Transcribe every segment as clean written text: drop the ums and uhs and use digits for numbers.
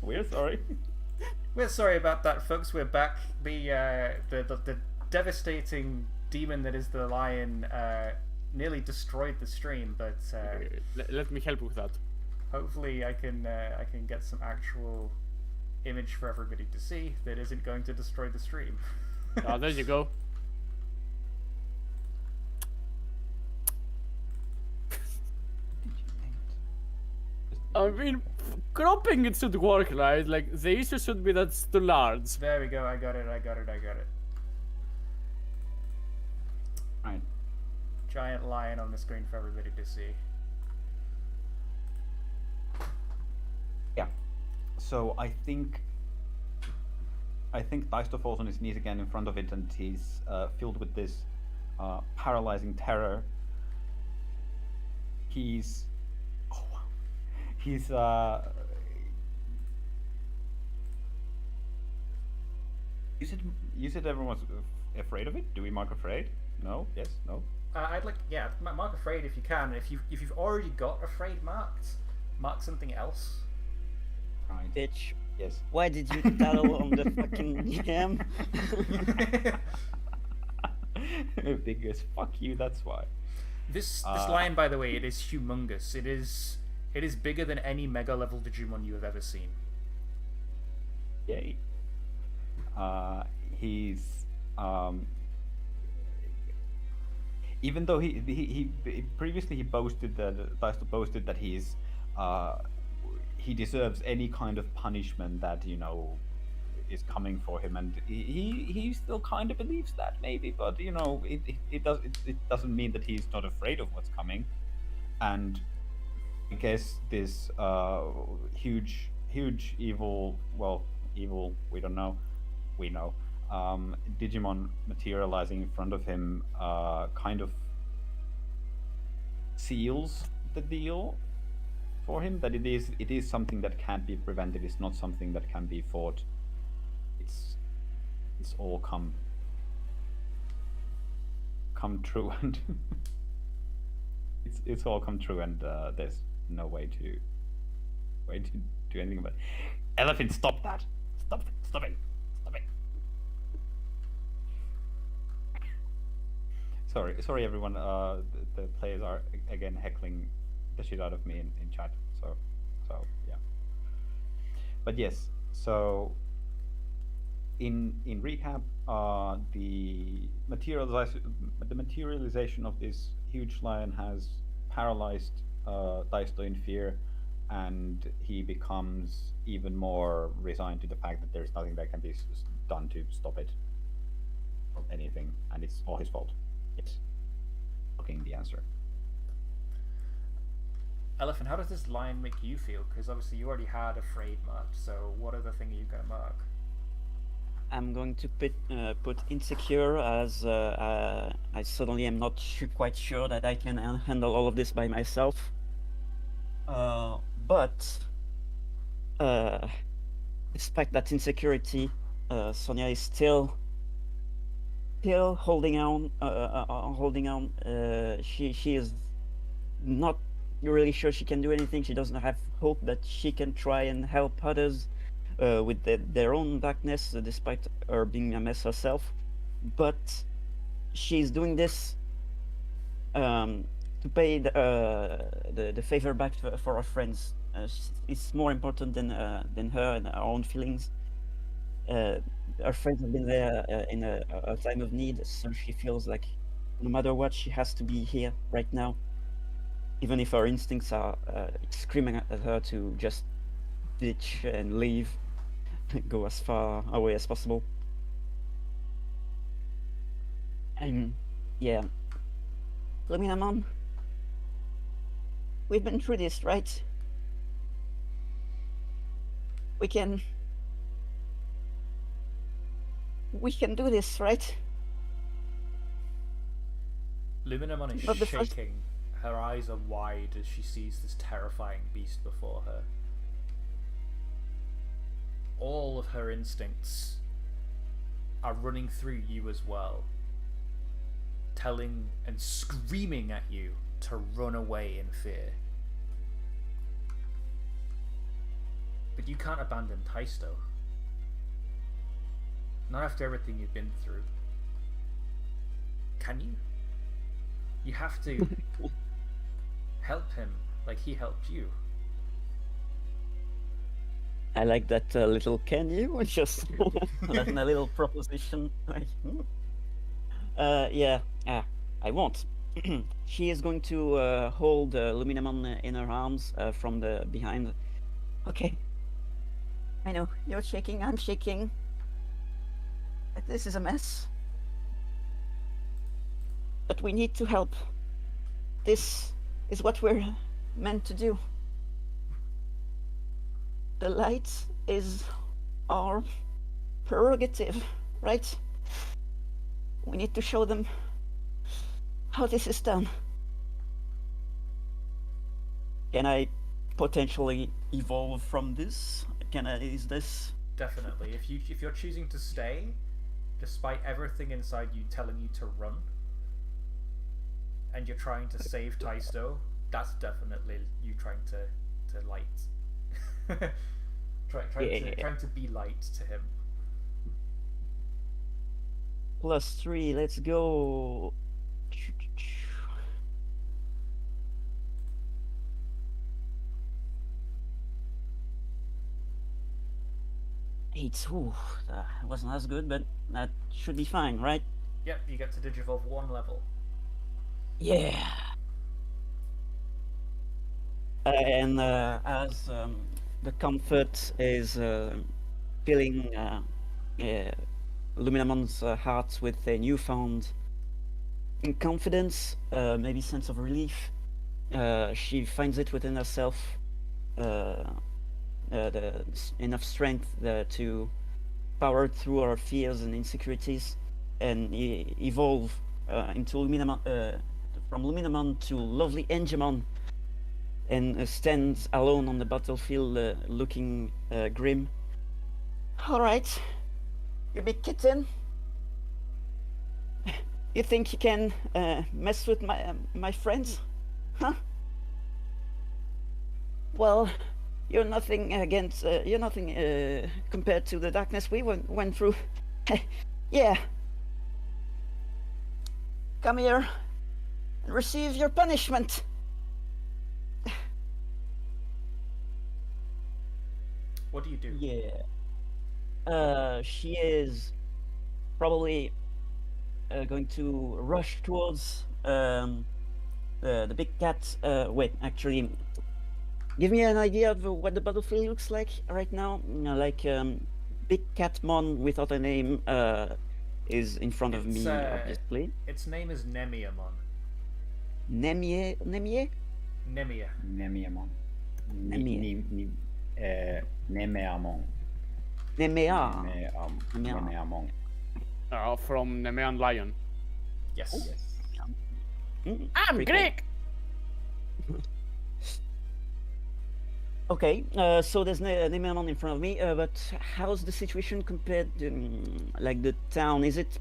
We're sorry. We're sorry about that, folks. We're back. The devastating demon that is the lion nearly destroyed the stream, but Let me help with that. hopefully I can get some actual image for everybody to see that isn't going to destroy the stream. There you go. I mean, cropping it should work, right? Like, the issue should be that it's too large. There we go. I got it. Right. Giant lion on the screen for everybody to see. Yeah. So I think Deister falls on his knees again in front of it, and he's filled with this paralyzing terror. He's you said everyone's afraid of it. Do we mark afraid? No. Yes. No. I'd like, mark afraid if you can. If you've already got afraid marked, mark something else. Right. Bitch. Yes. Why did you tattle on the fucking DM? Because fuck you. That's why. This lion, by the way, it is humongous. It is bigger than any mega level Digimon you have ever seen. Yay. He's even though he previously boasted that Deister boasted that he deserves any kind of punishment that is coming for him, and he still kind of believes that maybe, but it doesn't mean that he's not afraid of what's coming. And I guess this huge evil, we don't know, we know, Digimon materializing in front of him kind of seals the deal for him, that it is something that can't be prevented. It's not something that can be fought. It's all come true, and it's all come true, and there's no way to do anything about it. Elephant, stop that! Stop it! Sorry, everyone. The players are again heckling the shit out of me in chat. So yeah. But yes, so in recap, the materialization of this huge lion has paralyzed Daisto in fear, and he becomes even more resigned to the fact that there's nothing that can be done to stop it or anything, and it's all his fault. Yes. Looking the answer. Elephant, how does this lion make you feel? Because obviously you already had afraid marked, so what other thing are you going to mark? I'm going to put insecure, as I suddenly am not quite sure that I can handle all of this by myself. But despite that insecurity, Sonia is still holding on. She is not really sure she can do anything. She doesn't have hope that she can try and help others with their own darkness, despite her being a mess herself. But she's doing this to pay the favor back for her friends. It's more important than her and her own feelings. Her friends have been there in a time of need, so she feels like no matter what, she has to be here right now, even if her instincts are screaming at her to just ditch and leave, go as far away as possible. And yeah, Lumina Mom, we've been through this, right? We can do this, right? Luminamon is Not the first- shaking. Her eyes are wide as she sees this terrifying beast before her. All of her instincts are running through you as well, telling and screaming at you to run away in fear. But you can't abandon Taisto. Not after everything you've been through. Can you? You have to help him like he helped you. I like that little "can you?" Just like a little proposition. Like, yeah, I won't. She is going to hold Luminamon in her arms from the behind. Okay. I know you're shaking. I'm shaking. This is a mess. But we need to help. This is what we're meant to do. The light is our prerogative, right? We need to show them how this is done. Can I potentially evolve from this? Is this... Definitely. If you're choosing to stay, despite everything inside you telling you to run, and you're trying to save Taisto, that's definitely you trying to light. trying to be light to him. +3, let's go. Eight. Ooh, that wasn't as good, but that should be fine, right? Yep, you get to digivolve 1 level. Yeah. And as the comfort is filling Luminamon's heart with a newfound confidence, maybe sense of relief, she finds it within herself enough strength to power through her fears and insecurities and evolve into Luminamon, from Luminamon to lovely Angemon, and stands alone on the battlefield looking grim. Alright, you big kitten. You think you can mess with my friends? Huh? Well, you're nothing against, you're nothing compared to the darkness we went through. Yeah. Come here and receive your punishment. What do you do? Yeah. She is probably going to rush towards the big cat. Wait, actually, give me an idea of what the battlefield looks like right now. Like big catmon without a name is in front of me, obviously. Its name is Nemiamon. Nemie? Nemia. Nemiamon. Nemeamon. Nemeamon. From Nemean Lion. Yes. I'm Greek! Okay, so there's Nemeamon in front of me, but how's the situation compared to, like, the town? Is it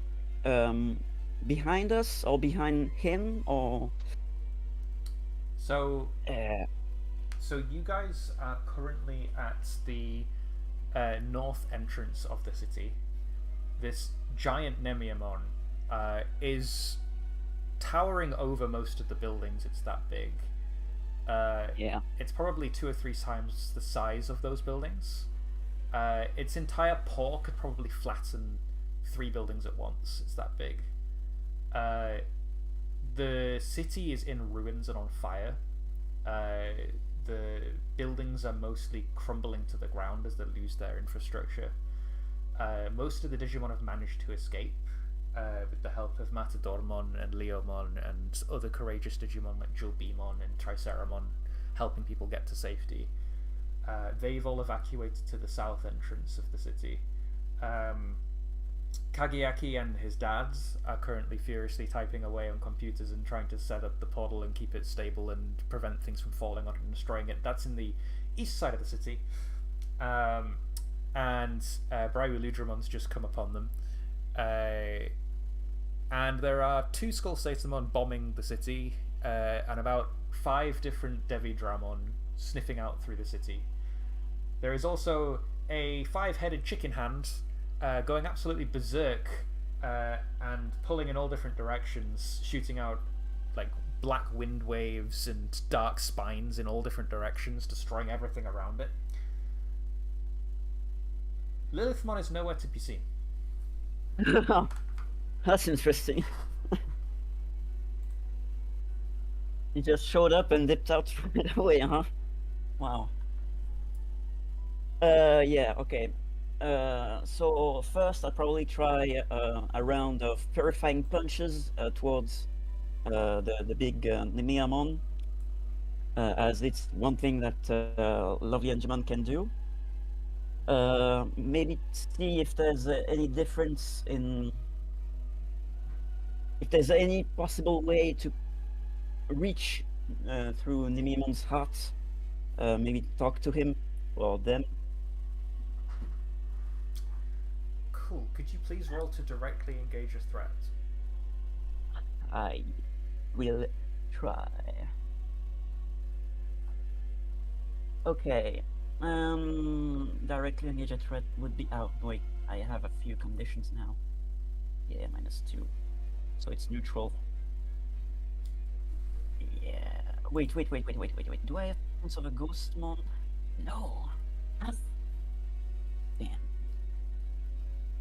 behind us, or behind him, or... So you guys are currently at the north entrance of the city. This giant Nemiamon is towering over most of the buildings. It's that big. It's probably 2 or 3 times the size of those buildings. Its entire paw could probably flatten 3 buildings at once. It's that big. The city is in ruins and on fire. The buildings are mostly crumbling to the ground as they lose their infrastructure. Most of the Digimon have managed to escape with the help of Matadormon and Leomon and other courageous Digimon like Julbimon and Triceramon helping people get to safety. They've all evacuated to the south entrance of the city. Kageaki and his dads are currently furiously typing away on computers and trying to set up the portal and keep it stable and prevent things from falling on it and destroying it. That's in the east side of the city. And Bryu-Ludramon's just come upon them. And there are 2 Skull Satamon bombing the city, and about 5 different Devidramon sniffing out through the city. There is also a 5-headed chicken hand going absolutely berserk and pulling in all different directions, shooting out like black wind waves and dark spines in all different directions, destroying everything around it. Lilithmon is nowhere to be seen. That's interesting. He just showed up and dipped out right away, huh? Wow. Yeah, okay. So first I'll probably try a round of purifying punches towards the big Nemiamon, as it's one thing that lovely Anjuman can do. Maybe see if there's any difference in... if there's any possible way to reach through Nemiamon's heart. Maybe talk to him or them. Cool. Could you please roll to directly engage a threat? I will try. Okay. Directly engage a threat would be... oh, wait. I have a few conditions now. Yeah, -2. So it's neutral. Yeah. Wait. Do I have sense of a ghost mon? No. Damn.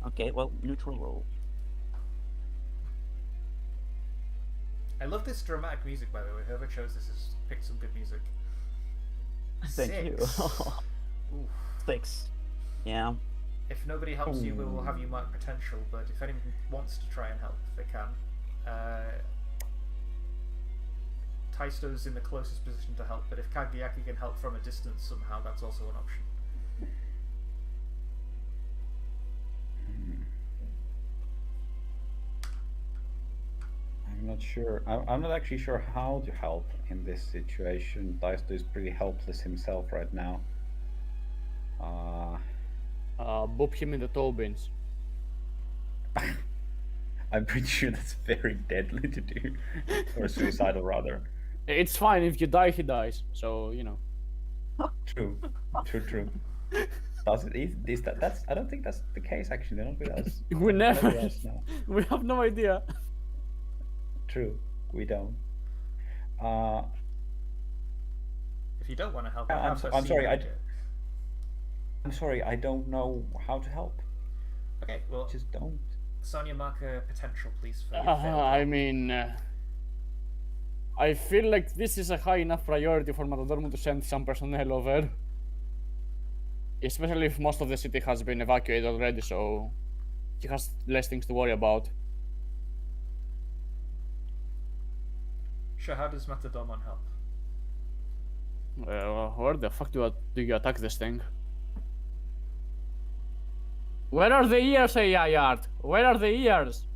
Okay, well, neutral roll. I love this dramatic music, by the way. Whoever chose this has picked some good music. Thank you. 6. Oof. 6. Yeah. If nobody helps you, we will have you mark potential, but if anyone wants to try and help, they can. Taisto's in the closest position to help, but if Kagiaki can help from a distance somehow, that's also an option. I'm not sure. I'm not actually sure how to help in this situation. Taisto is pretty helpless himself right now. Boop him in the toe bins. I'm pretty sure that's very deadly to do, or suicidal rather. It's fine, if you die, he dies. So, you know. True. Does it? Is that? That's. I don't think that's the case. Actually, they're not with us. We never. They're with us now. We have no idea. True, we don't. If you don't want to help, I'm sorry. I'm sorry. I don't know how to help. Okay, well, Just don't. Sonia, mark a potential, please. For your failed I help. mean, I feel like this is a high enough priority for Matadormo to send some personnel over. Especially if most of the city has been evacuated already, so he has less things to worry about. Sure, how does Matadormon help? Where the fuck do you attack this thing? Where are the ears, AI art? Where are the ears?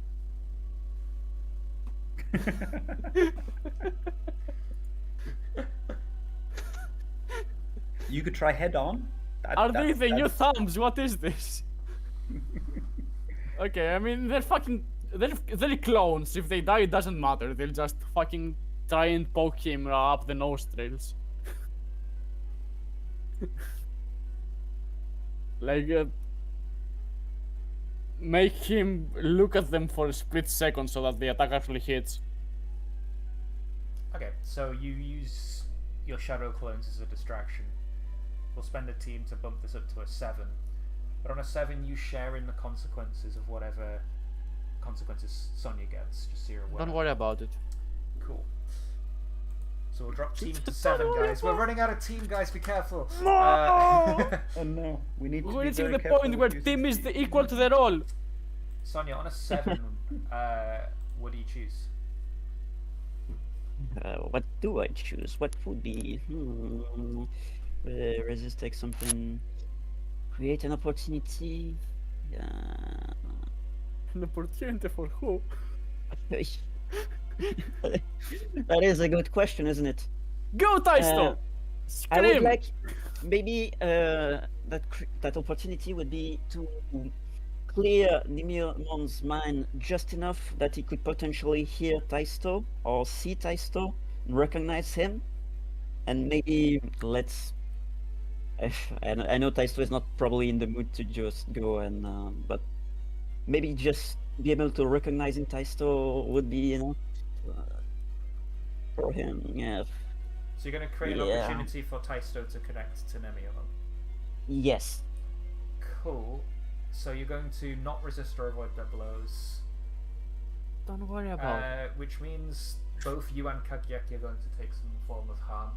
You could try head on. Are these the new thumbs? What is this? Okay, I mean, they're clones. If they die, it doesn't matter. They'll just fucking try and poke him up the nostrils. Like, make him look at them for a split second so that the attack actually hits. Okay, so you use your shadow clones as a distraction. We'll spend a team to bump this up to a 7. But on a 7, you share in the consequences of whatever consequences Sonya gets, just so you're aware. Don't worry about it. Cool. So we'll drop team to 7, guys. We're running out of team, guys. Be careful. No! Oh no, we need to We're be reaching very the careful point with where using team is speed. equal to the roll. Sonya, on a 7, what do you choose? What do I choose? What would be? Resist take something. Create an opportunity. An opportunity for who? That is a good question, isn't it? Go, Taisto! I would Scream! like maybe that opportunity would be to clear Nemiamon's mind just enough that he could potentially hear Taisto or see Taisto and recognize him, and maybe let's I know Taisto is not probably in the mood to just go and, but maybe just be able to recognize in Taisto would be enough for him. Yeah. So you're going to create an Yeah. opportunity for Taisto to connect to Nemiamon. Yes. Cool. So you're going to not resist or avoid their blows. Don't worry about it. Which means both you and Kagyeki are going to take some form of harm.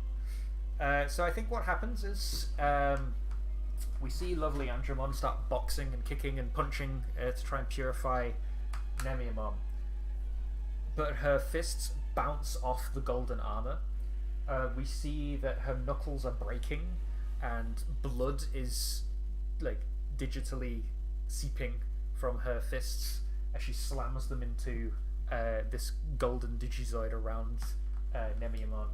So I think what happens is we see lovely Andromon start boxing and kicking and punching to try and purify Nemiamon. But her fists bounce off the golden armor. We see that her knuckles are breaking and blood is like digitally seeping from her fists as she slams them into this golden Digizoid around Nemiamon.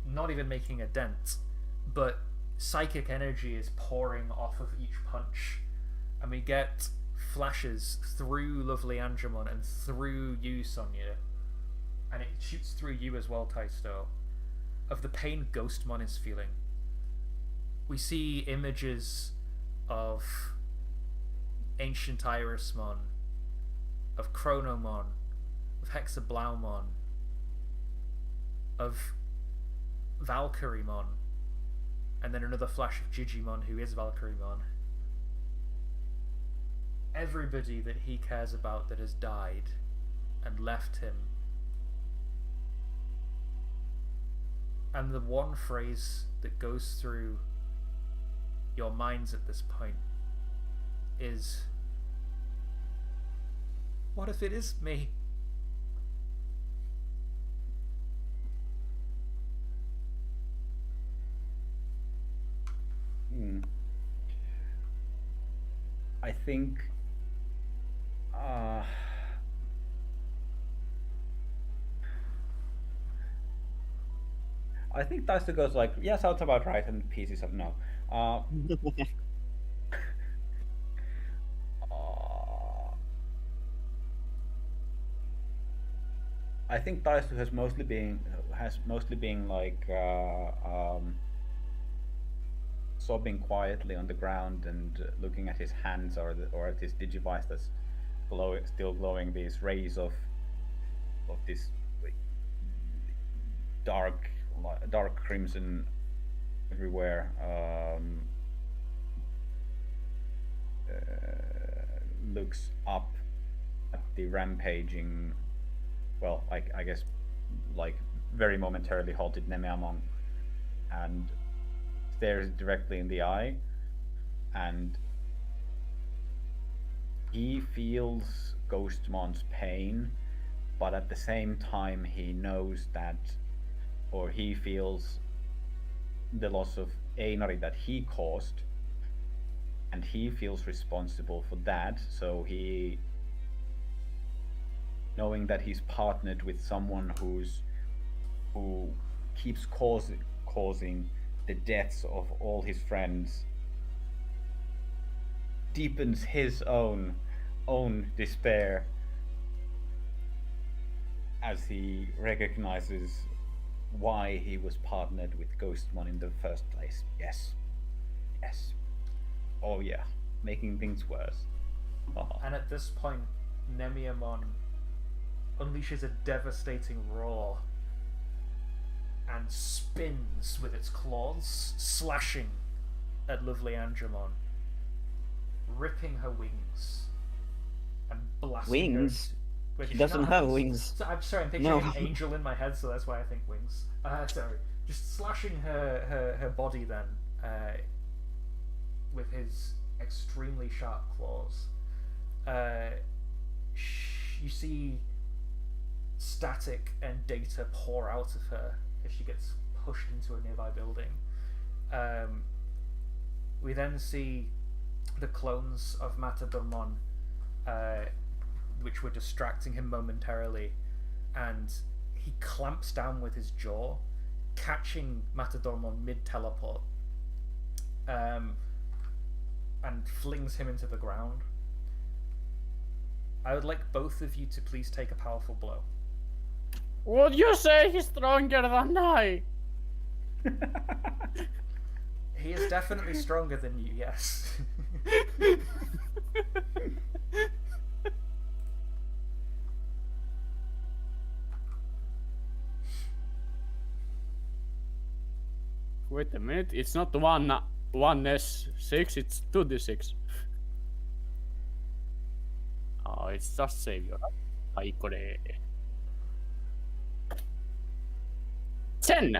Not even making a dent, but psychic energy is pouring off of each punch, and we get flashes through lovely Andromon and through you, Sonia, and it shoots through you as well, Taisto, of the pain Ghostmon is feeling. We see images of ancient Irismon, of Chronomon, of Hexablaumon, of Valkyrymon, and then another flash of Digimon, who is Valkyrymon. Everybody that he cares about that has died and left him. And the one phrase that goes through your minds at this point is, what if it is me? I think I think Taisto goes like, yeah, sounds about right, and pieces of no. I think Taisto has mostly been like sobbing quietly on the ground and looking at his hands or at his digivice that's still glowing these rays of this like, dark crimson everywhere. Looks up at the rampaging, well, I guess, like very momentarily halted Nemiamon, and stares directly in the eye, and he feels Ghostmon's pain, but at the same time he knows that, or he feels the loss of Einari that he caused, and he feels responsible for that. So he, knowing that he's partnered with someone who keeps causing the deaths of all his friends, deepens his own despair as he recognizes why he was partnered with Ghostmon in the first place. Yes. Oh yeah, making things worse. And at this point, Nemiamon unleashes a devastating roar and spins with its claws, slashing at lovely Andromon, ripping her wings and blasting Wings? her. She doesn't have wings. So, I'm sorry, I'm picturing No. an angel in my head, so that's why I think wings. Sorry, just slashing her body then with his extremely sharp claws. You see static and data pour out of her as she gets pushed into a nearby building. We then see the clones of Matadormon, which were distracting him momentarily, and he clamps down with his jaw, catching Matadormon mid-teleport, and flings him into the ground. I would like both of you to please take a powerful blow. Would you say he's stronger than I? He is definitely stronger than you, yes. Wait a minute, it's not 1s6, it's 2d6. Oh, it's just savior. はい、これ。10!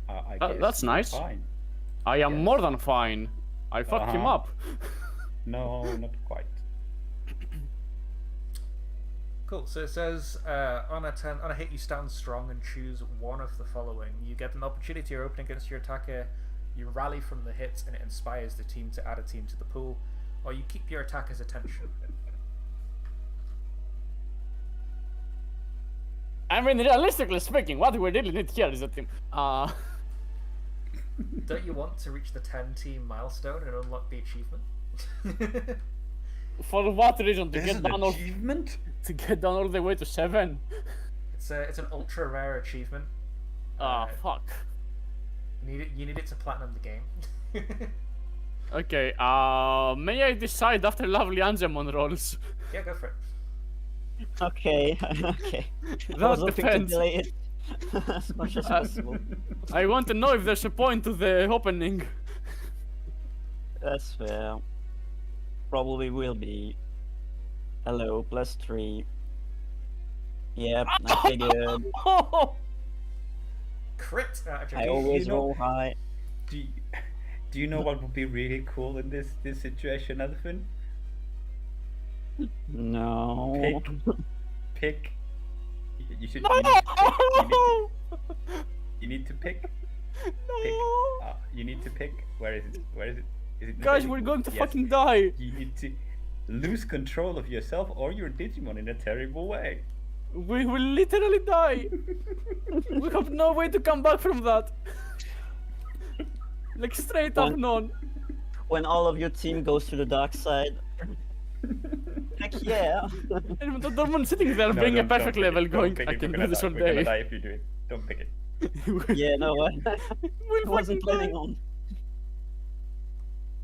I That's guess you're nice. Fine. I am Yes. more than fine. I fucked him up. No, not quite. Cool. So it says on a hit, you stand strong and choose one of the following. You get an opportunity to open against your attacker. You rally from the hit, and it inspires the team to add a team to the pool, or you keep your attacker's attention. I mean, realistically speaking, what we really need here is a team. Don't you want to reach the 10-team milestone and unlock the achievement? For what reason? This is an achievement? To get down all the way to 7? It's an ultra rare achievement. Fuck. You need it to platinum the game. Okay, may I decide after lovely Angemon rolls? Yeah, go for it. Okay, okay. I That was hoping to depends. delay it as much as possible. I want to know if there's a point to the opening. That's fair. Probably will be. Hello, +3. Yep, I figured. Crit! I always roll high. Do you know what would be really cool in this situation, Elephant? No. Pick. You should. No! You need to pick. No! You need to pick. Where is it? Where is it? Is it? Guys, really we're cool? going to Yes. fucking die. You need to lose control of yourself or your Digimon in a terrible way. We will literally die. We have no way to come back from that. Like straight up none. When all of your team goes to the dark side. Heck yeah. And the Dorman sitting there No, being a don't perfect pick it, level don't going, pick I it, can we're do gonna this die. all We're gonna day. die if you do it. Don't pick it. Yeah, no, I We'll wasn't fucking planning die. on.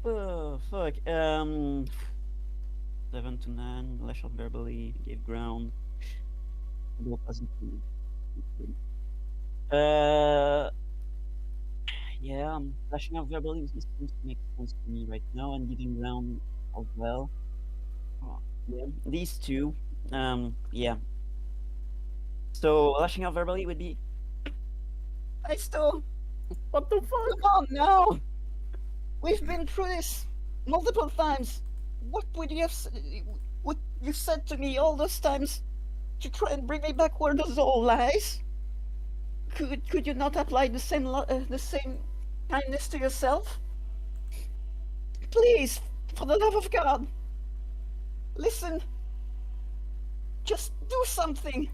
Oh, fuck. 7 to 9, lash out verbally, gave ground. Go positive. Yeah, lashing out verbally seems to make sense to me right now, and giving ground as well. Oh, yeah, these two, yeah. So lashing out verbally would be. I still. What the fuck? Come on now! We've been through this multiple times. What would you have what you said to me all those times to try and bring me back where the soul lies? Could you not apply the same kindness to yourself? Please, for the love of God, listen. Just do something.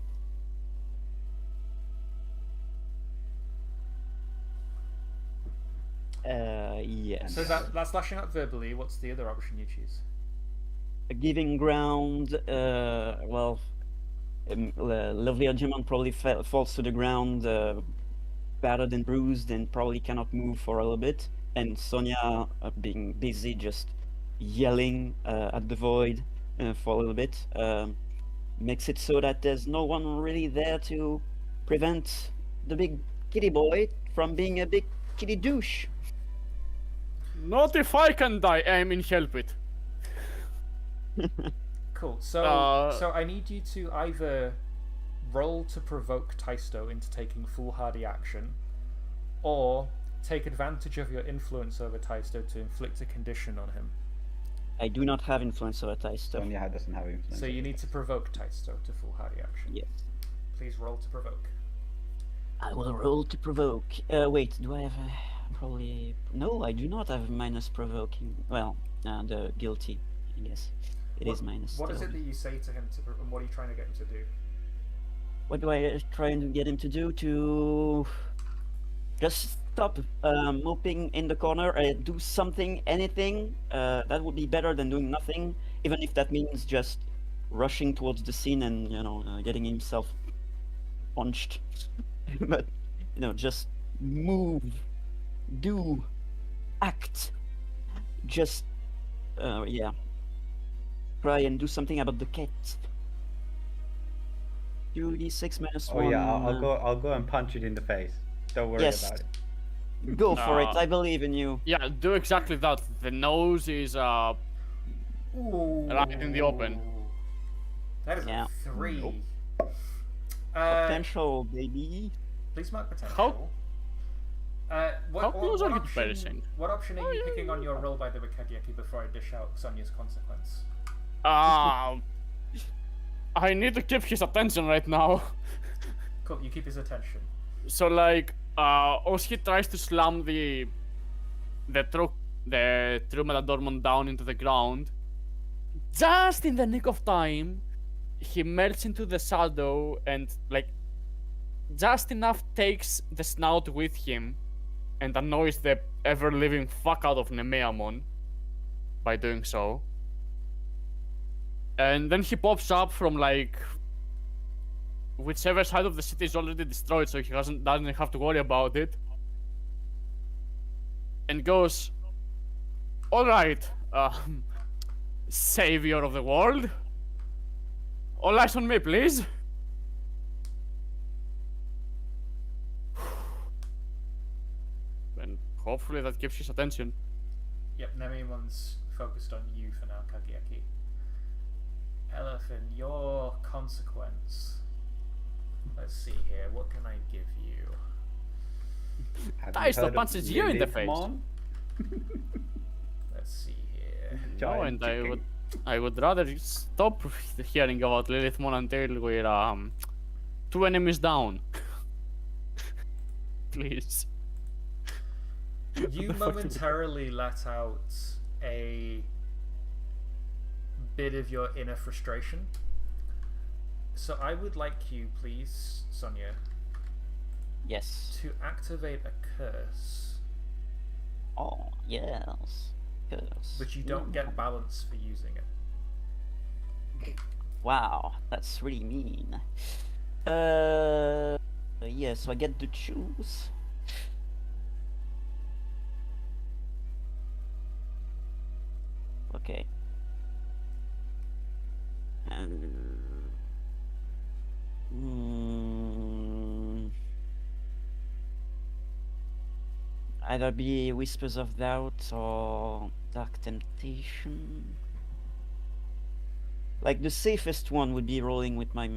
Yes. So that's lashing out verbally. What's the other option you choose? Giving ground. Well, lovely Digimon probably falls to the ground, battered and bruised, and probably cannot move for a little bit. And Sonia, being busy, just yelling at the void for a little bit, makes it so that there's no one really there to prevent the big kitty boy from being a big kitty douche. Not if I can die, I mean help it. Cool. So I need you to either roll to provoke Taisto into taking foolhardy action, or take advantage of your influence over Taisto to inflict a condition on him. I do not have influence over Taisto. Sonia doesn't have influence. So you over need to this. provoke Taisto to foolhardy action. Yes. Please roll to provoke. I will roll to provoke. Wait, do I have probably... No, I do not have minus provoking. Well, the guilty, I guess. It is minus. What is still. it that you say to him, and what are you trying to get him to do? What do I try to get him to do? To just stop moping in the corner, do something, anything. That would be better than doing nothing, even if that means just rushing towards the scene and, getting himself punched. But, just move. do, act, just, yeah, try and do something about the cat. 2d6 minus Oh 1. yeah, I'll go and punch it in the face. Don't worry Yes. about it. Go for it. I believe in you. Yeah, do exactly that. The nose is right in the open. That is Yeah. a 3. Nope. Potential, baby. Please mark potential. How close are you to perishing? What option are you picking on your roll by the Wikageki before I dish out Sonia's consequence? I need to keep his attention right now. Cool, you keep his attention. So like, Oski tries to slam the true Meladormon down into the ground. Just in the nick of time, he melts into the shadow and like just enough takes the snout with him and annoys the ever-living fuck out of Nemeamon by doing so. And then he pops up from like whichever side of the city is already destroyed, so he doesn't have to worry about it. And goes, "All right, savior of the world. All eyes on me, please." And hopefully that keeps his attention. Yep, Nemeamon's focused on you for now, Kagiaki. Elephant, your consequence. Let's see here, what can I give you? Have Dice you that heard of punches you in the face. Lilithmon? Let's see here. No, Giant and chicken. I would rather stop hearing about Lilithmon until we're 2 enemies down. Please. You momentarily let out a bit of your inner frustration. So I would like you, please, Sonia, Yes. to activate a curse, Oh, yes. Curse. but you don't get balance for using it. Wow, that's really mean. Yeah, so I get to choose. Okay. Either be Whispers of Doubt or Dark Temptation. Like the safest one would be rolling with my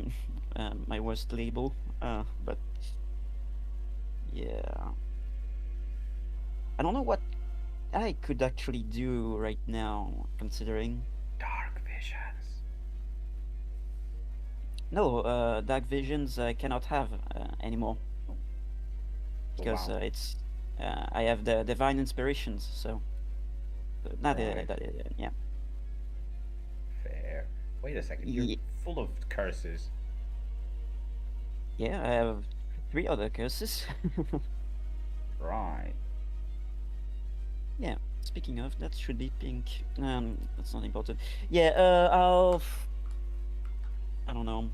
my worst label, but yeah, I don't know what I could actually do right now, considering. Dark visions. No, Dark Visions I cannot have anymore because Wow. it's I have the Divine Inspirations, so not Right. yeah. Fair. Wait a second. You're Ye- full of curses. Yeah, I have 3 other curses. Right. Yeah, speaking of, that should be pink. That's not important. Yeah, I don't know.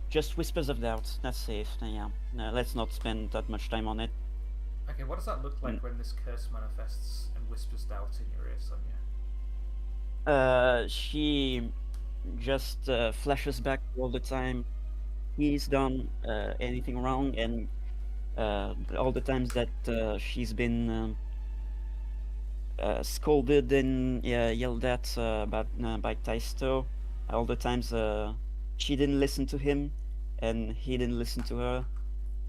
Just Whispers of Doubt. That's safe. Yeah. No, let's not spend that much time on it. Okay, what does that look like when this curse manifests and whispers doubt in your ear, Sonia? She just flashes back all the time. He's done anything wrong, and all the times that she's been scolded and yelled at by Taisto, all the times she didn't listen to him, and he didn't listen to her,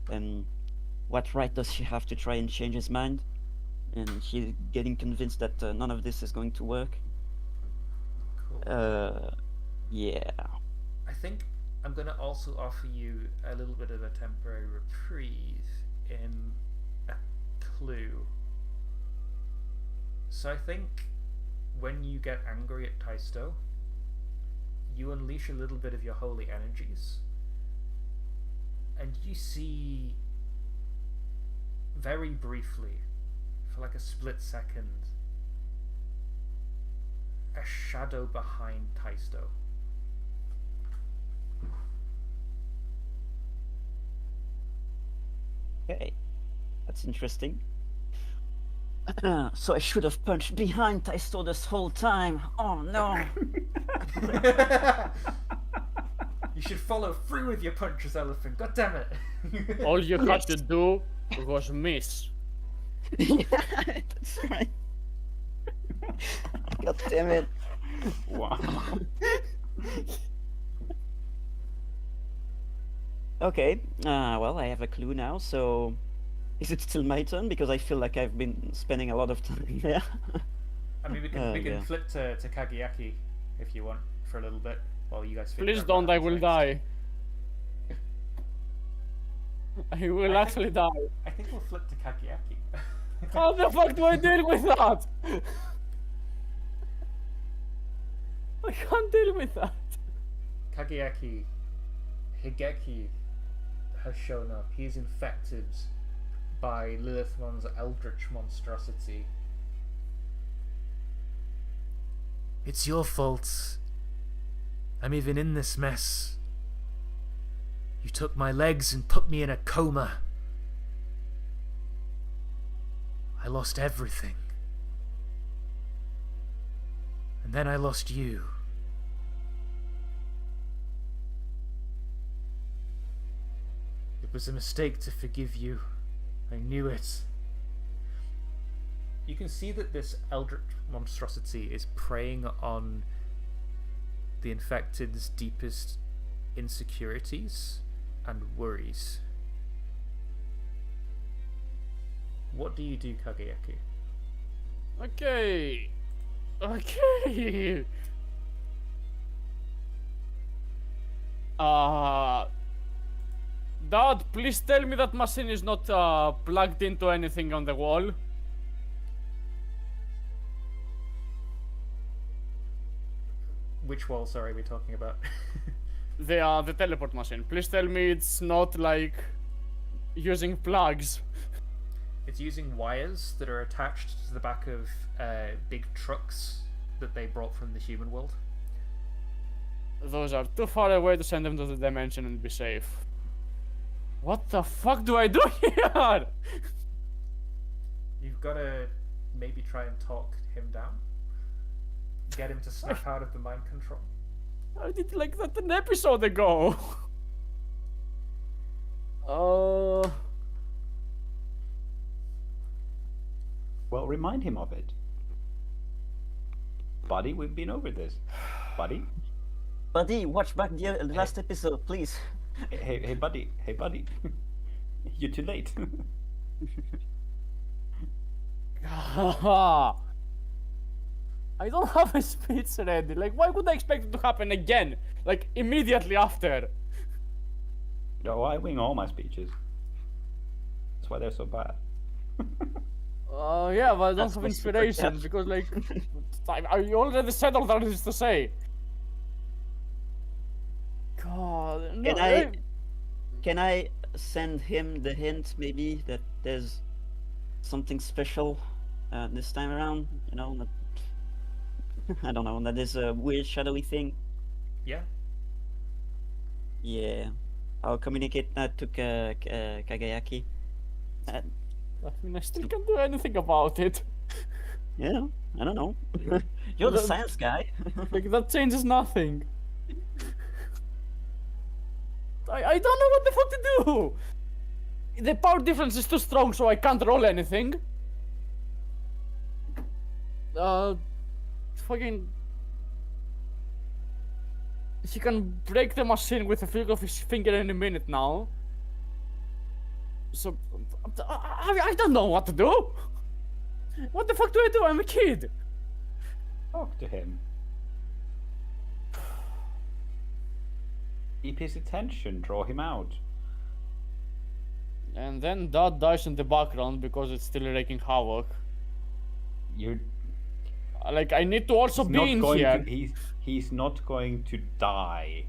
and what right does she have to try and change his mind? And she's getting convinced that none of this is going to work. Cool. Yeah. I think I'm going to also offer you a little bit of a temporary reprieve in a clue. So I think when you get angry at Taisto, you unleash a little bit of your holy energies, and you see very briefly, for like a split second, a shadow behind Taisto. Okay. That's interesting. So I should have punched behind Taisto this whole time. Oh no. You should follow through with your punches, Elephant. God damn it. All you had Yes. to do was miss. Yeah, that's right. God damn it. Wow. Okay, well, I have a clue now, so is it still my turn? Because I feel like I've been spending a lot of time there. I mean, we can Yeah. flip to Kageyaki if you want for a little bit while you guys figure Please out don't, what I will happens die. I will actually die. next. I think we'll flip to Kageyaki. How the fuck do I deal with that? I can't deal with that. Kageyaki, Higeki has shown up. He is infected by Lilithmon's eldritch monstrosity. It's your fault. I'm even in this mess. You took my legs and put me in a coma. I lost everything. And then I lost you. It was a mistake to forgive you. I knew it. You can see that this eldritch monstrosity is preying on the infected's deepest insecurities and worries. What do you do, Kageyaki? Okay. Okay. Dad, please tell me that machine is not plugged into anything on the wall. Which wall, sorry, are we talking about? The teleport machine. Please tell me it's not like using plugs. It's using wires that are attached to the back of big trucks that they brought from the human world. Those are too far away to send them to the dimension and be safe. What the fuck do I do here? You've got to maybe try and talk him down. Get him to snap out of the mind control. I did like that an episode ago. Well, remind him of it. Buddy, we've been over this. Buddy? Buddy, watch back the last episode, please. Hey, buddy. Hey, buddy. You're too late. I don't have a speech ready. Like, why would I expect it to happen again? Like, immediately after. No, I wing all my speeches. That's why they're so bad. Yeah, but I don't That's have my super inspiration chat. because, like, I already said all there is to say. God, no. Can I send him the hint, maybe, that there's something special this time around? You know, that, I don't know, that is a weird shadowy thing. Yeah. Yeah, I'll communicate that to Kageyaki. I mean, I still can't do anything about it. Yeah, I don't know. You're the That- science guy. Like, that changes nothing. I don't know what the fuck to do. The power difference is too strong, so I can't roll anything. Fucking. He can break the machine with a flick of his finger any minute now. So, I don't know what to do. What the fuck do I do? I'm a kid. Talk to him. Keep his attention, draw him out. And then Dad dies in the background because it's still wreaking havoc. You're Like, I need to also he's be not in going here. to he's not going to die.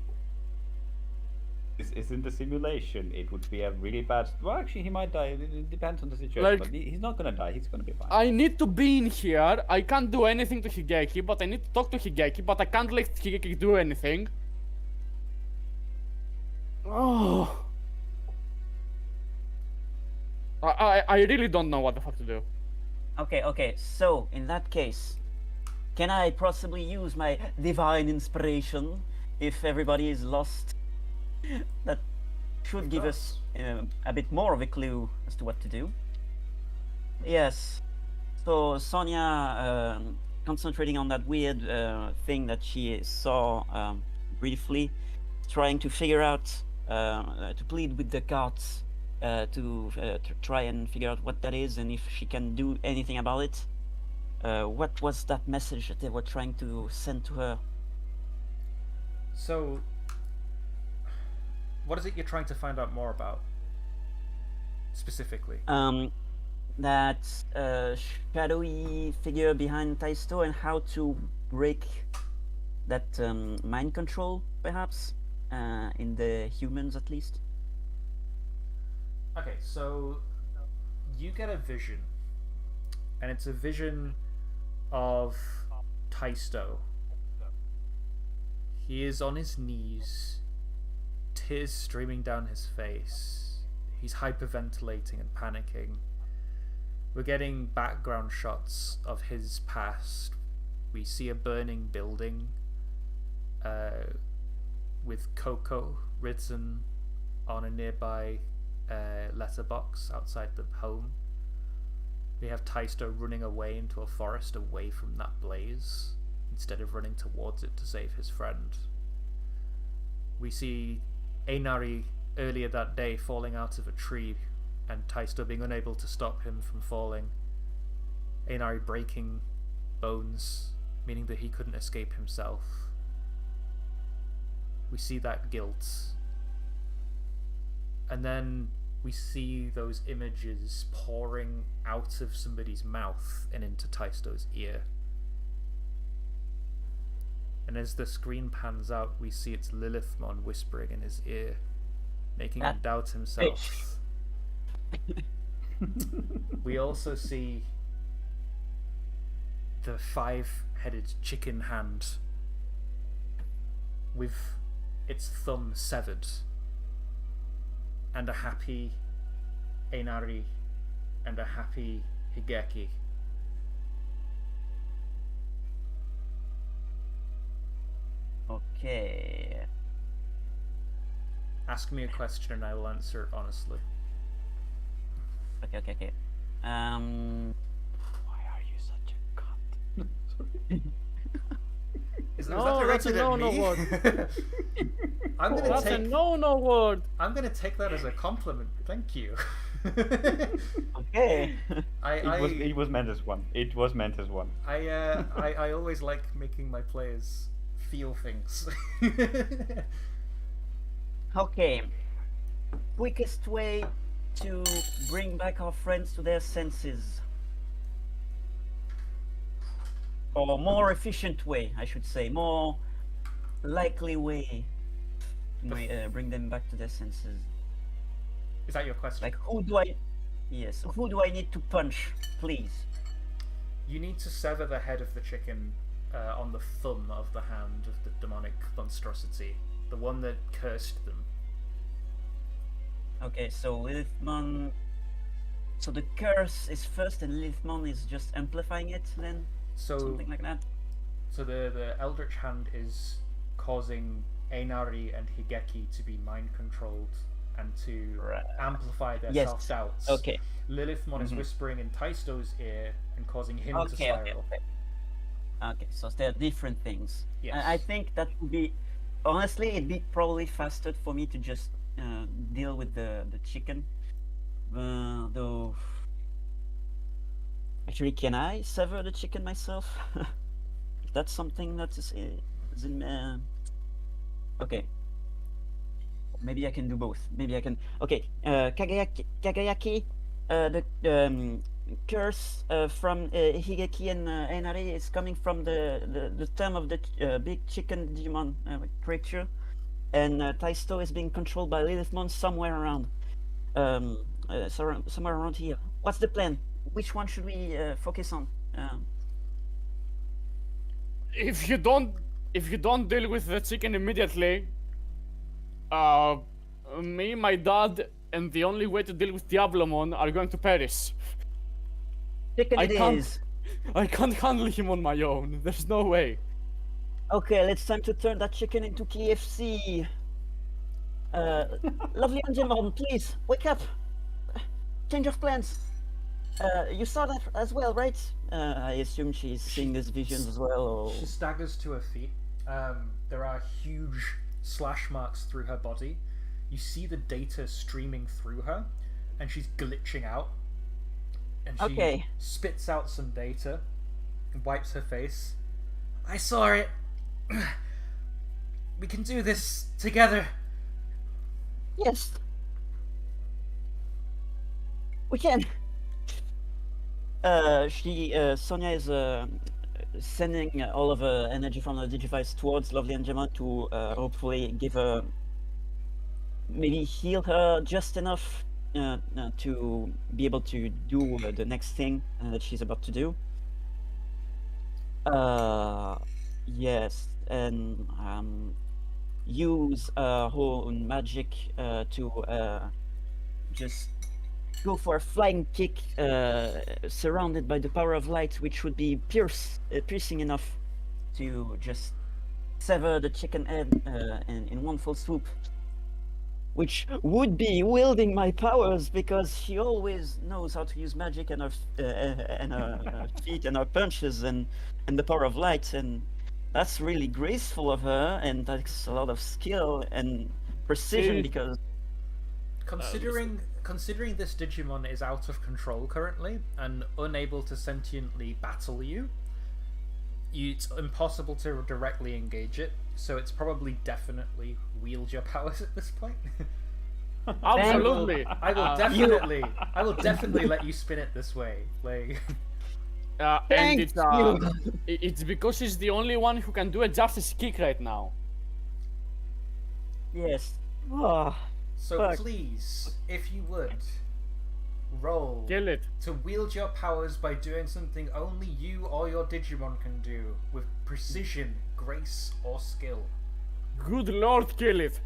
This isn't a simulation. It would be a really bad. Well, actually, he might die. It depends on the situation. Like- but he's not gonna die. He's gonna be fine. I need to be in here. I can't do anything to Higeki, but I need to talk to Higeki, but I can't let Higeki do anything. Oh. I really don't know what the fuck to do. Okay. So in that case, can I possibly use my divine inspiration if everybody is lost? That should give us a bit more of a clue as to what to do. Yes. So Sonia, concentrating on that weird thing that she saw briefly, trying to figure out to plead with the gods to try and figure out what that is and if she can do anything about it. What was that message that they were trying to send to her? So, what is it you're trying to find out more about? Specifically? That shadowy figure behind Taisto and how to break that mind control, perhaps, in the humans at least. Okay, so you get a vision, and it's a vision of Taisto. He is on his knees, tears streaming down his face. He's hyperventilating and panicking. We're getting background shots of his past. We see a burning building with Coco written on a nearby letterbox outside the home. We have Taisto running away into a forest away from that blaze instead of running towards it to save his friend. We see Einari earlier that day falling out of a tree and Taisto being unable to stop him from falling. Einari breaking bones, meaning that he couldn't escape himself. We see that guilt. And then we see those images pouring out of somebody's mouth and into Taisto's ear. And as the screen pans out, we see it's Lilithmon whispering in his ear, making him doubt himself. We also see the 5-headed chicken hand with its thumb severed, and a happy Einari and a happy Higeki. Okay. Ask me a question and I will answer it honestly. Okay. Why are you such a cunt? Sorry. Is No, that that's a directed at no-no me? word. I'm gonna That's a take. no word. I'm gonna take that as a compliment. Thank you. Okay. It was meant as one. It was meant as one. I always like making my players feel things. Okay. Quickest way to bring back our friends to their senses. Or more efficient way, I should say. More likely way to bring them back to their senses. Is that your question? Like, who do I need to punch, please? You need to sever the head of the chicken on the thumb of the hand of the demonic monstrosity, the one that cursed them. Okay, so Lilithmon. So the curse is first, and Lilithmon is just amplifying it, then So, something like that. so the Eldritch Hand is causing Einari and Higeki to be mind controlled and to amplify their Yes. self-doubts. Okay. Lilithmon is whispering in Taisto's ear and causing him to spiral. Okay, so they're different things. Yes. I think that would be, honestly, it'd be probably faster for me to just deal with the chicken. Though, actually, can I sever the chicken myself? If that's something that is in. Okay. Maybe I can do both. Maybe I can. Okay, Kagayaki, the curse from Higeki and Einari is coming from the thumb of the big chicken Digimon creature, and Taisto is being controlled by Lilithmon somewhere around, somewhere around here. What's the plan? Which one should we focus on? If you don't deal with the chicken immediately, me, my dad, and the only way to deal with Diablomon are going to perish. Chicken I it can't. is. I can't handle him on my own. There's no way. Okay, it's time to turn that chicken into KFC. Lovely Angemon, please wake up. Change of plans. You saw that as well, right? I assume she's seeing these visions as well. Or... She staggers to her feet. There are huge slash marks through her body. You see the data streaming through her, and she's glitching out. And she Okay. spits out some data and wipes her face. I saw it. We can do this together. Yes. We can. Sonia is sending all of her energy from the Digivice towards Lovely Angemon to hopefully give her, maybe heal her just enough to be able to do the next thing that she's about to do. Yes, and use her own magic to just go for a flying kick, surrounded by the power of light, which would be piercing enough to just sever the chicken head in one full swoop. Which would be wielding my powers, because she always knows how to use magic and her feet and her punches and the power of light, and that's really graceful of her, and takes a lot of skill and precision See? because. Considering this Digimon is out of control currently and unable to sentiently battle you, it's impossible to directly engage it, so it's probably definitely wield your powers at this point. Absolutely. I will definitely let you spin it this way. Like, And Thank it's because he's the only one who can do a justice kick right now. Yes. Oh, so fuck. please, if you would, roll Kill it. to wield your powers by doing something only you or your Digimon can do, with precision, grace, or skill. Good lord, kill it.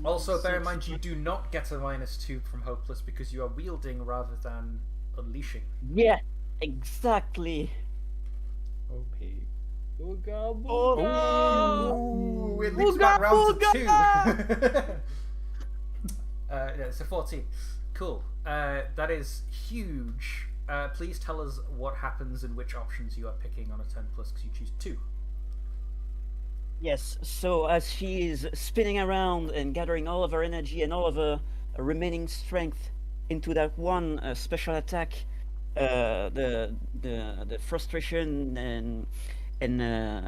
Also, bear in mind you do not get a -2 from Hopeless because you are wielding rather than unleashing. Yeah, exactly. OP. Booga, Ooh, it leads back round to 2. Yeah, so 14. Cool. That is huge. Please tell us what happens and which options you are picking on a 10+, because you choose 2. Yes, so as she is spinning around and gathering all of her energy and all of her remaining strength into that one special attack, the frustration and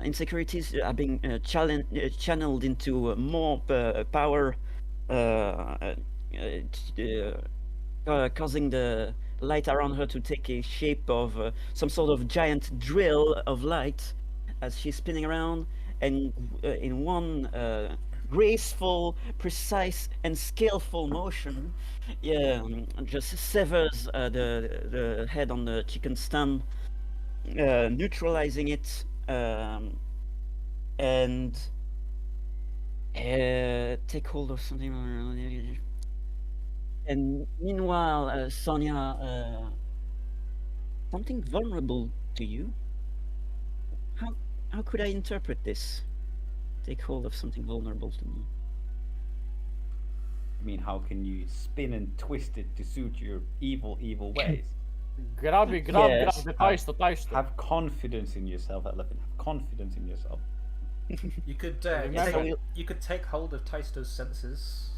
insecurities are being channeled into more power, causing the light around her to take a shape of some sort of giant drill of light as she's spinning around. And in one graceful, precise, and skillful motion, just severs the head on the chicken stem, neutralizing it, and take hold of something. And meanwhile, Sonia, something vulnerable to you. How could I interpret this? Take hold of something vulnerable to me. I mean, how can you spin and twist it to suit your evil ways? Grab Yes. the Taisto. Have confidence in yourself, Elephant. Have confidence in yourself. You could Remember- you could take hold of Taisto's senses.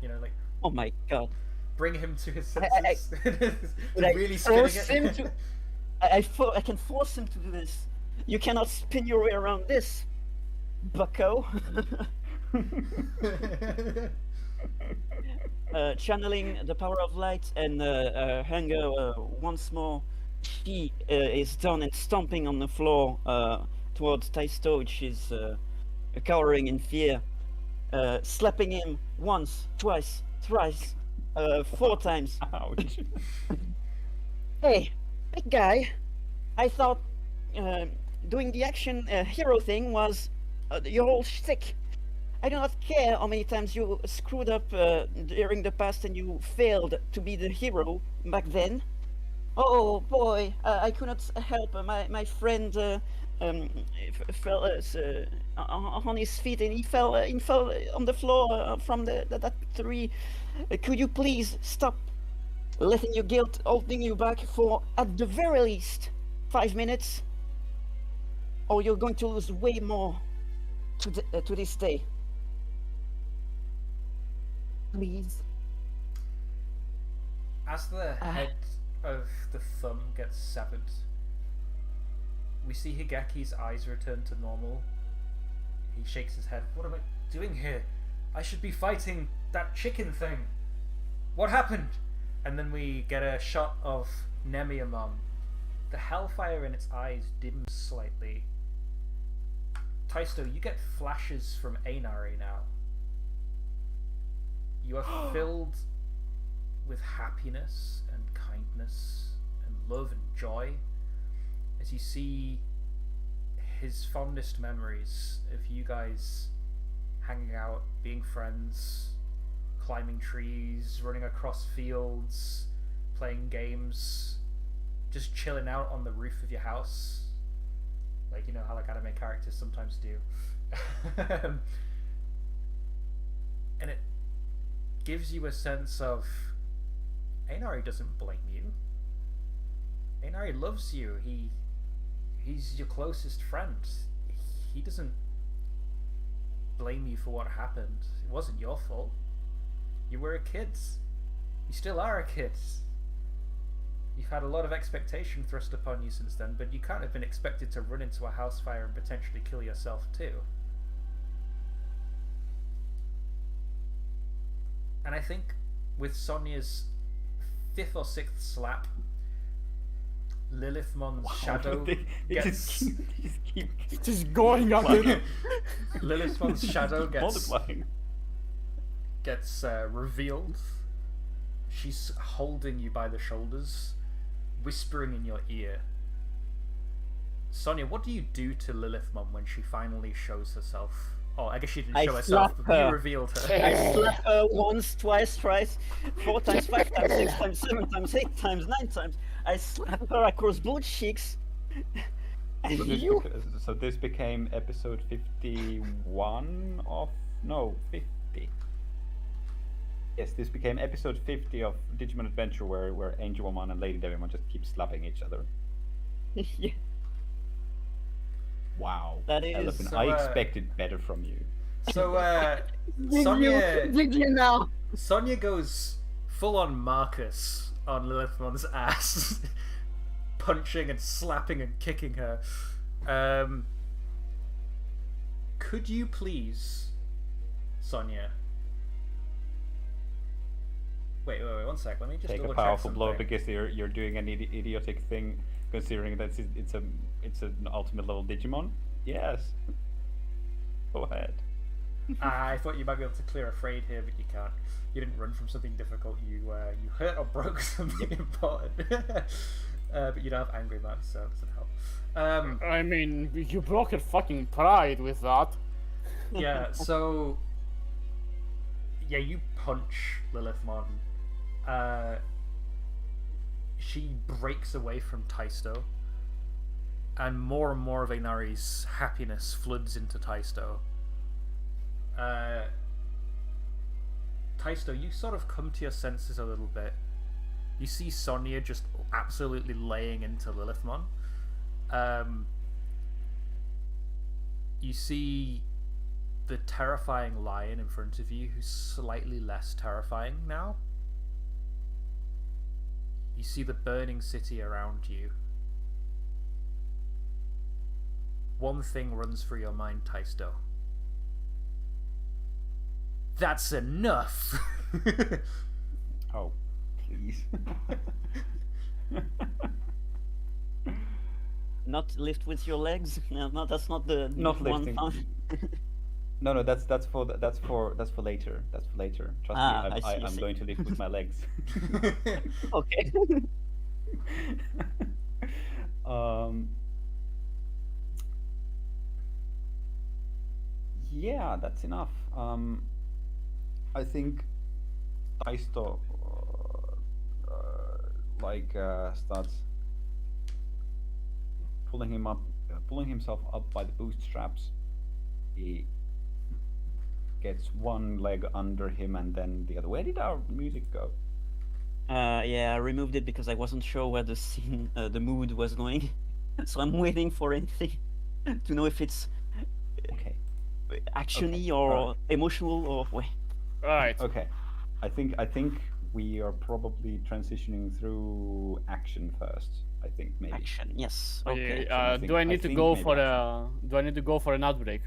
You know, like Oh my god. bring him to his I- senses. Would I Really spinning force him it. to... I can force him to do this. You cannot spin your way around this, bucko. Channeling the power of light and hunger once more, she is done and stomping on the floor towards Taisto, which is cowering in fear, slapping him once, twice, thrice, 4 times. Ouch. Hey, big guy, I thought doing the action hero thing was your whole shtick. I do not care how many times you screwed up during the past and you failed to be the hero back then. Oh boy, I could not help. My friend fell on his feet and he fell on the floor from that tree. Could you please stop letting your guilt holding you back for, at the very least, 5 minutes? Or you're going to lose way more to this day. Please. As the head of the thumb gets severed, we see Higeki's eyes return to normal. He shakes his head. What am I doing here? I should be fighting that chicken thing. What happened? And then we get a shot of Nemiamon. The hellfire in its eyes dims slightly. Taisto, you get flashes from Einari now. You are filled with happiness and kindness and love and joy as you see his fondest memories of you guys hanging out, being friends, climbing trees, running across fields, playing games, just chilling out on the roof of your house. Like, you know how like anime characters sometimes do. And it gives you a sense of Einari doesn't blame you. Einari loves you. He's your closest friend. He doesn't blame you for what happened. It wasn't your fault. You were a kid. You still are a kid. You've had a lot of expectation thrust upon you since then, but you can't have been expected to run into a house fire and potentially kill yourself too. And I think with Sonia's 5th or 6th slap, Lilithmon's shadow gets... Just going up it. Lilithmon's shadow gets revealed. She's holding you by the shoulders, whispering in your ear. Sonia, what do you do to Lilithmon when she finally shows herself? Oh, I guess she didn't show herself, but you revealed her. I slap her once, twice, thrice, 4 times, 5 times, 6 times, 7 times, 8 times, 9 times. I slap her across both cheeks. And so this became episode 51 of... No, 50. Yes, this became episode 50 of Digimon Adventure, where Angelmon and Lady Devimon just keep slapping each other. Yeah. Wow. That is... Elephant, I expected better from you. So, Sonia goes full-on Marcus on Lilithmon's ass, punching and slapping and kicking her. Could you please, Sonia... Wait, 1 sec. Let me just take a powerful blow because you're doing an idiotic thing, considering that it's an ultimate level Digimon. Yes. Go ahead. I thought you might be able to clear a frayed here, but you can't. You didn't run from something difficult. You hurt or broke something important. But you don't have angry marks, so it doesn't help. I mean, you broke her fucking pride with that. Yeah. So. Yeah, you punch Lilithmon. She breaks away from Taisto, and more of Einari's happiness floods into Taisto. Taisto, you sort of come to your senses a little bit. You see Sonia just absolutely laying into Lilithmon. You see the terrifying lion in front of you, who's slightly less terrifying now. You see the burning city around you. One thing runs through your mind, Taisto. That's enough! Oh, please. Not lift with your legs? No, that's not the Not one. lifting. No, that's for later. That's for later. Trust me, I'm going to lift with my legs. Okay. Yeah, that's enough. I think Taisto starts pulling himself up by the bootstraps. He gets one leg under him and then the other. Where did our music go? Yeah, I removed it because I wasn't sure where the scene, the mood was going. So I'm waiting for anything to know if it's Okay. actiony Okay, or alright. emotional or Right. Okay. I think we are probably transitioning through action first. I think maybe. action. Yes. Okay. Okay. I Do I think- need to think go maybe for action. a? Do I need to go for an ad break?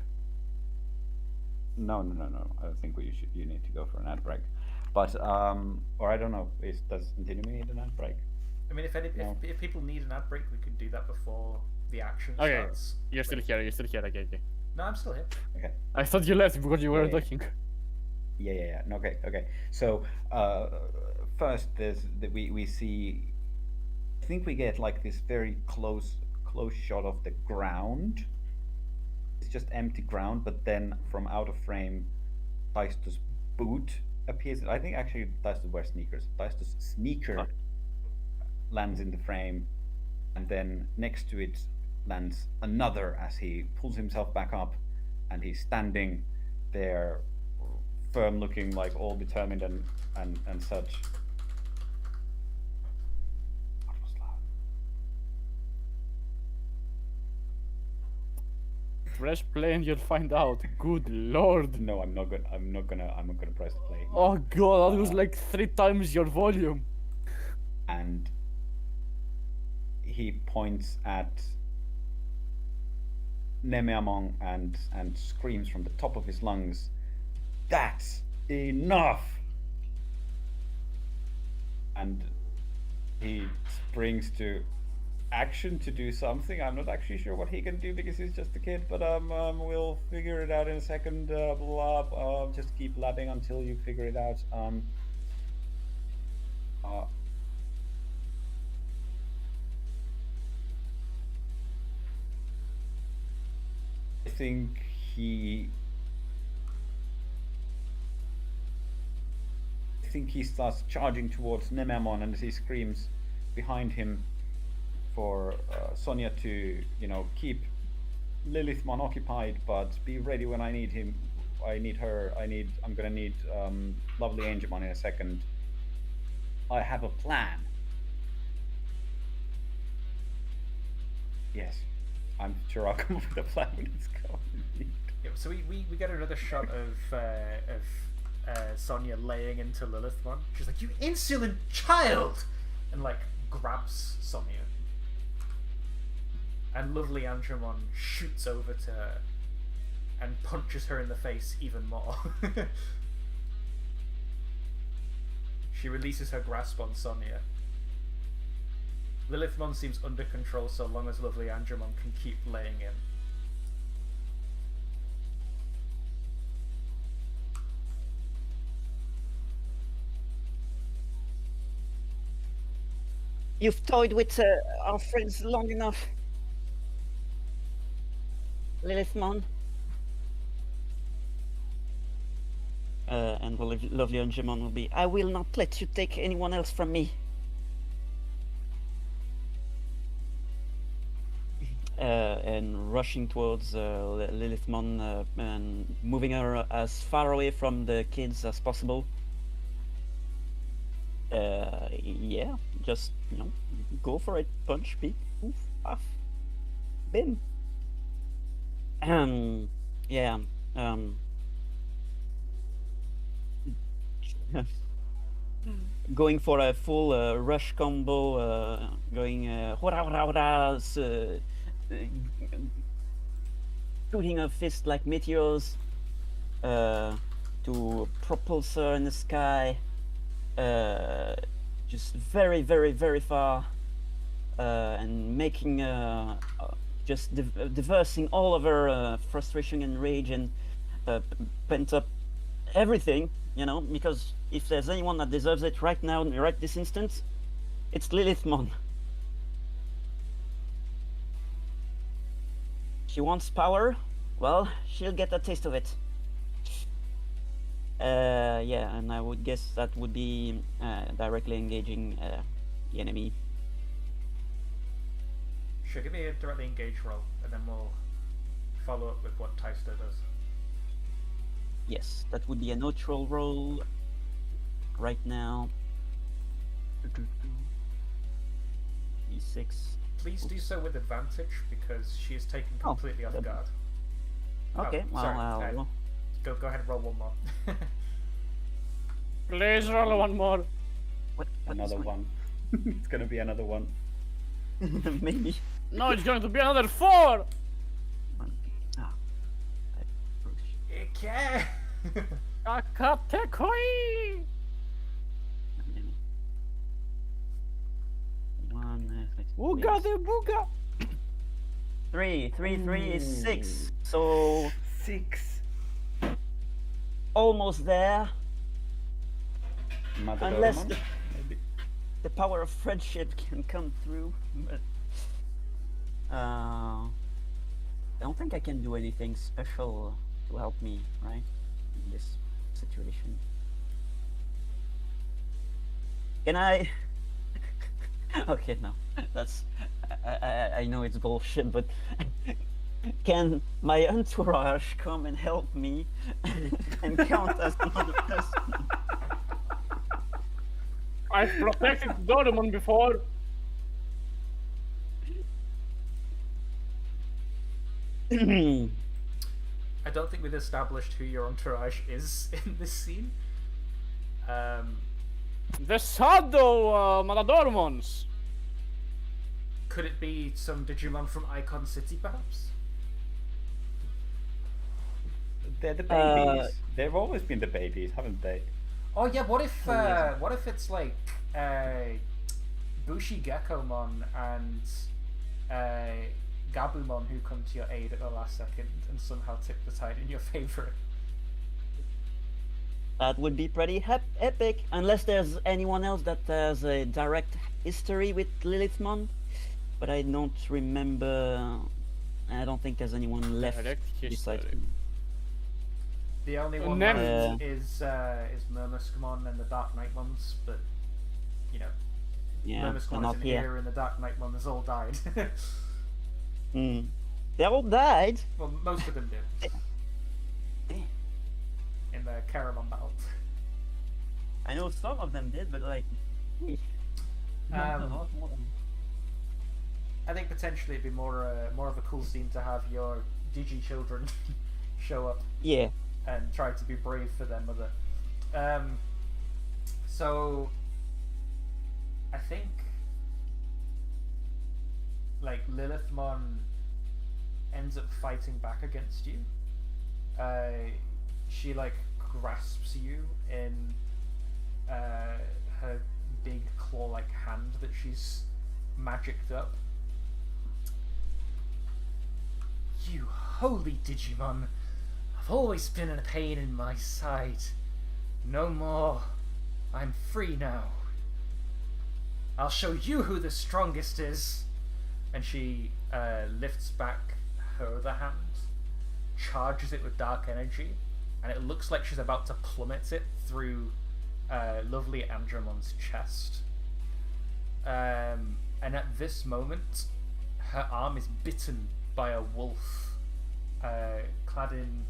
No. I don't think you need to go for an ad break. But or I don't know. Does Continuum need an ad break? I mean, No. if people need an ad break, we could do that before the action Okay, starts. you're still Like- here. You're still here. Okay. No, I'm still here. Okay. I thought you left because you were Yeah. talking. Yeah. No, okay. So first, we see. I think we get like this very close shot of the ground. It's just empty ground, but then from out of frame, Taisto's boot appears. I think actually Taisto wears sneakers. Taisto's sneaker lands in the frame, and then next to it lands another as he pulls himself back up, and he's standing there, firm looking, like all determined and such. What was that? Press play and you'll find out. Good lord. No, I'm not gonna press play. Oh god, that was like 3 times your volume. And he points at Nemeamon and screams from the top of his lungs, "That's enough!" And he springs to action to do something. I'm not actually sure what he can do because he's just a kid, but we'll figure it out in a second. Just keep labbing until you figure it out. I think he starts charging towards Nemeamon, and as he screams behind him for Sonia to, keep Lilithmon occupied, but be ready when I need him. I'm gonna need lovely Angemon in a second. I have a plan. Yes, I'm sure I'll come up with a plan when it's going. Yeah, so we get another shot of Sonya laying into Lilithmon. She's like, "You insolent child!" and like grabs Sonya. And lovely Andromon shoots over to her and punches her in the face even more. She releases her grasp on Sonya. Lilithmon seems under control so long as lovely Andromon can keep laying in. You've toyed with our friends long enough, Lilithmon. And the lovely Angemon will be, "I will not let you take anyone else from me." And rushing towards Lilithmon and moving her as far away from the kids as possible. Yeah, just, go for it. Punch, beat, oof, off, bim. Yeah, going for a full rush combo, going hora hora hora, shooting a fist like meteors to propulse her in the sky, just very, very, very far, and making just diversing all of her frustration and rage and pent up everything, because if there's anyone that deserves it right now, right this instant, it's Lilithmon. She wants power. Well, she'll get a taste of it. Yeah, and I would guess that would be directly engaging the enemy. Sure, give me a directly engaged roll, and then we'll follow up with what Tyster does. Yes, that would be a neutral roll right now. E6. Please do so with advantage because she is taken completely off guard. Okay, well, sorry, go ahead and roll one more. Please roll one more. What Another one. It's gonna be another one. Maybe. No, it's going to be another 4. Okay. Akatekoi. Ooga de booga. 3 is 6. So 6. almost there. Unless Mother maybe. the power of friendship can come through. But I don't think I can do anything special to help me, right? In this situation. Can I? Okay, no, that's. I know it's bullshit, but can my entourage come and help me and count as another person? I've protected Doraemon before. I don't think we've established who your entourage is in this scene. The Shadow Maladormons. Could it be some Digimon from Icon City, perhaps? They're the babies. They've always been the babies, haven't they? Oh yeah, what if it's like Bushi Gekomon and Gabumon who come to your aid at the last second and somehow tip the tide in your favor? That would be pretty epic, unless there's anyone else that has a direct history with Lilithmon. But I don't remember. I don't think there's anyone left Direct besides history. me. The only one Never. left is Murmuscamon and the Dark Knightmons, but you know, Yeah, they're Murmuscamon not isn't here. here and the Dark Knightmons all died. They all died. Well, most of them did. Damn. In the Caramon battle. I know some of them did, but like. I think potentially it'd be more of a cool scene to have your Digi children show up Yeah. and try to be brave for their mother. So I think like Lilithmon ends up fighting back against you. She like grasps you in her big claw-like hand that she's magicked up. You holy Digimon! I've always been a pain in my side. No more. I'm free now. I'll show you who the strongest is. And she lifts back her other hand, charges it with dark energy, and it looks like she's about to plummet it through lovely Andramon's chest. And at this moment, her arm is bitten by a wolf, clad in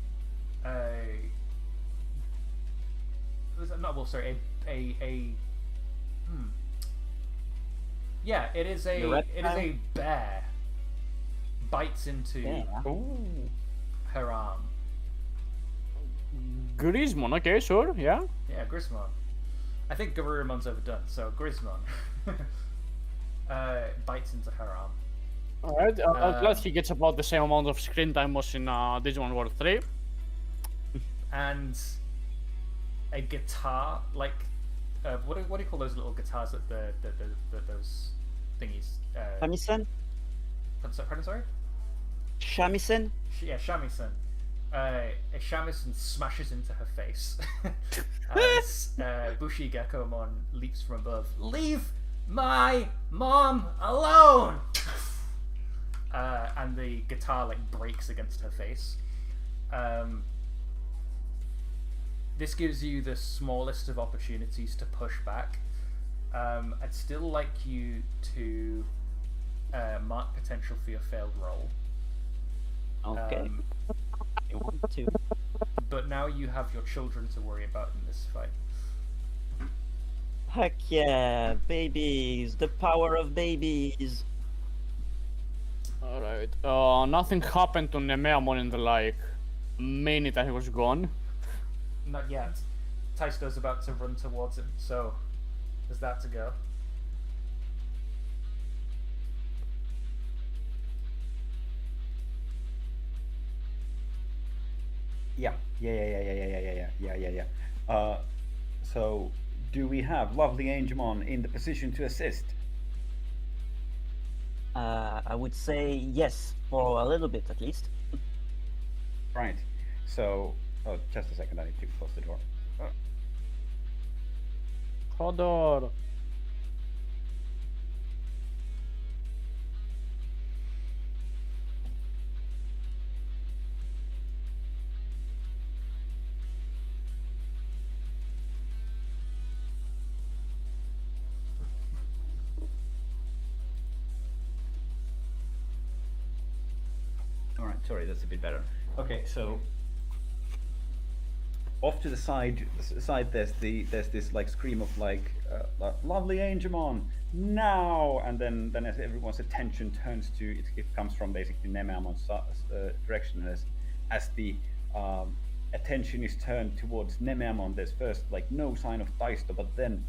not a wolf, sorry, yeah, it is a bear. Bites into her arm. Grismon, okay, sure, yeah. Yeah, Grismon. I think Garurumon's overdone, so Grismon bites into her arm. Alright, I'm glad he gets about the same amount of screen time as in Digimon World 3. And a guitar, like what do you call those little guitars that those thingies? Shamisen? Pardon, sorry? Shamisen? Yeah, shamisen. A shamisen smashes into her face as Bushi Gekomon leaps from above. Leave my mom alone! And the guitar like breaks against her face. This gives you the smallest of opportunities to push back. I'd still like you to mark potential for your failed roll. Okay. You want to? But now you have your children to worry about in this fight. Heck yeah, babies! The power of babies. Alright. Nothing happened to Nemeamon in the minute that he was gone. Not yet. Taisto's about to run towards him, so there's that to go. Yeah. So, do we have lovely Angemon in the position to assist? I would say yes, for a little bit at least. Right. So, just a second. I need to close the door. Hodor. All right. Sorry, that's a bit better. Okay. So, off to the side, there's this like scream of like lovely Angemon now, and then as everyone's attention turns to it, it comes from basically Nemeamon's direction as the attention is turned towards Nemeamon. There's first like no sign of Taisto, but then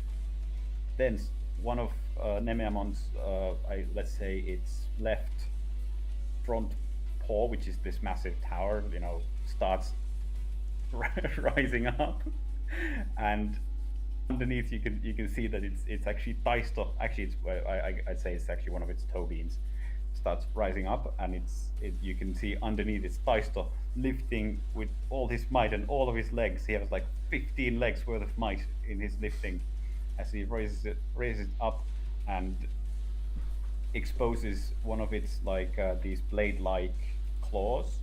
one of Nemeamon's let's say its left front paw, which is this massive tower, starts rising up, and underneath you can see that it's actually Taisto. Actually, I'd say it's actually one of its toe beams starts rising up, and you can see underneath it's Taisto lifting with all his might and all of his legs. He has like 15 legs worth of might in his lifting as he raises it up and exposes one of its like these blade-like claws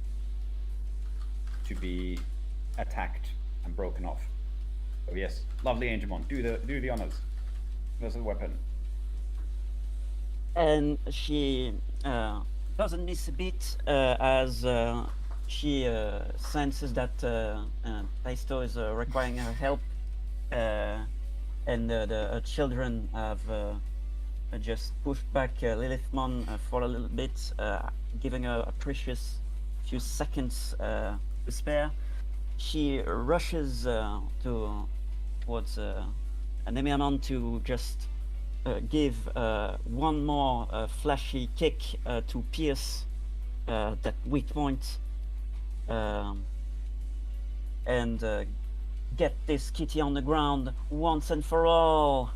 to be attacked and broken off. So yes, lovely Angemon, do the honors. There's a weapon. And she doesn't miss a bit as she senses that Taisto is requiring her help, and the children have just pushed back Lilithmon for a little bit, giving her a precious few seconds to spare. She rushes towards Nemeamon to just give one more flashy kick to pierce that weak point, and get this kitty on the ground once and for all.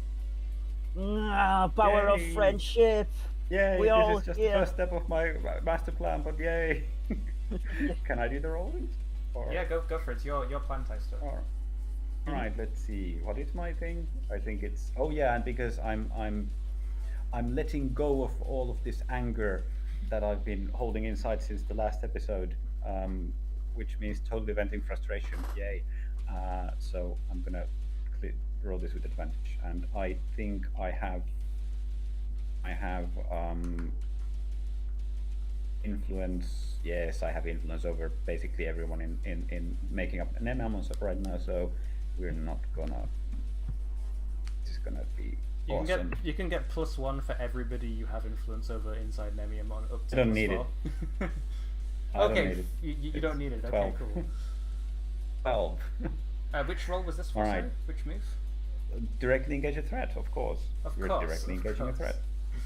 Power Yay. of friendship. Yay! We all This is just here. the first step of my master plan, but yay! Can I do the rollings? Yeah, go for it. Your plan, Taisto. All right, let's see. What is my thing? I think it's and because I'm letting go of all of this anger that I've been holding inside since the last episode, which means totally venting frustration. Yay! So I'm gonna roll this with advantage, and I think I have influence. Yes, I have influence over basically everyone in making up an Nemeamon sub right now, so we're not gonna. This is gonna be awesome. You can get +1 for everybody you have influence over inside Nemeamon up to I don't need +4. it. I don't Okay, need it. you don't need it. Okay, 12. cool. 12. Which roll was this for? All right. Sorry? Which move? Directly engage a threat, of course. You're directly engaging a threat.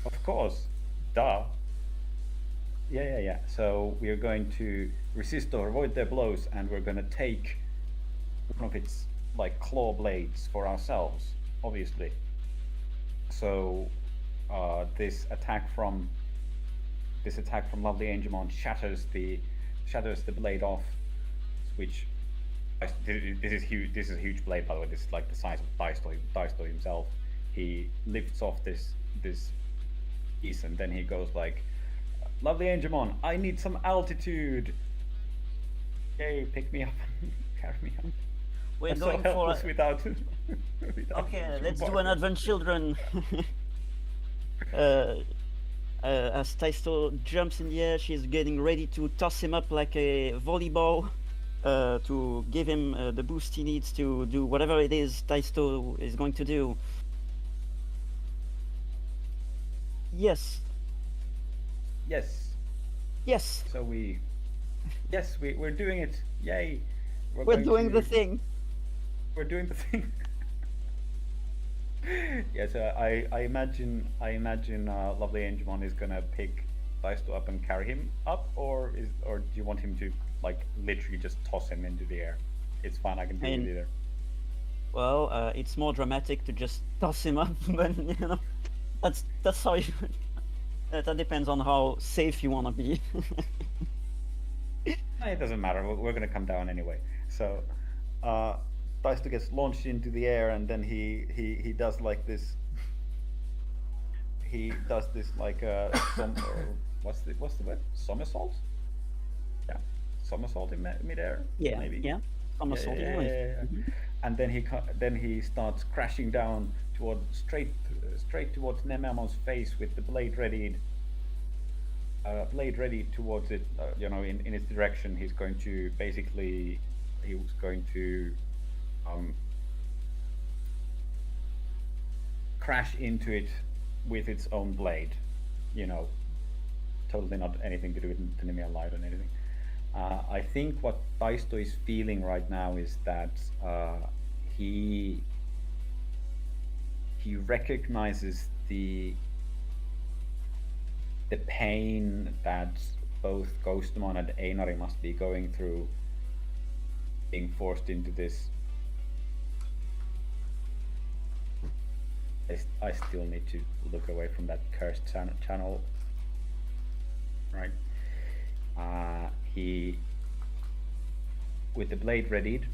Of course. Duh. Yeah. So we are going to resist or avoid their blows, and we're going to take one of its like claw blades for ourselves, obviously. So this attack from lovely Angemon shatters the blade off, which this is huge. This is a huge blade, by the way. This is like the size of Taisto himself. He lifts off this piece, and then he goes like, "Lovely Angemon, I need some altitude." Yay, pick me up and carry me up. We're I'm so going for. helpless without. Okay, two let's do partners. an advent children. As Taisto jumps in the air, she's getting ready to toss him up like a volleyball to give him the boost he needs to do whatever it is Taisto is going to do. Yes. Yes. Yes. So we're doing it. Yay. We're going doing the to- thing. We're doing the thing. Yes, I imagine lovely Angemon is gonna pick Taisto up and carry him up, or do you want him to like literally just toss him into the air? It's fine, I can do it either. Well, it's more dramatic to just toss him up, but you know, that's how you. That depends on how safe you want to be. It doesn't matter. We're gonna come down anyway. So, Taisto gets launched into the air, and then he does like this. He does this like what's the word? Somersault? Yeah, somersault in midair. Yeah, maybe. yeah. Somersault, yeah. And then he starts crashing down straight towards Nemamon's face with the blade readied. Blade ready towards it, in its direction. He was going to crash into it with its own blade. Totally not anything to do with Nemean light or anything. I think what Taisto is feeling right now is that he recognizes the pain that both Ghostamon and Einari must be going through, being forced into this. I still need to look away from that cursed channel. Right. He, with the blade readied,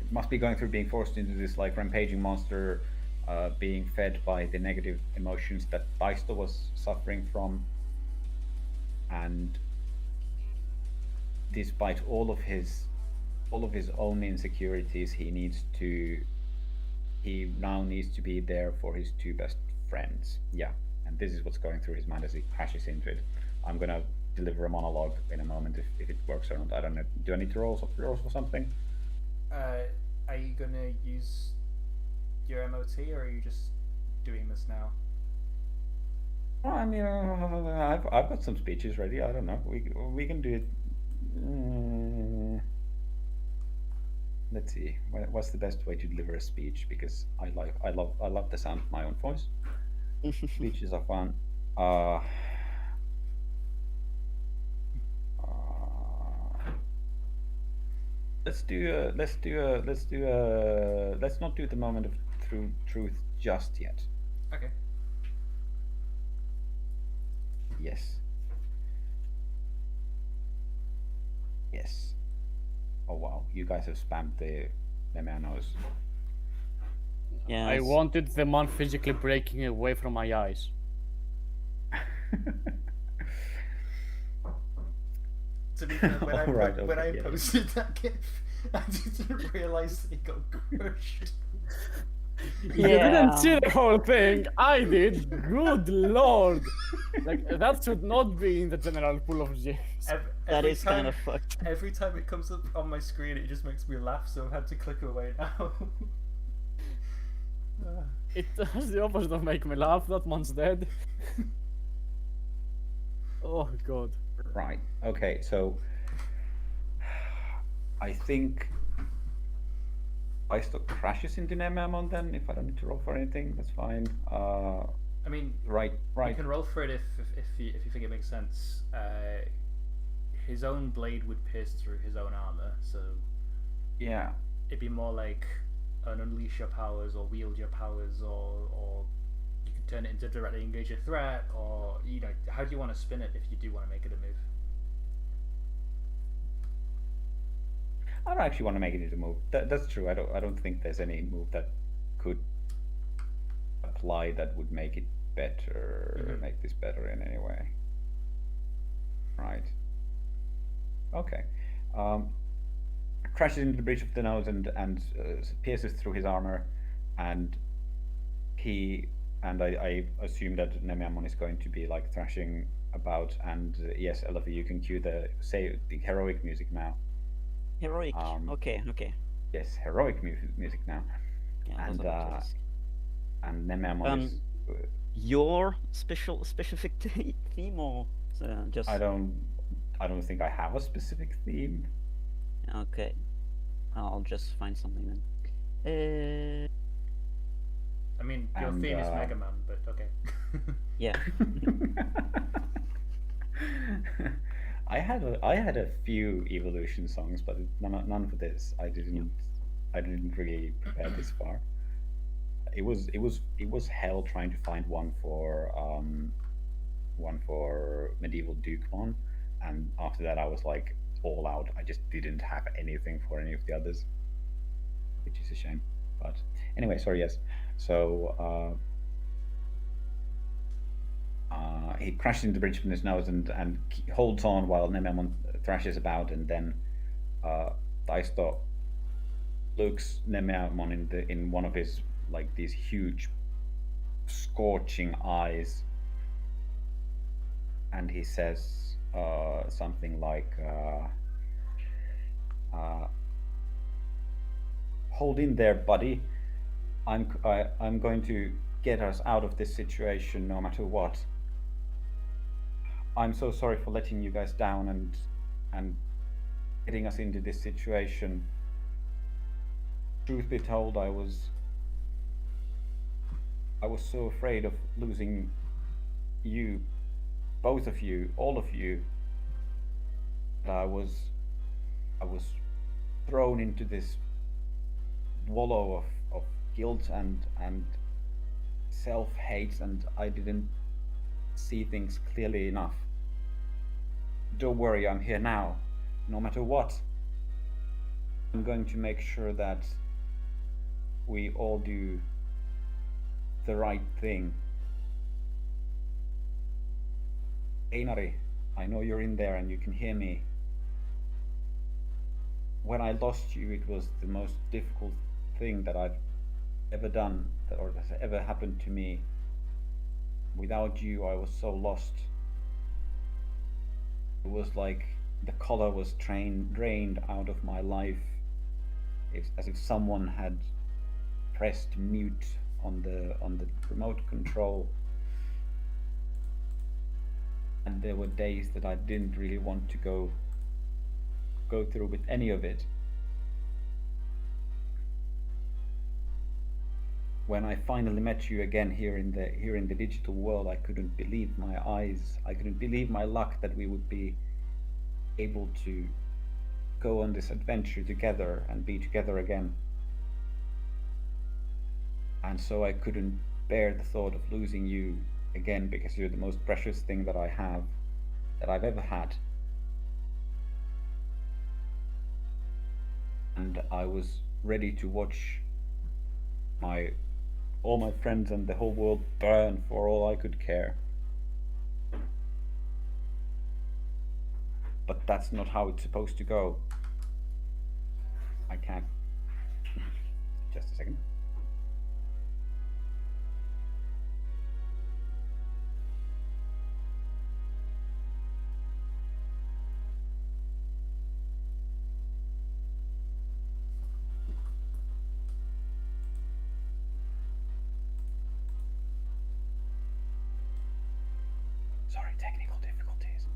must be going through being forced into this like rampaging monster, being fed by the negative emotions that Taisto was suffering from, and despite all of his own insecurities, he now needs to be there for his two best friends. Yeah, and this is what's going through his mind as he crashes into it. I'm gonna deliver a monologue in a moment if it works or not. I don't know. Do I need to roll for something? Are you gonna use your MOT, or are you just doing this now? Well, I mean, I've got some speeches ready. I don't know. We can do it. Let's see. What's the best way to deliver a speech? Because I love the sound of my own voice. Speeches are fun. Let's not do the moment of truth just yet. Okay. Yes. Yes. Oh wow, you guys have spammed the manos. Yeah. I wanted the man physically breaking away from my eyes. To be fair, when I yeah. posted that gif, I didn't realize that it got crushed. You didn't see the whole thing. I did. Good lord! Like that should not be in the general pool of GIFs. That Every is kind time- of fucked. Every time it comes up on my screen, it just makes me laugh, so I've had to click away now. It does the opposite of make me laugh. That man's dead. Oh god. Right. Okay. So I think I still crashes into Nemamon then. If I don't need to roll for anything, that's fine. I mean, Right. you can roll for it if you think it makes sense. His own blade would pierce through his own armor, so Yeah. it'd be more like an unleash your powers or wield your powers, or you could turn it into directly engage a threat, or how do you want to spin it if you do want to make it a move? I don't actually want to make it into a move. That's true. I don't think there's any move that could apply that would make it better, make this better in any way. Right. Okay. Crashes into the bridge of the nose and pierces through his armor, and I assume that Nemyamon is going to be like thrashing about. And yes, Elfie, you can cue the heroic music now. Heroic. Okay. Yes, heroic music now. Yeah, I was And about to ask. and Nemyamon is. Your specific theme, or just? I don't think I have a specific theme. Okay, I'll just find something then. I mean, your theme is Mega Man, but okay. Yeah. I had a few evolution songs, but none for this. I didn't really prepare this far. It was hell trying to find one for medieval Dukemon, and after that I was like all out. I just didn't have anything for any of the others, which is a shame. But anyway, sorry. Yes. So he crashes into the bridge from his nose and holds on while Nememon thrashes about, and then Daisto looks Nememon in one of his like these huge scorching eyes, and he says something like, "Hold in there, buddy. I'm going to get us out of this situation no matter what. I'm so sorry for letting you guys down and getting us into this situation. Truth be told, I was so afraid of losing you, both of you, all of you, that I was thrown into this wallow of guilt and self-hate, and I didn't see things clearly enough. Don't worry, I'm here now. No matter what, I'm going to make sure that we all do the right thing. Einari, I know you're in there and you can hear me. When I lost you, it was the most difficult thing that I've ever done, or that has ever happened to me. Without you, I was so lost. It was like the color was drained out of my life. It's as if someone had pressed mute on the remote control. And there were days that I didn't really want to go through with any of it. When I finally met you again here in the digital world, I couldn't believe my eyes. I couldn't believe my luck that we would be able to go on this adventure together and be together again. And so I couldn't bear the thought of losing you again, because you're the most precious thing that I've ever had. And I was ready to watch all my friends and the whole world burn for all I could care. But that's not how it's supposed to go. I can't. Just a second. Sorry, technical difficulties.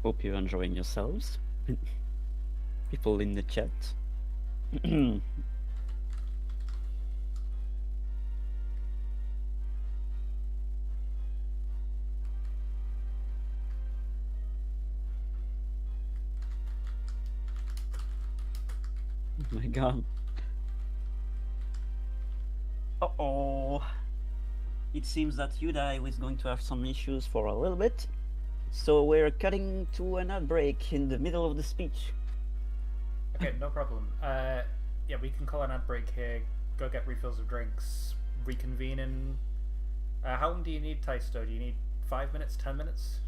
Hope you're enjoying yourselves. People in the chat. Oh my god. Uh-oh. It seems that Yudai is going to have some issues for a little bit. So we're cutting to an outbreak in the middle of the speech. Okay, no problem. Yeah, we can call an ad break here. Go get refills of drinks. Reconvene in. How long do you need, Taisto? Do you need 5 minutes? 10 minutes?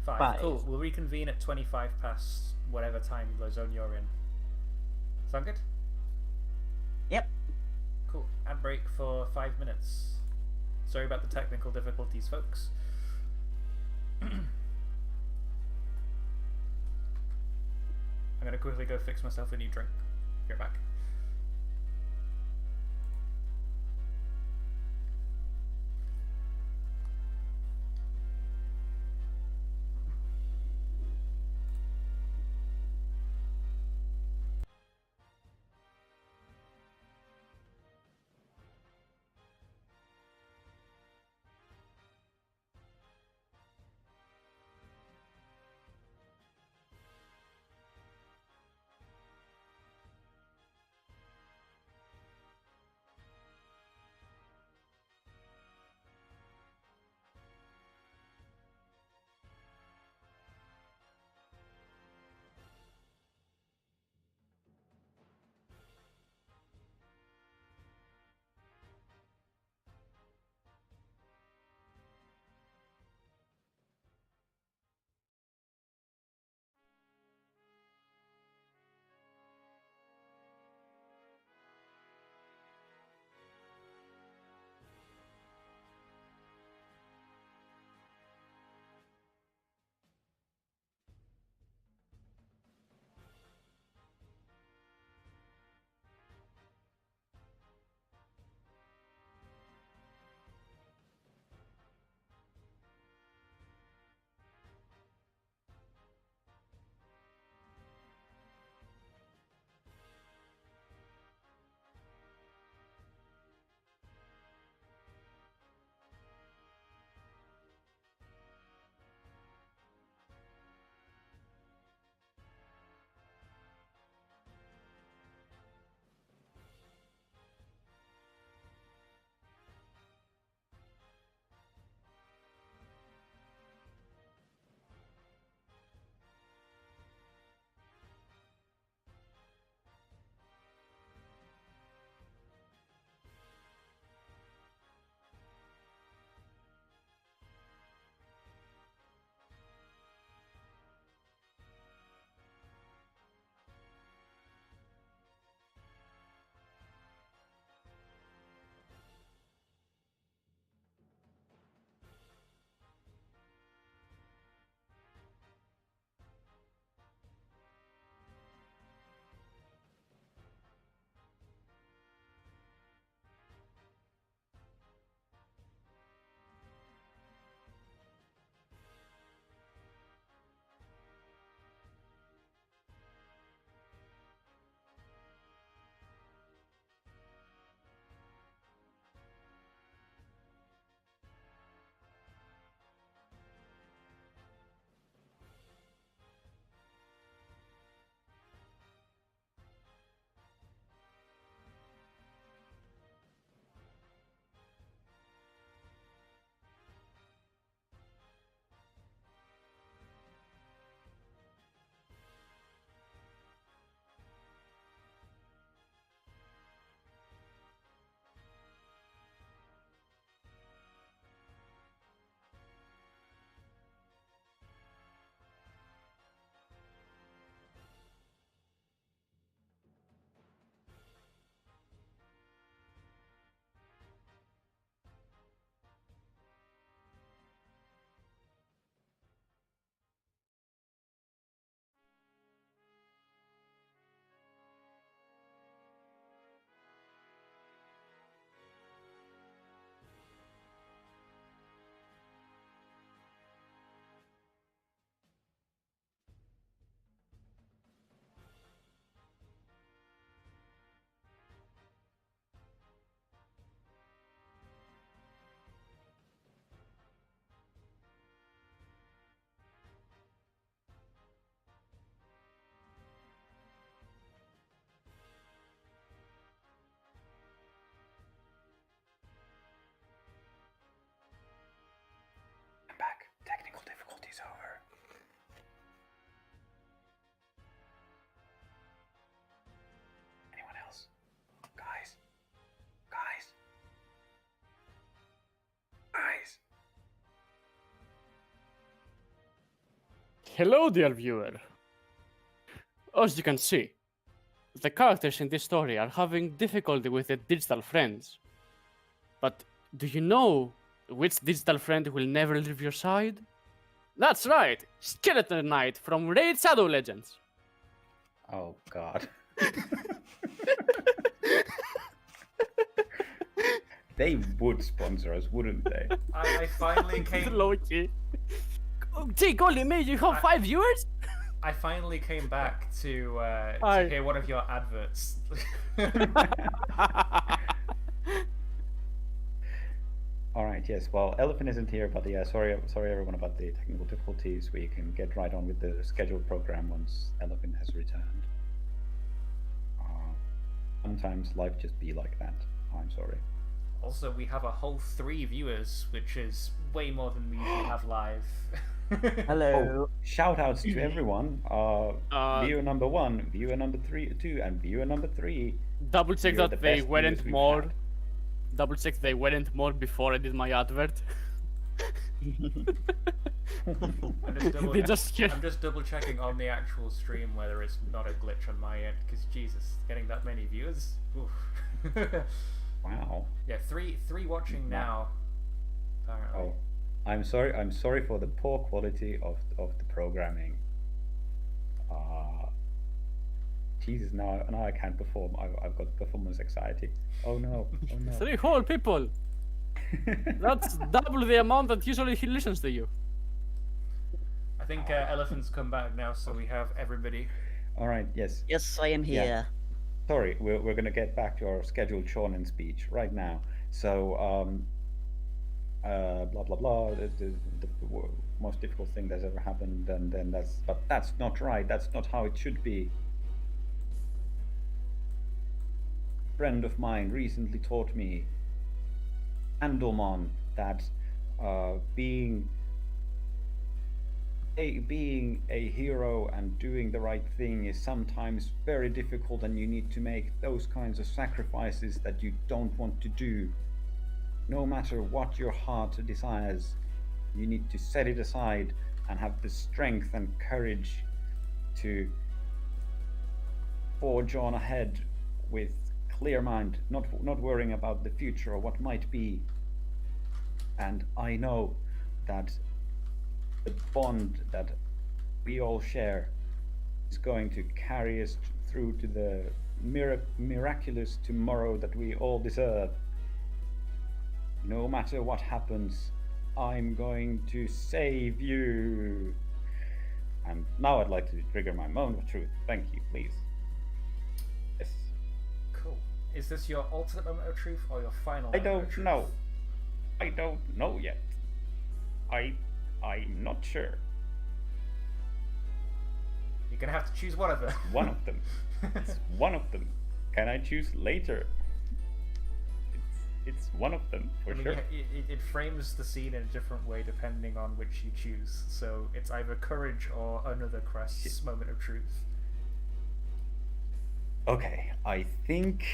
5. 5. Cool. We'll reconvene at 25 past whatever time zone you're in. Sound good? Yep. Cool. Ad break for 5 minutes. Sorry about the technical difficulties, folks. I'm gonna quickly go fix myself a new drink. Be right back. Hello, dear viewer. As you can see, the characters in this story are having difficulty with their digital friends. But do you know which digital friend will never leave your side? That's right, Skeleton Knight from Raid Shadow Legends. Oh God. They would sponsor us, wouldn't they? I finally came. Loki. Gee, golly me, you have 5 viewers? I finally came back to Hi. hear one of your adverts. All right. Yes. Well, Elephant isn't here, but yeah. Sorry everyone about the technical difficulties. We can get right on with the scheduled program once Elephant has returned. Sometimes life just be like that. I'm sorry. Also, we have a whole 3 viewers, which is way more than we usually have live. Hello. Oh, shout outs to everyone. Viewer number 1, viewer number 2, and viewer number 3. Double check You're the that they best weren't viewers we've more. had. Double check they weren't more before I did my advert. They just I'm just double checking on the actual stream whether it's not a glitch on my end, because Jesus, getting that many viewers. Oof. Wow. Yeah, three watching now. Apparently. Oh, I'm sorry for the poor quality of the programming. Jesus, now I can't perform. I've got performance anxiety. Oh no! Oh no! 3 whole people. That's double the amount that usually he listens to you. I think Elephant's come back now, so we have everybody. All right. Yes. Yes, I am here. Yeah. Sorry, we're gonna get back to our scheduled shonen speech right now. So blah blah blah. The most difficult thing that's ever happened, and then that's not right. That's not how it should be. A friend of mine recently taught me, Andelmon, that being a hero and doing the right thing is sometimes very difficult, and you need to make those kinds of sacrifices that you don't want to do. No matter what your heart desires, you need to set it aside and have the strength and courage to forge on ahead with clear mind, not worrying about the future or what might be. And I know that the bond that we all share is going to carry us through to the miraculous tomorrow that we all deserve. No matter what happens, I'm going to save you. And now I'd like to trigger my moment of truth. Thank you, please. Yes. Cool. Is this your ultimate moment of truth or your final? I moment of don't truth? know. I don't know yet. I'm not sure. You're gonna have to choose one of them. One of them. It's one of them. Can I choose later? It's one of them for I mean, sure. it frames the scene in a different way depending on which you choose. So it's either courage or another Crest's moment of truth. Okay, I think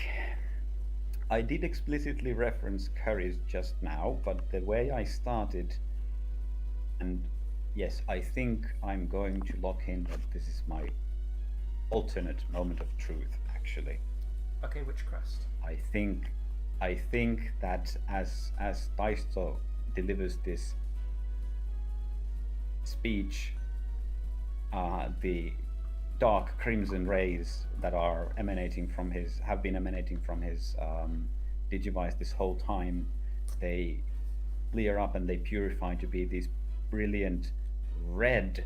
I did explicitly reference courage just now, but the way I started, and yes, I think I'm going to lock in that this is my alternate moment of truth, actually. Okay, which Crest? I think that as Daisto delivers this speech, the dark crimson rays that are have been emanating from his Digivice this whole time, they clear up and they purify to be these brilliant red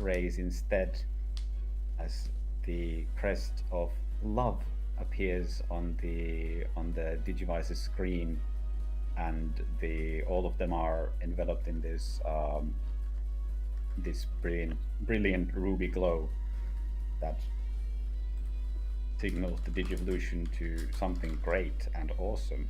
rays instead, as the crest of love appears on the Digivice's screen, and all of them are enveloped in this this brilliant ruby glow that signals the Digivolution to something great and awesome.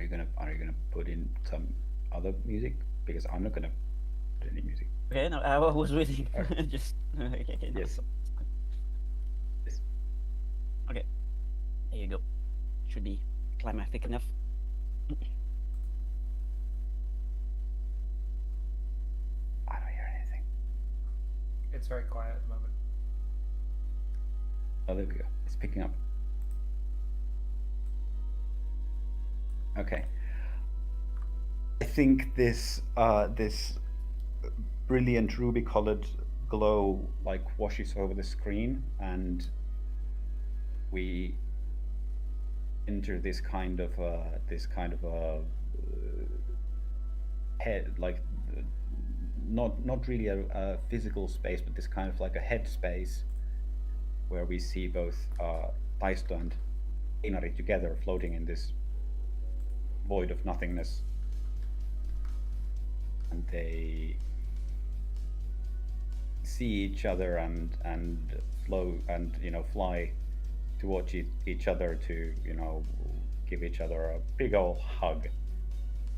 you gonna put in some other music? Because I'm not gonna put any music. Okay, no, I was waiting. Okay. Just okay, no, Yes. Yes. okay. There you go. Should be climactic enough. I don't hear anything. It's very quiet at the moment. Oh, there we go. It's picking up. Okay. I think this this brilliant ruby-colored glow like washes over the screen, and we enter this kind of head, like not really a physical space, but this kind of like a head space where we see both Taisto and Einari together floating in this void of nothingness, and they see each other and flow and fly towards each other to give each other a big old hug,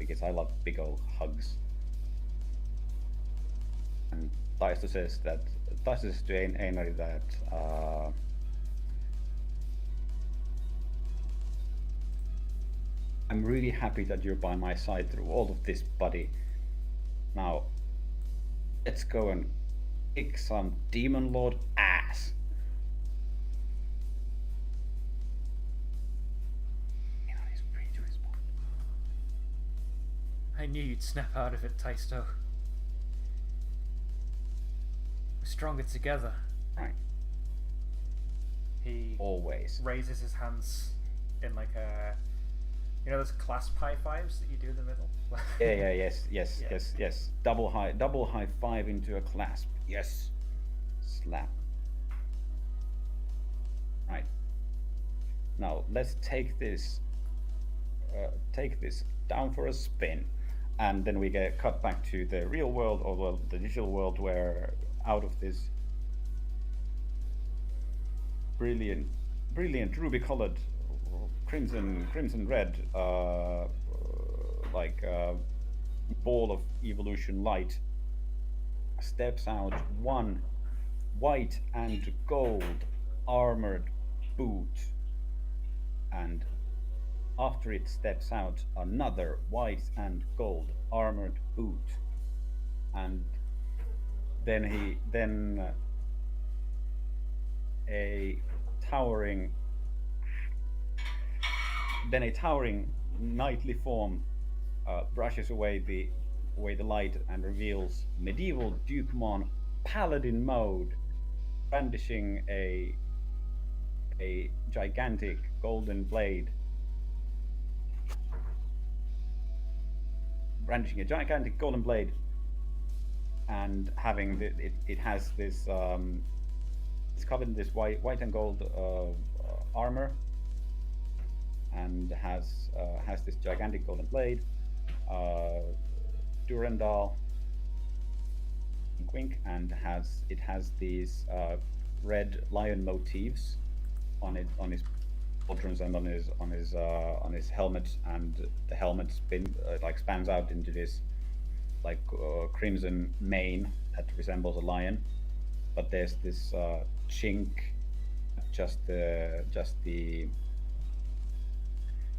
because I love big old hugs. And Taisto says to Einari that I'm really happy that you're by my side through all of this, buddy. Now, let's go and kick some Demon Lord ass. He's free to respond. I knew you'd snap out of it, Taisto. We're stronger together. Right. He Always. raises his hands in like a, those clasp high fives that you do in the middle. Yeah, yes. Yeah. Double high five into a clasp. Yes. Slap. Right. Now let's take this down for a spin, and then we get cut back to the real world, or well, the digital world, where out of this brilliant ruby-colored crimson red ball of evolution light steps out one white and gold armored boot, and after it steps out another white and gold armored boot, and then a towering knightly form brushes away the light and reveals medieval Digimon paladin mode, brandishing a gigantic golden blade. And having it has this it's covered in this white and gold armor, and has this gigantic golden blade, Durandal, wink, and it has these red lion motifs on his pauldrons and on his helmet, and the helmet spans out into this crimson mane that resembles a lion, but there's this chink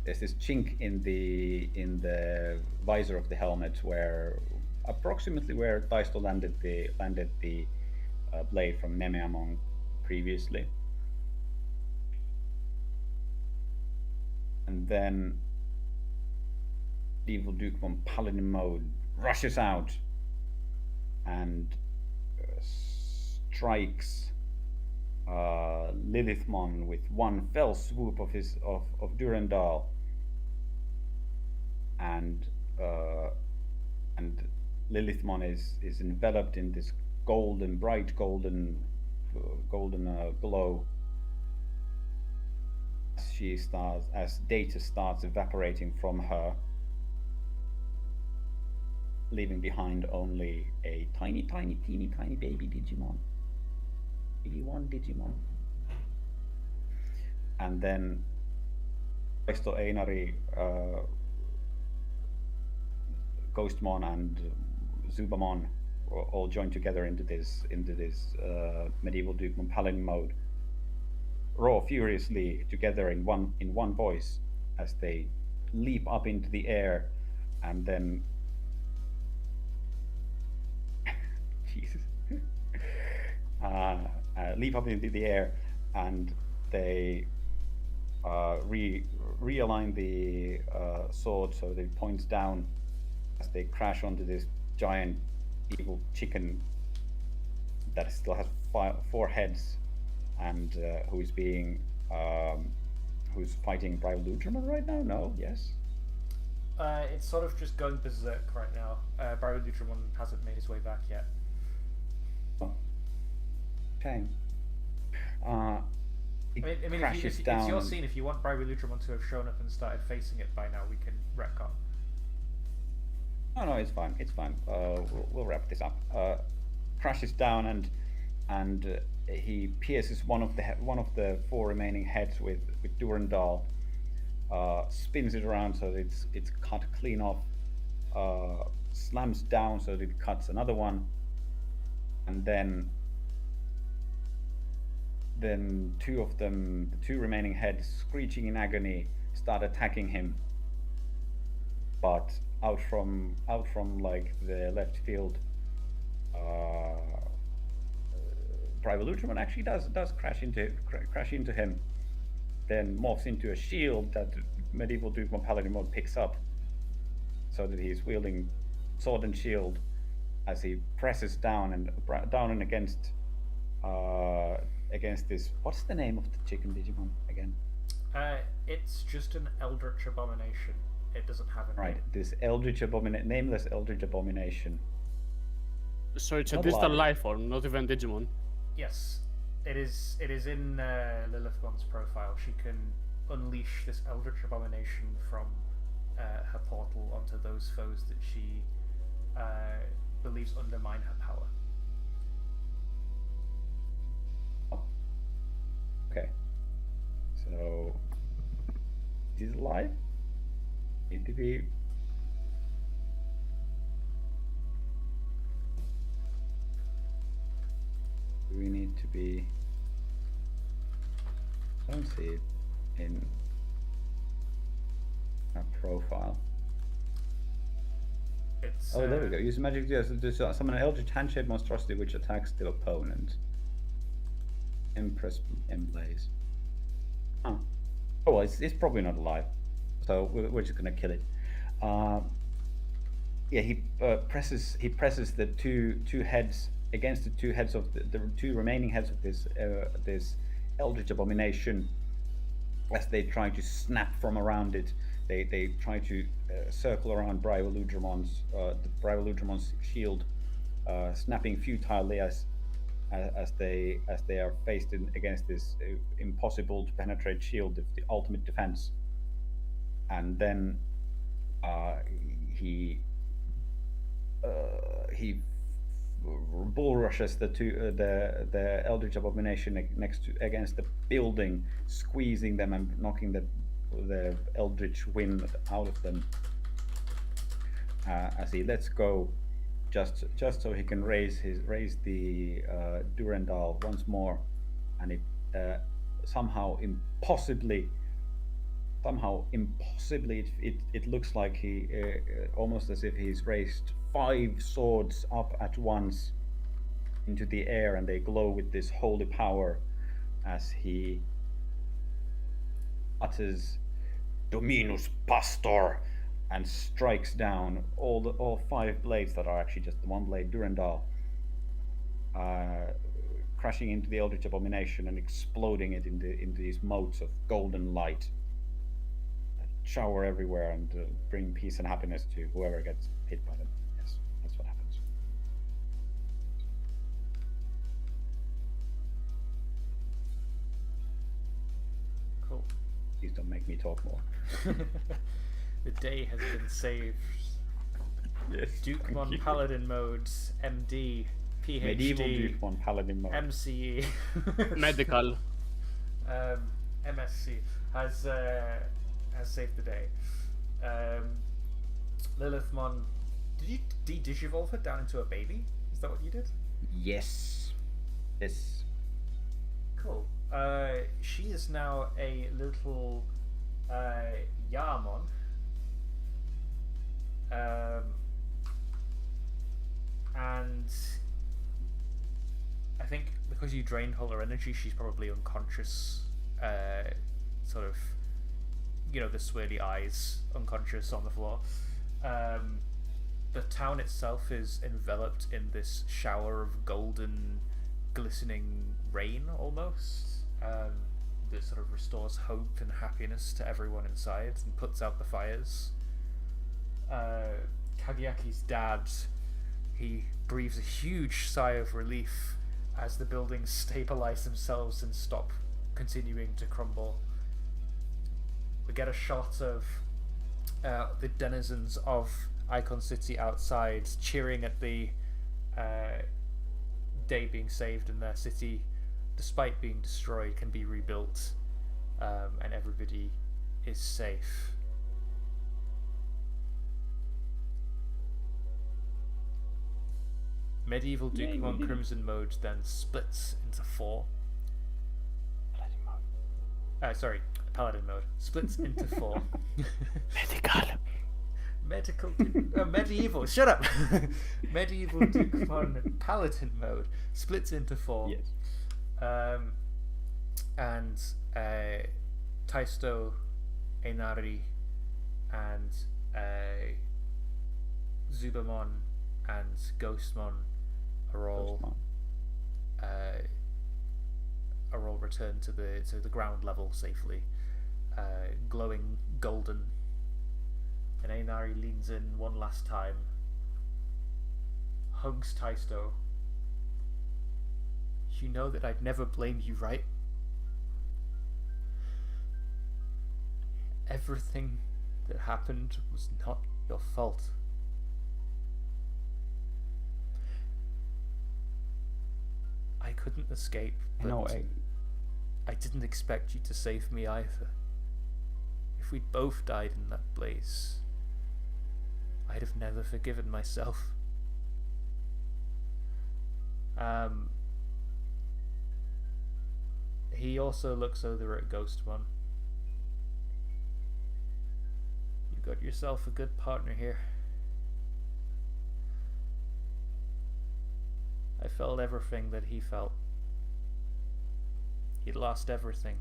there's this chink in the visor of the helmet, where approximately where Taisto landed the blade from Nemeamon previously. And then Evil Dukemon Paladin mode rushes out and strikes Lilithmon with one fell swoop of Durandal, and Lilithmon is enveloped in this bright golden glow as data starts evaporating from her, leaving behind only a teeny baby Digimon. Maybe one Digimon. And then Taisto Einari Ghostmon and Zubamon all join together into this medieval Digimon Paladin mode, roar furiously together in one voice as they leap up into the air, and then Jesus, leap up into the air, and they realign the sword so that it points down as they crash onto this giant evil chicken that still has four heads, and who's fighting Bryludramon right now? No? Yes? It's sort of just going berserk right now. Bryludramon hasn't made his way back yet. Oh. Shame. I mean, if it's your scene. If you want Bryludramon to have shown up and started facing it by now, we can retcon. No, it's fine. It's fine. We'll wrap this up. Crashes down and he pierces one of the four remaining heads with Durandal. Spins it around so that it's cut clean off. Slams down so that it cuts another one, and then two of them, the two remaining heads, screeching in agony, start attacking him. But out from like the left field, Bryludramon actually does crash into him, then morphs into a shield that medieval Digimon Paladin mode picks up, so that he's wielding sword and shield as he presses down and against this. What's the name of the chicken Digimon again? It's just an Eldritch Abomination. It doesn't have a name. Right, this nameless Eldritch Abomination. So it's a Not distant live. life form, not even Digimon. Yes, it is in Lilithmon's profile. She can unleash this Eldritch Abomination from her portal onto those foes that she believes undermine her power. Oh. Okay. So he's alive? Need to be. Do we need to be? I don't see it in our profile. It's Oh, there we go. Use magic to summon an eldritch hand-shaped monstrosity which attacks the opponent. Empress Emblaze. Huh. Oh, well, it's probably not alive, so we're just gonna kill it. Yeah, he presses the two heads against the two heads of the two remaining heads of this Eldritch Abomination. As they try to snap from around it, they try to circle around Bryludраmon's shield, snapping futilely as they are faced against this impossible to penetrate shield of the ultimate defense. And then he bull rushes the Eldritch Abomination against the building, squeezing them and knocking the Eldritch wind out of them. As he lets go, just so he can raise the Durandal once more, and it somehow impossibly it looks like he almost as if he's raised 5 swords up at once into the air, and they glow with this holy power as he utters Dominus Pastor and strikes down all 5 blades that are actually just the one blade Durandal, crashing into the Eldritch Abomination and exploding it into these motes of golden light that shower everywhere and bring peace and happiness to whoever gets hit by them. Yes, that's what happens. Cool. Please don't make me talk more. The day has been saved. Yes. Digimon Paladin modes, MD, PhD, Medieval Digimon Paladin mode. MCE, Medical. MSc has saved the day. Lilithmon Did you de-digivolve her down into a baby? Is that what you did? Yes. Yes. Cool. She is now a little Yarmon. And I think because you drained all her energy, she's probably unconscious. Sort of, you know, the swirly eyes, unconscious on the floor. The town itself is enveloped in this shower of golden, glistening rain, almost. That sort of restores hope and happiness to everyone inside and puts out the fires. Kageyaki's dad, he breathes a huge sigh of relief as the buildings stabilize themselves and stop continuing to crumble. We get a shot of the denizens of Icon City outside cheering at the day being saved, and their city, despite being destroyed, can be rebuilt, and everybody is safe. Medieval Digimon Crimson mode then splits into 4. Paladin mode splits into 4. Medieval. Shut up. Medieval Digimon Paladin mode splits into 4. Yes. And Taisto, Einari, and Zubamon and Ghostmon are all returned to the ground level safely, glowing golden. And Einari leans in one last time, hugs Taisto. You know that I'd never blamed you, right? Everything that happened was not your fault. I couldn't escape, but I didn't expect you to save me either. If we'd both died in that blaze, I'd have never forgiven myself. He also looks over at Ghostmon. You got yourself a good partner here. I felt everything that he felt. He'd lost everything,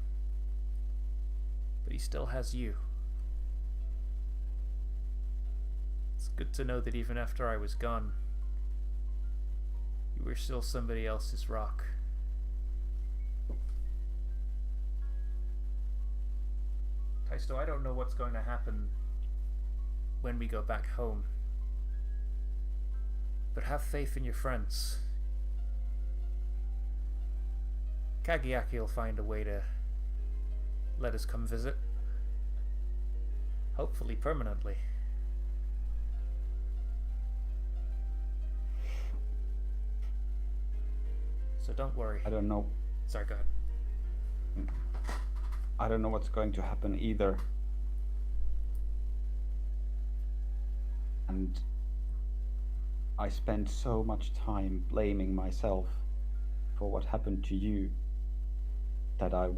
but he still has you. It's good to know that even after I was gone, you were still somebody else's rock. Taisto, I don't know what's going to happen when we go back home, but have faith in your friends. Kageyaki will find a way to let us come visit. Hopefully permanently. So don't worry. I don't know. Sorry, go ahead. I don't know what's going to happen either. And I spent so much time blaming myself for what happened to you that I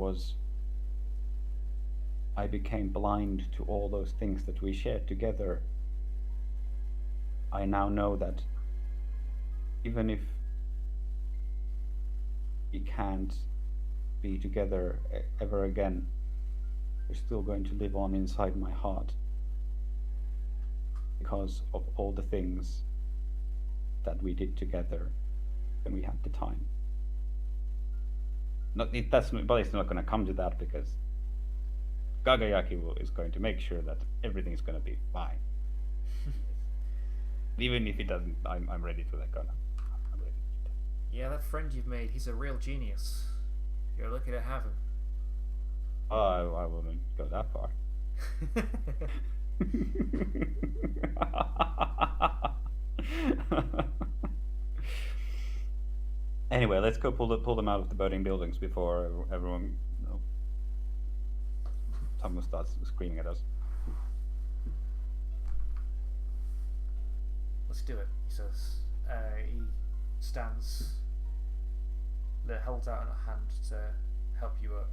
became blind to all those things that we shared together. I now know that even if we can't be together ever again, we're still going to live on inside my heart because of all the things that we did together when we had the time. But it's not going to come to that, because Kageyaki is going to make sure that everything is going to be fine. Even if it doesn't, I'm ready to let go now. I'm ready. Yeah, that friend you've made, he's a real genius. You're lucky to have him. I wouldn't go that far. Anyway, let's go pull them out of the burning buildings before everyone, someone starts screaming at us. Let's do it, he says. He stands, holds out a hand to help you up.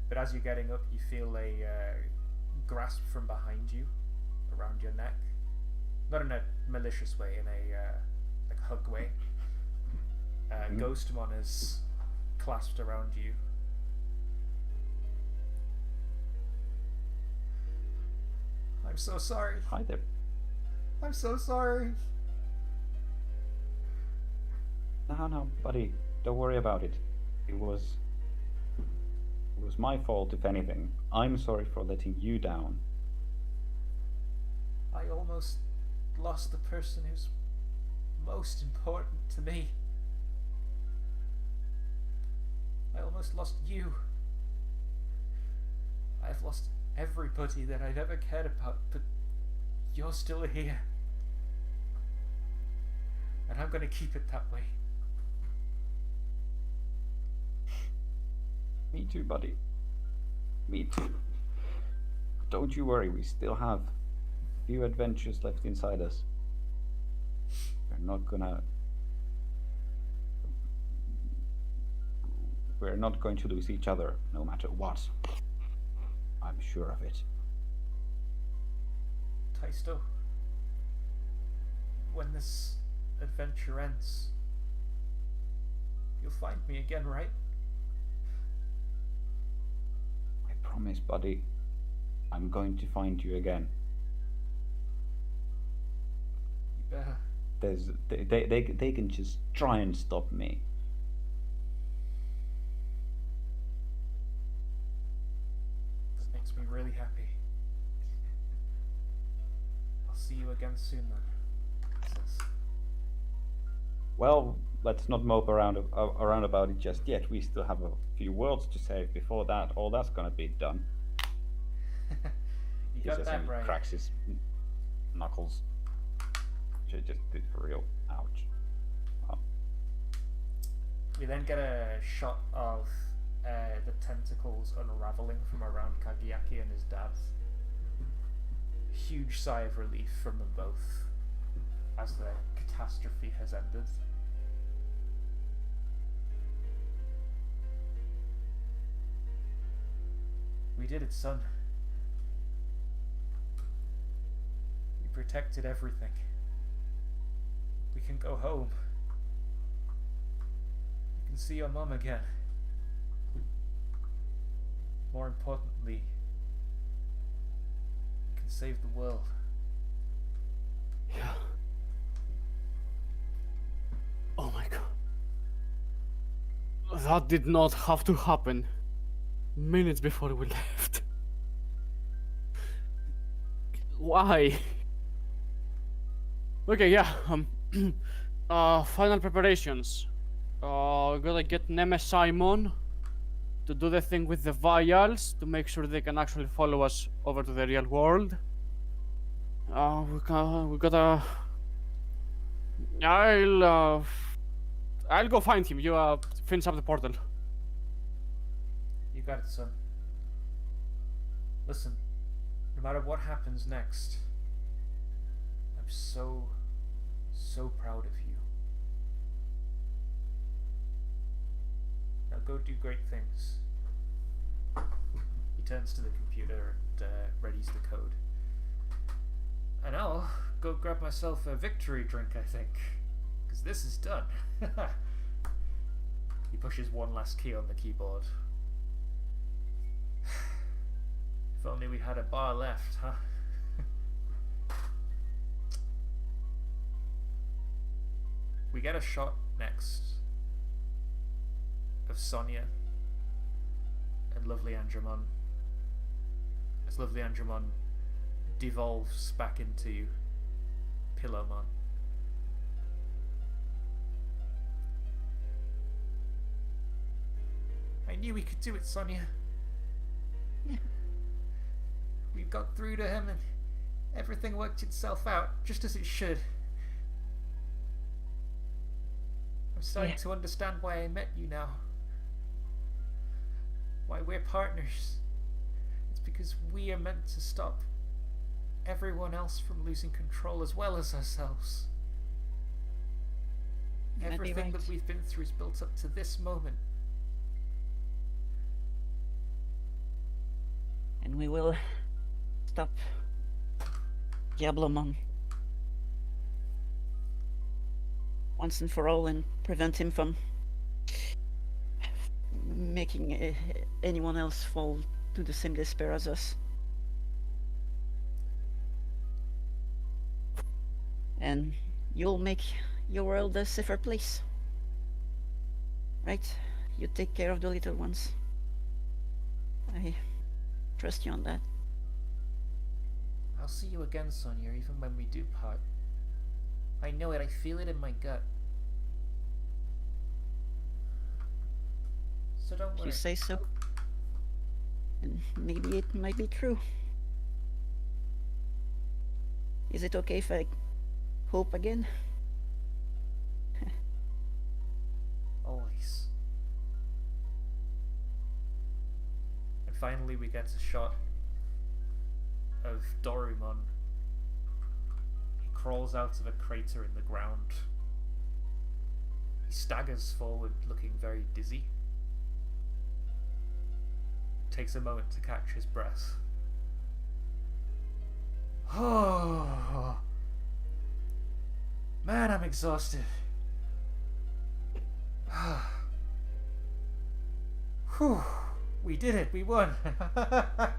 But as you're getting up, you feel a grasp from behind you, around your neck. Not in a malicious way, in a like hug way. Ghostamon is clasped around you. I'm so sorry. Hi there. I'm so sorry. No, buddy. Don't worry about it. It was my fault, if anything. I'm sorry for letting you down. I almost lost the person who's most important to me. I almost lost you. I've lost everybody that I've ever cared about, but you're still here. And I'm gonna keep it that way. Me too, buddy. Me too. Don't you worry, we still have a few adventures left inside us. We're not going to lose each other, no matter what. I'm sure of it. Taisto, when this adventure ends, you'll find me again, right? I promise, buddy. I'm going to find you again. You better. They can just try and stop me. This makes me really happy. I'll see you again soon then. He says. Well, let's not mope around about it just yet. We still have a few worlds to save before that. All that's gonna be done. You He got just that right. cracks his knuckles. Which I just did for real. Ouch. Well, We then get a shot of the tentacles unraveling from around Kagiaki and his dad. Huge sigh of relief from them both as the catastrophe has ended. We did it, son. We protected everything. We can go home. You can see your mom again. More importantly, we can save the world. Yeah. Oh my god. That did not have to happen. Minutes before we left. Why? Okay, yeah. Final preparations. We gotta get Neme Simon to do the thing with the vials to make sure they can actually follow us over to the real world. We gotta. I'll go find him. You finish up the portal. You got it, son. Listen, no matter what happens next, I'm so proud of you. Now go do great things. He turns to the computer and readies the code. And I'll go grab myself a victory drink, I think. Because this is done. He pushes one last key on the keyboard. If only we had a bar left, huh? We get a shot next of Sonia and lovely Andromon as lovely Andromon devolves back into Pillowmon. I knew we could do it, Sonia. We got through to him and everything worked itself out, just as it should. I'm starting to understand why I met you now. Why we're partners. It's because we are meant to stop everyone else from losing control as well as ourselves. You might be Everything right. that we've been through is built up to this moment. And we will stop Diablomon once and for all and prevent him from making anyone else fall to the same despair as us. And you'll make your world a safer place. Right? You take care of the little ones. I trust you on that. I'll see you again, Sonia, even when we do part. I know it, I feel it in my gut. So don't If worry. you say so. And maybe it might be true. Is it okay if I hope again? Always. And finally we get a shot of Dorumon. He crawls out of a crater in the ground. He staggers forward, looking very dizzy. Takes a moment to catch his breath. Oh, man, I'm exhausted. Whew, we did it, we won. I'm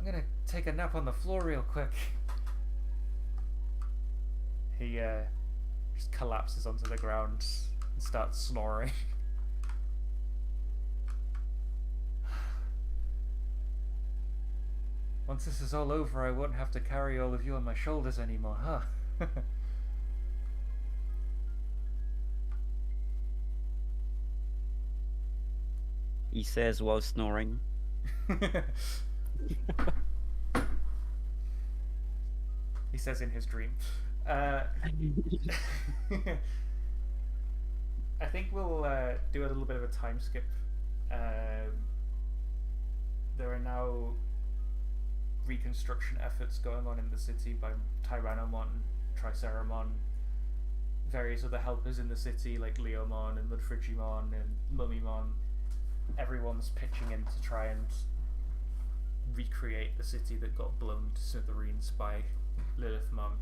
gonna take a nap on the floor real quick. He just collapses onto the ground and starts snoring. Once this is all over, I won't have to carry all of you on my shoulders anymore, huh? He says while snoring. He says in his dream. I think we'll do a little bit of a time skip. There are now reconstruction efforts going on in the city by Tyrannomon, Triceramon, various other helpers in the city like Leomon and Mudfrigimon and Mummymon. Everyone's pitching in to try and recreate the city that got blown to smithereens by Lilithmon.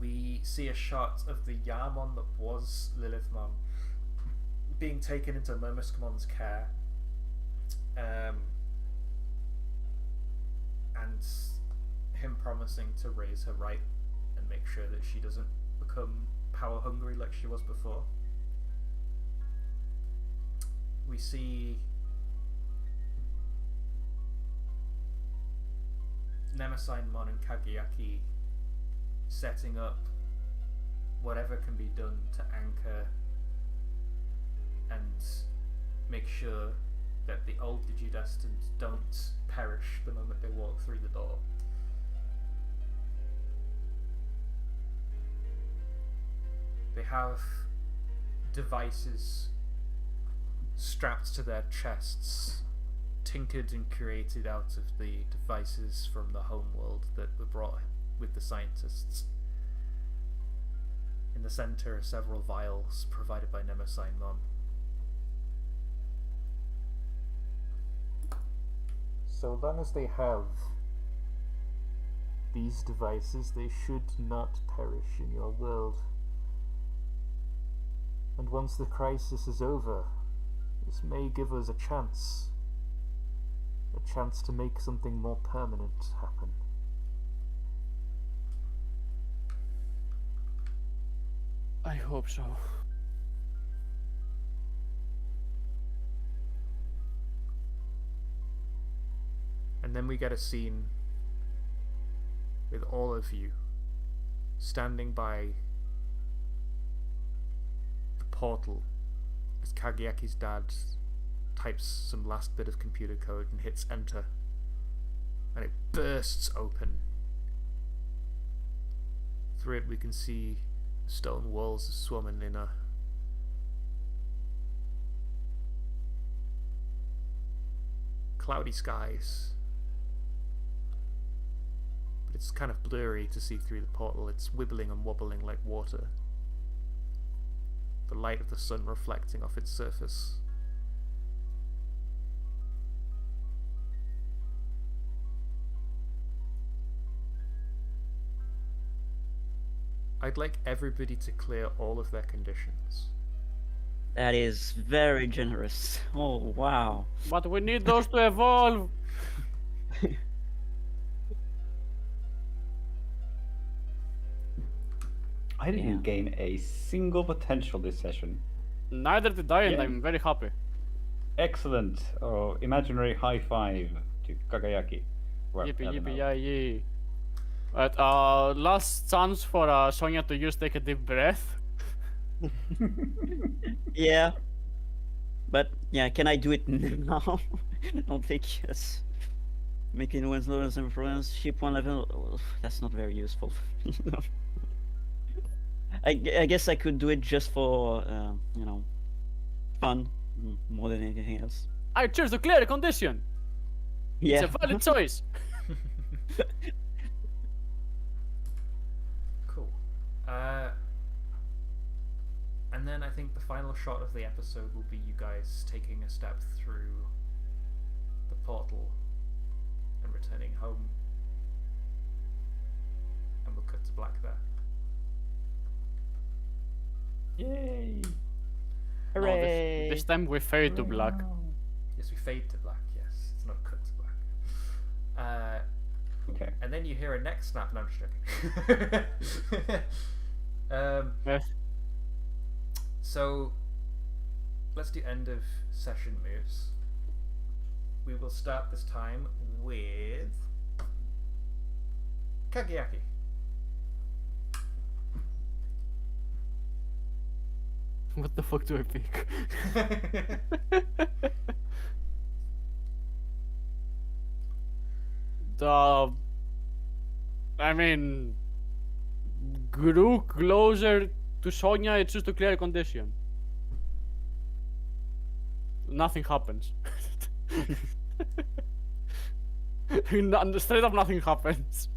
We see a shot of the Yarmon that was Lilithmon being taken into Murmuskamon's care, and him promising to raise her right and make sure that she doesn't become power hungry like she was before. We see Nemesinemon and Kageaki setting up whatever can be done to anchor and make sure that the old Digidestined don't perish the moment they walk through the door. They have devices strapped to their chests, tinkered and created out of the devices from the homeworld that were brought with the scientists. In the center are several vials provided by Nemesinemon. So long as they have these devices, they should not perish in your world. And once the crisis is over, this may give us a chance to make something more permanent happen. I hope so. And then we get a scene with all of you standing by the portal as Kageaki's dad types some last bit of computer code and hits enter, and it bursts open. Through it we can see stone walls of Swarmanina, cloudy skies. But it's kind of blurry to see through the portal. It's wibbling and wobbling like water. The light of the sun reflecting off its surface. I'd like everybody to clear all of their conditions. That is very generous. Oh, wow. But we need those to evolve. I didn't gain a single potential this session. Neither did I, and Yeah. I'm very happy. Excellent. Oh, imaginary high five to Kagayaki. Well, I Yippee don't yippee know. yay! But last chance for Sonia to use take a deep breath. Yeah. But yeah, can I do it now? I don't think yes. Making one's loads and influence ship one level. Oh, that's not very useful. I guess I could do it just for fun more than anything else. I choose to clear the condition. Yeah. It's a valid choice. Cool. And then I think the final shot of the episode will be you guys taking a step through the portal and returning home. And we'll cut to black there. Yay! No, Hooray! this time we fade to black. Yes, we fade to black, yes. It's not cut to black. Okay. And then you hear a neck snap. No, I'm just joking. Yes. So, let's do end of session moves. We will start this time with Kagayaki. What the fuck do I pick? I mean, grew closer to Sonia. It's just to clear a condition. Nothing happens. Straight up, nothing happens.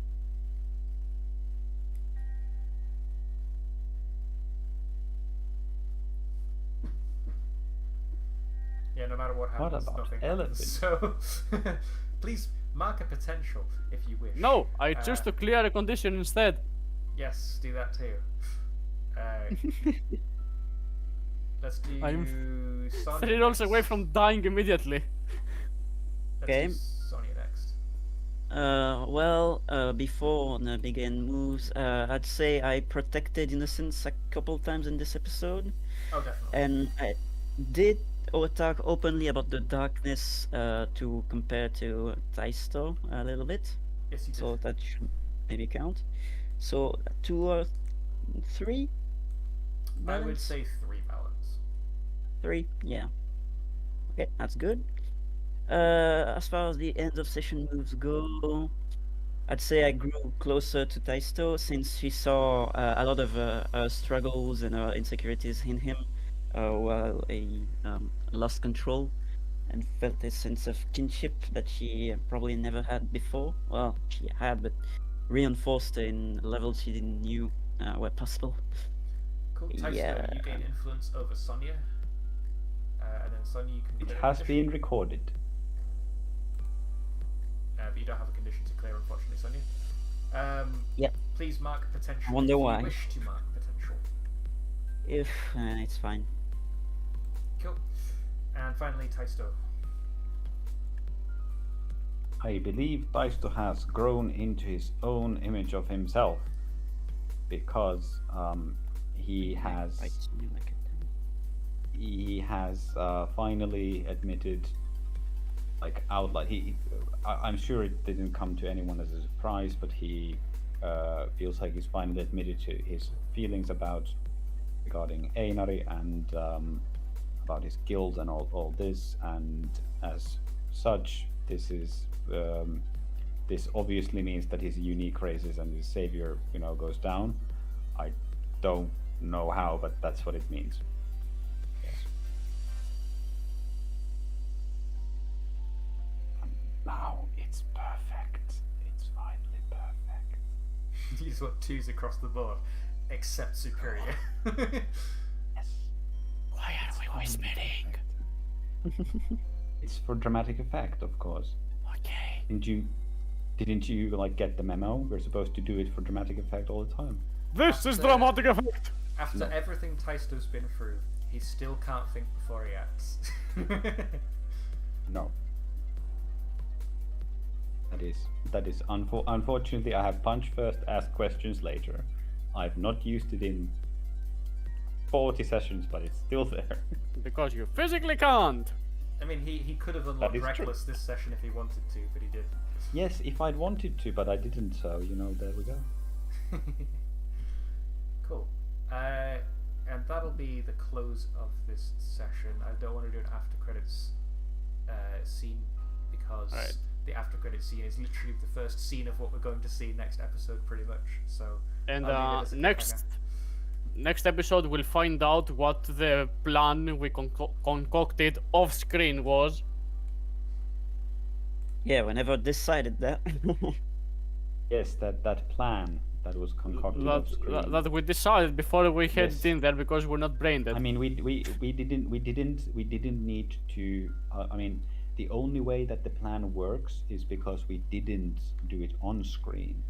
Yeah, no matter what What happens, about nothing elephants? happens. So, please mark a potential if you wish. No, I choose to clear a condition instead. Yes, do that too. Let's do I'm Sonia 3 rolls next. away from dying immediately. Let's Okay. do Sonia next. Before the begin moves, I'd say I protected innocence a couple times in this episode, Oh, definitely. and I did talk openly about the darkness to compare to Taisto a little bit, Yes, you did. so that should maybe count. So 2 or 3? I would Balance? say 3 balance. 3, yeah. Okay, that's good. As far as the end of session moves go, I'd say I grew closer to Taisto since she saw a lot of her struggles and her insecurities in him while he lost control and felt a sense of kinship that she probably never had before. Well, she had, but reinforced in levels she didn't knew were possible. Cool. Taisto, Yeah. you gain influence over Sonia. And then Sonia, you can It clear a has condition. been recorded. But you don't have a condition to clear, unfortunately, Sonia. Yep. Please mark potential. I wonder if why. You wish to mark potential. If it's fine. Cool. And finally, Taisto. I believe Taisto has grown into his own image of himself because he has Right, something like it. he has finally admitted, like outright. I'm sure it didn't come to anyone as a surprise, but he feels like he's finally admitted to his feelings regarding Einari and about his guild and all this. And as such, this obviously means that his unique raises and his savior, goes down. I don't know how, but that's what it means. You just want 2s across the board, except superior. Yes. Why are we whispering? It's for dramatic effect, of course. Okay. Didn't you like get the memo? We're supposed to do it for dramatic effect all the time. This is After- dramatic effect. After No. everything Taisto's been through, he still can't think before he acts. No. That is unfortunately I have punch first, ask questions later. I've not used it in 40 sessions, but it's still there. Because you physically can't. I mean, he could have unlocked is true. Reckless this session if he wanted to, but he didn't. Yes, if I'd wanted to, but I didn't, so there we go. Cool. And that'll be the close of this session. I don't want to do an after credits scene because Right. the after credits scene is literally the first scene of what we're going to see next episode, pretty much. So And I'll leave it as a next episode we'll find out what the plan we concocted off screen was. Yeah, we never decided that. Yes, that plan that was concocted off screen. That we decided before we headed Yes. in there because we're not brain dead. I mean, we didn't need to. I mean, the only way that the plan works is because we didn't do it on screen.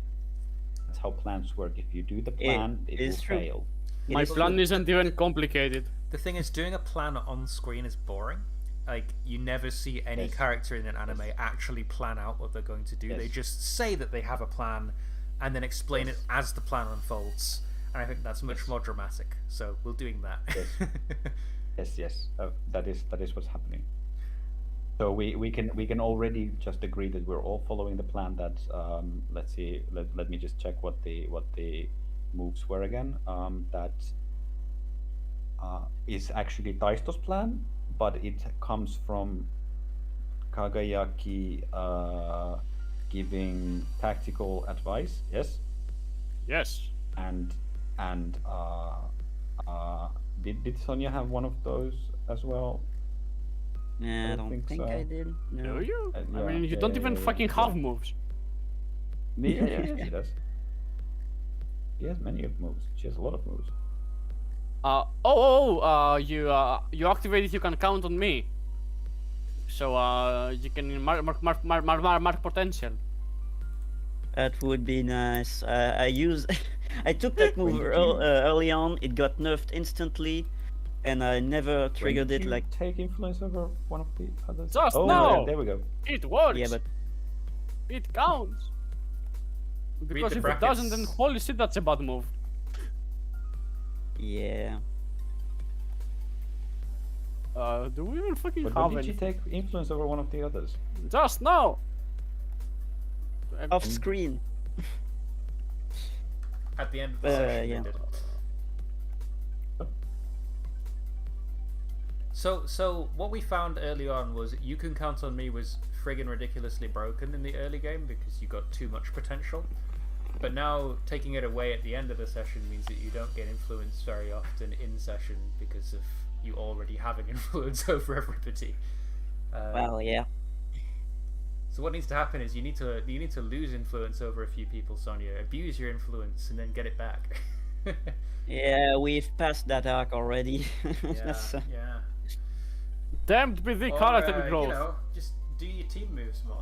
That's how plans work. If you do the plan, it is will true. fail. My is plan true. isn't even complicated. The thing is, doing a plan on screen is boring. Like, you never see any Yes. character in an anime Yes. actually plan out what they're going to do. They Yes. just say that they have a plan and then explain Yes. it as the plan unfolds. And I think that's much Yes. more dramatic. So we're doing that. Yes. Yes. That is what's happening. So we can already just agree that we're all following the plan. That let's see. Let me just check what the moves were again. That is actually Taisto's plan, but it comes from Kagayaki giving tactical advice. Yes. Yes. And did Sonia have one of those as well? Yeah, I I don't think think so. I did. No. Do you? I yeah, mean, you yeah, don't yeah, even yeah, fucking yeah. have moves. Yeah, she does. She has many of moves. She has a lot of moves. You activated. You can count on me. So you can mark potential. That would be nice. I I took that When move did you- early on. It got nerfed instantly, and I never triggered When it. you Like, take influence over one of the others. Just oh, now! There we go. It works. yeah, but It counts. Because the if it doesn't, then brackets. holy shit, that's a bad move. yeah. Do we even fucking But have when did any? you take influence over one of the others? Just now. Off screen. At the end of the session, yeah. they did. So what we found early on was You Can Count on Me was friggin' ridiculously broken in the early game because you got too much potential. But now taking it away at the end of the session means that you don't get influence very often in session because of you already having influence over everybody. Well, yeah. So what needs to happen is you need to lose influence over a few people, Sonia. Abuse your influence and then get it back. Yeah, we've passed that arc already. That's, yeah. Damned be the Or, character growth. You know, just do your team moves more.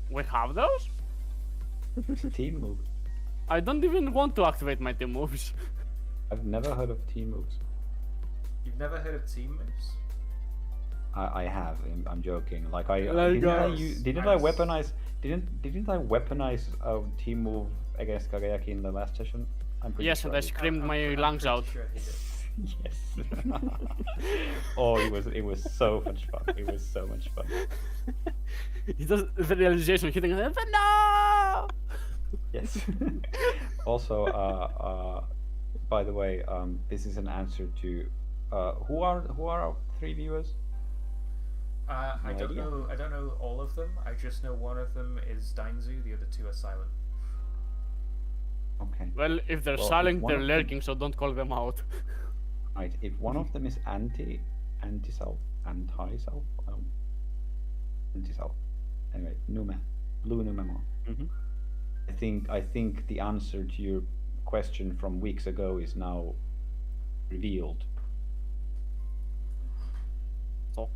We have those? Team move. I don't even want to activate my team moves. I've never heard of team moves. You've never heard of team moves? I have. I'm joking. Like I Like, didn't I weaponize didn't I weaponize a team move against Kagayaki in the last session? I'm pretty Yes, sure and I I did. screamed my I'm lungs pretty out. Sure he did. Yes. Oh, it was so much fun. It was so much fun. He does the realization hitting him. No! Yes. Also, by the way, this is an answer to who are our 3 viewers? I No don't idea. know. I don't know all of them. I just know one of them is Dainzu. The other 2 are silent. Okay. Well, if they're Well, if silent, one they're of them- lurking, so don't call them out. Right. If one of them is anti-self, anti-self, anti-self. Anyway, Blue Numemon. Mhm. I think the answer to your question from weeks ago is now revealed.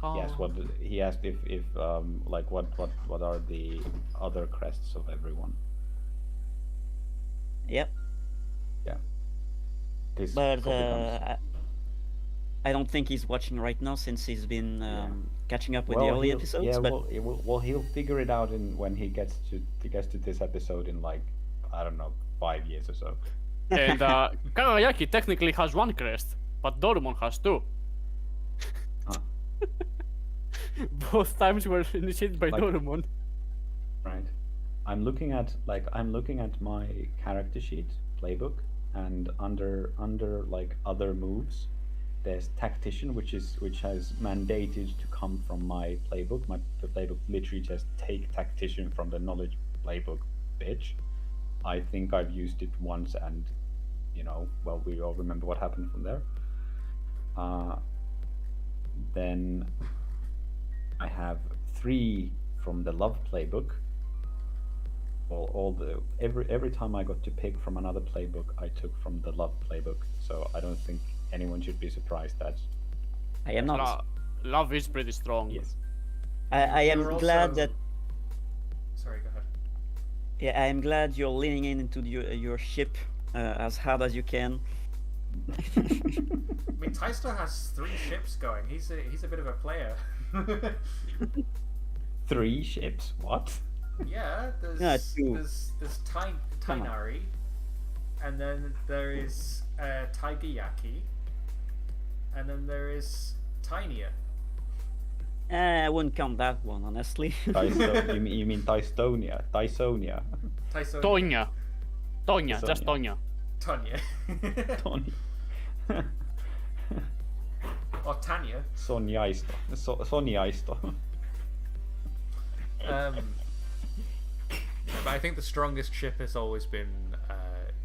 Yes, what he asked if like what are the other crests of everyone? Yep. Yeah. This But probably comes. I don't think he's watching right now since he's been catching up with the Well, early he'll episodes. yeah, But he'll figure it out when he gets to this episode in like I don't know 5 years or so. And Kagayaki technically has one crest, but Dorumon has two. Huh. Both times were initiated by Like- Dorumon. Right. I'm looking at my character sheet playbook, and under like other moves, there's tactician, which has mandated to come from my playbook. My playbook literally just take tactician from the knowledge playbook, bitch. I think I've used it once, and well, we all remember what happened from there. Then I have 3 from the love playbook. Every time I got to pick from another playbook, I took from the love playbook. So I don't think anyone should be surprised that. I am not. Love is pretty strong. Yes. I am You're glad also- that. Sorry, go ahead. Yeah, I am glad you're leaning into your ship as hard as you can. I mean, Taisto has 3 ships going. He's a bit of a player. 3 ships? What? Yeah, No, there's 2. Come on. Tainari, and then there is Taigayaki, and then there is Tainia. I wouldn't count that one, honestly. You mean Tysonia? Tysonia? Taiso. Tonya, just Sonia. Tonya. Tonya. Tony. Or Tanya. Soniaisto. Soniaisto. But I think the strongest ship has always been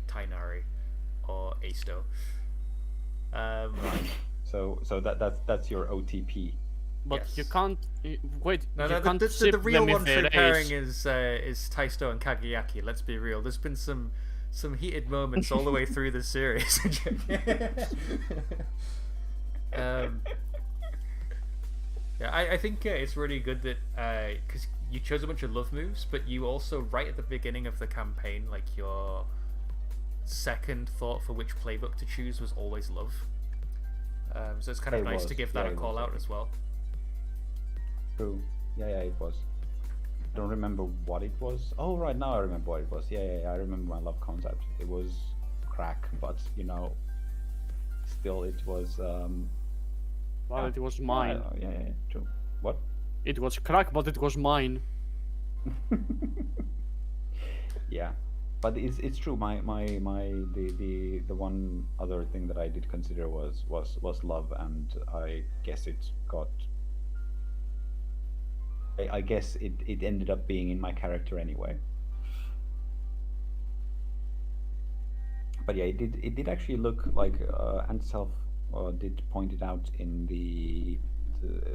Tainari or Aisto. So that's your OTP. But Yes. you can't wait. No, you no, can't the ship real them if one they're true pairing ace. is Taisto and Kagayaki. Let's be real. There's been some heated moments all the way through the series. Yeah, I think it's really good that because you chose a bunch of love moves, but you also right at the beginning of the campaign, like your second thought for which playbook to choose was always love. So it's kind of It nice to was, give that yeah, a it call was, I out think. as well. True. Yeah, it was. I don't remember what it was. Oh, right now I remember what it was. Yeah, I remember my love concept. It was crack, but still it was. Well, it was mine. Yeah, true. What? It was crack, but it was mine. Yeah, but it's true. The one other thing that I did consider was love, and I guess it got. I guess it ended up being in my character anyway. But yeah, it did actually look like Anself did point it out in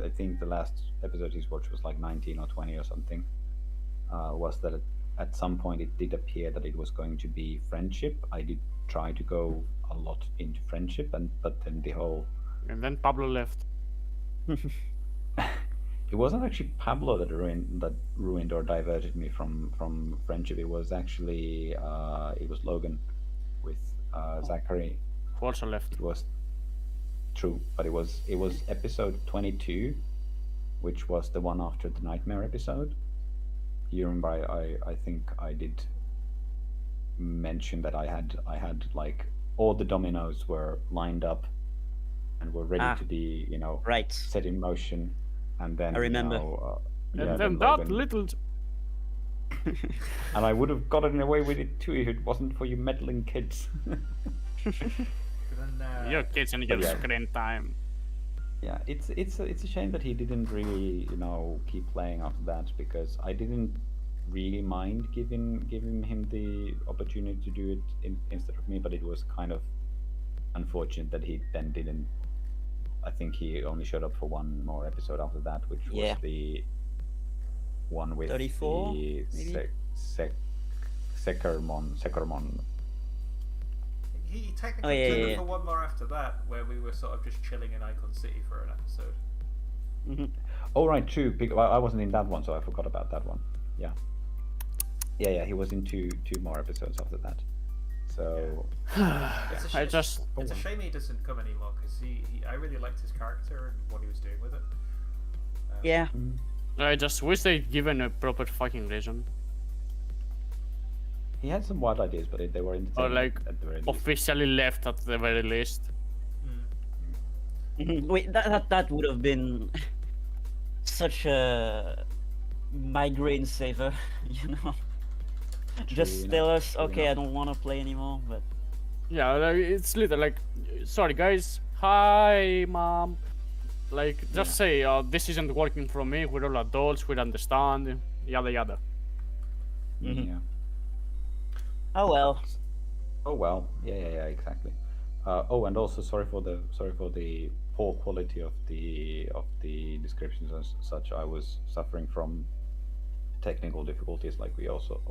I think the last episode he's watched was like 19 or 20 or something. Was that at some point it did appear that it was going to be friendship. I did try to go a lot into friendship, but then the whole. And then Pablo left. It wasn't actually Pablo that ruined or diverted me from friendship. It was actually it was Logan with Zachary. Who also left. It was true, but it was episode 22, which was the one after the nightmare episode. You remember I think I did mention that I had like all the dominoes were lined up and were ready to be Right. set in motion, and then I remember. And then that Logan- little. and I would have gotten away with it too if it wasn't for you meddling kids. Then, Your kids and your yeah. screen time. Yeah, it's a shame that he didn't really keep playing after that, because I didn't really mind giving him the opportunity to do it instead of me, but it was kind of unfortunate that he then didn't. I think he only showed up for one more episode after that, which was Yeah. the one with 34, the maybe? Sekermon. He technically yeah, did yeah, it yeah. for one more after that, where we were sort of just chilling in Icon City for an episode. Oh right, true. I wasn't in that one, so I forgot about that one. Yeah. Yeah. He was in two more episodes after that. So It's a I just it's a shame he doesn't come anymore because I really liked his character and what he was doing with it. Yeah. I just wish they'd given a proper fucking reason. he had some wild ideas, but they were entertaining. Or like at the very least. officially left at the very least. Wait, that would have been such a migraine saver, you know. Just tell us, okay, I don't want to play anymore, but Yeah, like, it's literally like, sorry guys, hi mom. Like, just say, this isn't working for me, we're all adults, we understand, yada yada. Yeah. oh well. Oh well. Yeah. Exactly. Oh, and also sorry for the poor quality of the descriptions and such. I was suffering from technical difficulties, like we also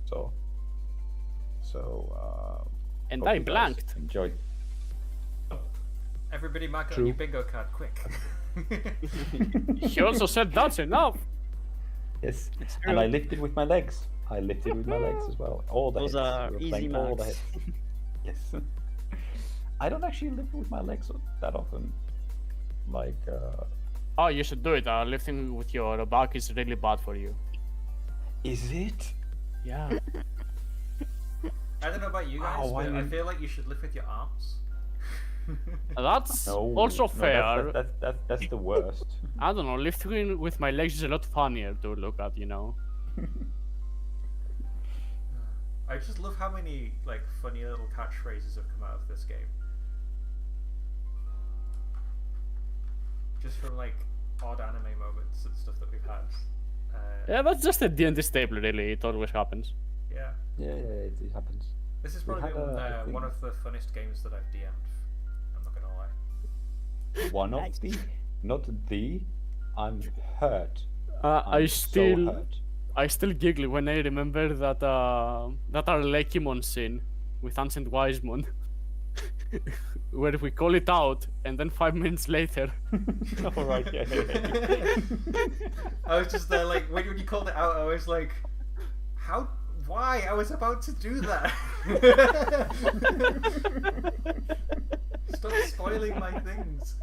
saw. So. And hope I you guys blanked. Enjoy. Everybody mark out True. your bingo card, quick. He also said that's enough. Yes. true. And I lifted with my legs. I lifted with my legs as well. All the Those hits. are We were easy playing all the marks. hits. Yes. I don't actually lift with my legs that often. Like, Oh, you should do it. Lifting with your back is really bad for you. is it? Yeah. I don't know about you guys, Wow, I but I mean- feel like you should lift with your arms. That's No. also no, fair. That's the worst. I don't know, lifting with my legs is a lot funnier to look at, you know. I just love how many like funny little catchphrases have come out of this game. Just from like odd anime moments and stuff that we've had. Yeah, that's just a D&D staple, really. It always happens. Yeah. Yeah, it happens. This has We probably had been a thing. one of the funnest games that I've DM'd. I'm not gonna lie. One of Nice. the, not the. I'm hurt. I So still giggle when I remember that that Arlecchimon scene with Ancient Wisemon, where we call it out, and then 5 minutes later, hurt. All right. Yeah. I was just there like when you called it out, I was like, how? Why? I was about to do that. Stop spoiling my things.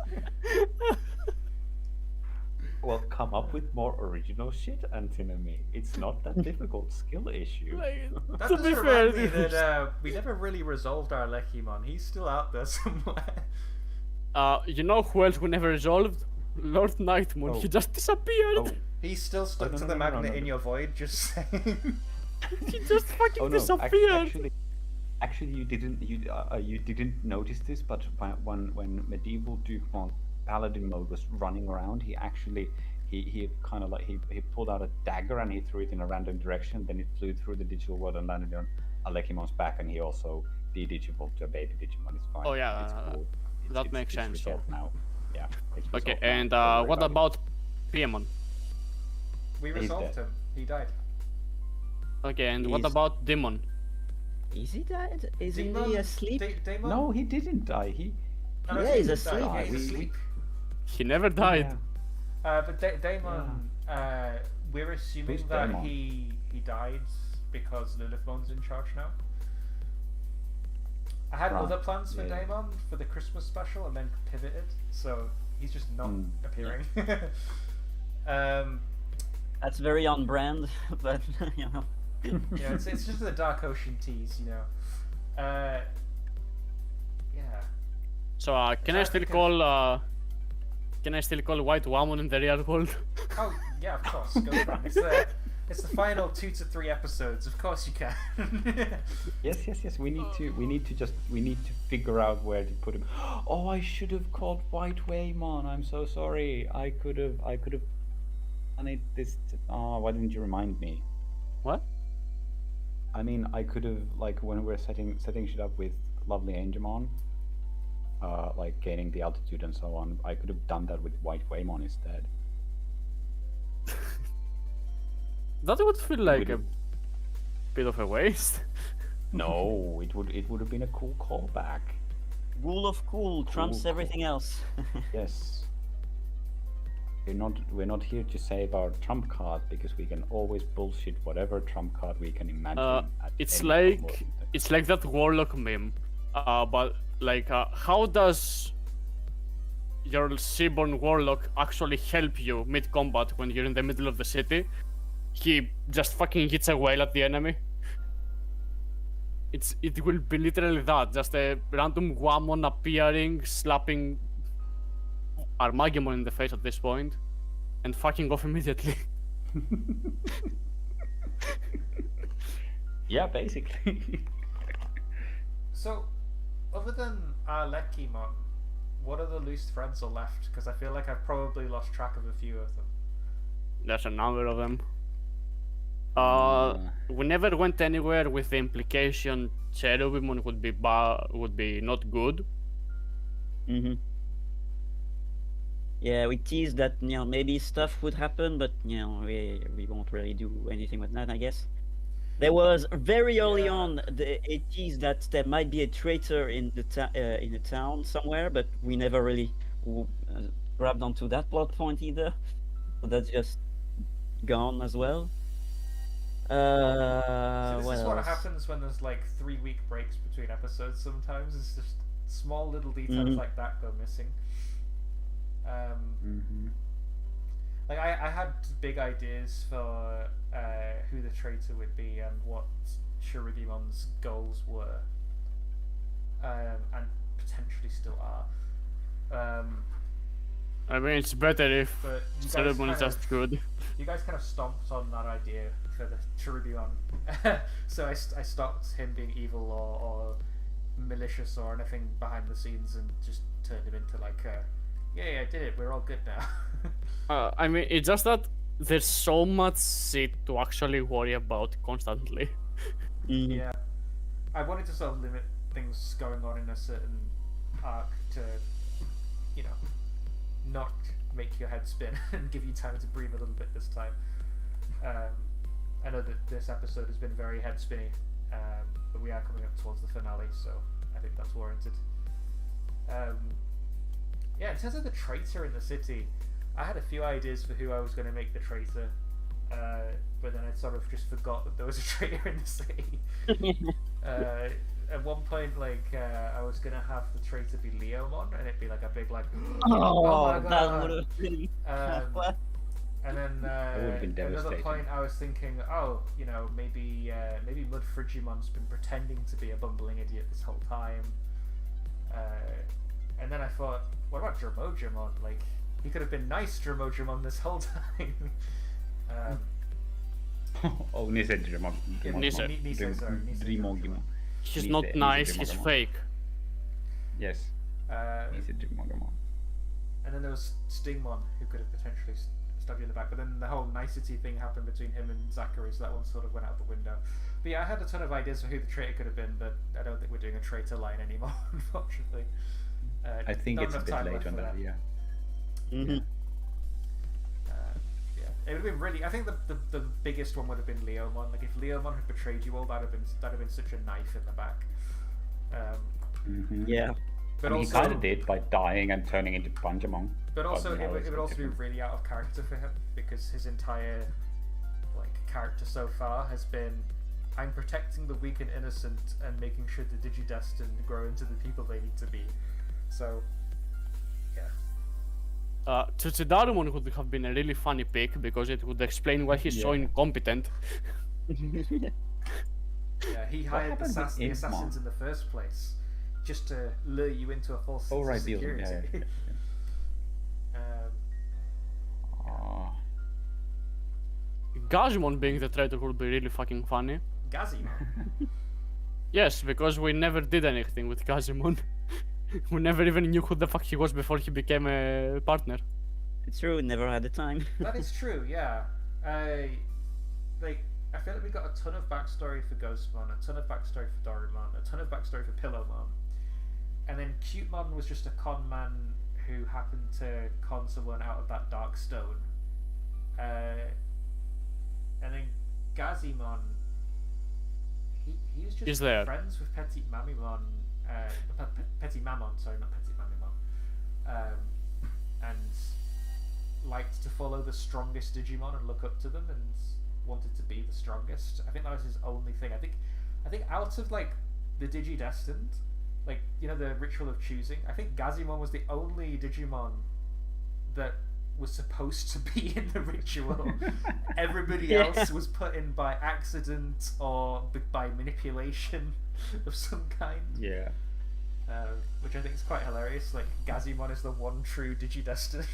Well, come up with more original shit, Antinami. It's not that difficult. Skill issue. like, That to does be remind fair, me that we never really resolved our Lekimon. He's still out there somewhere. you know who else we never resolved? Lord Nightmoon. Oh. He just disappeared. Oh, He's still stuck no, to no, the no, no, magnet no. in your void. Just saying. He just fucking oh no! disappeared. Actually, you didn't notice this, but when medieval Digimon Paladin mode was running around, he actually he kind of like he pulled out a dagger and he threw it in a random direction. Then it flew through the digital world and landed on Alekimon's back, and he also de-digivolved to a baby Digimon. It's fine. Oh, yeah, it's cool. that makes sense, yeah. resolved now. Yeah. It's Okay, resolved now. and Don't worry what about it. about Piemon? We He's resolved dead. him. He died. Okay, and what He's- about Demon? Is he dead? Is he Daemon- asleep? Daemon? No, he didn't die. He. Oh, no, Yeah, he he's didn't die. asleep. Yeah, he's We- asleep. He never died. But Daemon, we're assuming Who's that Daemon? he died because Lilithmon's in charge now. I had Right, other plans for yeah. Daemon for the Christmas special and then pivoted, so he's just not appearing. That's very on brand, but you know. Yeah, it's just the Dark Ocean tease, you know. Yeah. So can I I still think call White Woman in the real world? Oh yeah, of course. Go for it. It's the final 2 to 3 episodes. Of course you can. Yes. We need to figure out where to put him. Oh, I should have called White Waymon. I'm so sorry. I could have done it this. Oh, why didn't you remind me? What? I mean, I could have, like, when we're setting shit up with lovely Angemon, like gaining the altitude and so on. I could have done that with White Waymon instead. That would feel like a Would've- bit of a waste. No, it would have been a cool callback. Rule of cool trumps Cool. everything else. Yes. We're not here to save our trump card because we can always bullshit whatever trump card we can imagine. At It's any like moment. it's like that warlock meme. But like, how does your Seaborn warlock actually help you mid-combat when you're in the middle of the city? He just fucking hits a whale at the enemy. It will be literally that, just a random Guamon appearing, slapping Armagemon in the face at this point, and fucking off immediately. Yeah, basically. So, other than Lekimon, what other loose threads are left? Because I feel like I've probably lost track of a few of them. There's a number of them. Uh. We never went anywhere with the implication Cherubimon would be not good. Mm-hmm. Yeah, we teased that maybe stuff would happen, but we won't really do anything with that, I guess. There was very early on a tease that there might be a traitor in the town somewhere, but we never really grabbed onto that plot point either. So that's just gone as well. So this What is what else? happens when there's like 3-week breaks between episodes sometimes. It's just small little details like that go missing. Like I had big ideas for who the traitor would be and what Shurigimon's goals were, and potentially still are. I mean, it's better if But you guys Cherubimon kind is just good. You guys kind of stomped on that idea for the Cherubimon. So I stopped him being evil or malicious or anything behind the scenes and just turned him into like, yeah, I did it, we're all good now. I mean, it's just that there's so much shit to actually worry about constantly. Yeah. I wanted to sort of limit things going on in a certain arc to, not make your head spin and give you time to breathe a little bit this time. I know that this episode has been very head spinny, but we are coming up towards the finale, so I think that's warranted. Yeah, in terms of the traitor in the city, I had a few ideas for who I was going to make the traitor, but then I sort of just forgot that there was a traitor in the city. At one point, I was gonna have the traitor be Leomon, and it'd be like a big oh my that god. would have been. And then would've been at another devastating. point, I was thinking, maybe Mud Frigimon's been pretending to be a bumbling idiot this whole time. And then I thought, what about Dromojimon? Like, he could have been nice Dromojimon this whole time. Oh, Nise Drimon. Nise, sorry, Nise. He's not nice, he's fake. Yes. Nise Drimon. And then there was Stingmon, who could have potentially stabbed you in the back. But then the whole nicety thing happened between him and Zachary, so that one sort of went out the window. But yeah, I had a ton of ideas for who the traitor could have been, but I don't think we're doing a traitor line anymore, unfortunately. I think not it's a enough bit time late left on for that, yeah. Mm-hmm. Yeah, it would have been really. I think the biggest one would have been Leomon. Like, if Leomon had betrayed you all, that'd have been such a knife in the back. Yeah. But I mean, also, he kind of did by dying and turning into Panjamon. But also, now it it's would a also be different- really out of character for him, because his entire character so far has been, I'm protecting the weak and innocent and making sure the Digidestined grow into the people they need to be. So, yeah. Tsuchidarumon would have been a really funny pick because it would explain why he's so Yeah. incompetent. Yeah, he hired happened with the Imp, assassins man? in the first place, just to lure you into a false sense Oh, of right, Bill. security. Yeah. Gazimon being the traitor would be really fucking funny. Gazimon. Yes, because we never did anything with Gazimon. We never even knew who the fuck he was before he became a partner. It's true, never had the time. That is true, yeah. I feel like we got a ton of backstory for Ghostmon, a ton of backstory for Dorumon, a ton of backstory for Pillowmon, and then Cutemon was just a con man who happened to con someone out of that dark stone. And then Gazimon He's just Is there? friends with Petit Mamimon. Petit Mammon, sorry, not Petit Mamimon. And liked to follow the strongest Digimon and look up to them and wanted to be the strongest. I think that was his only thing. I think out of like the Digidestined, like, you know, the ritual of choosing, I think Gazimon was the only Digimon that was supposed to be in the ritual. Everybody else was put in by accident or by manipulation of some kind. Yeah. Which I think is quite hilarious. Like, Gazimon is the one true Digidestined.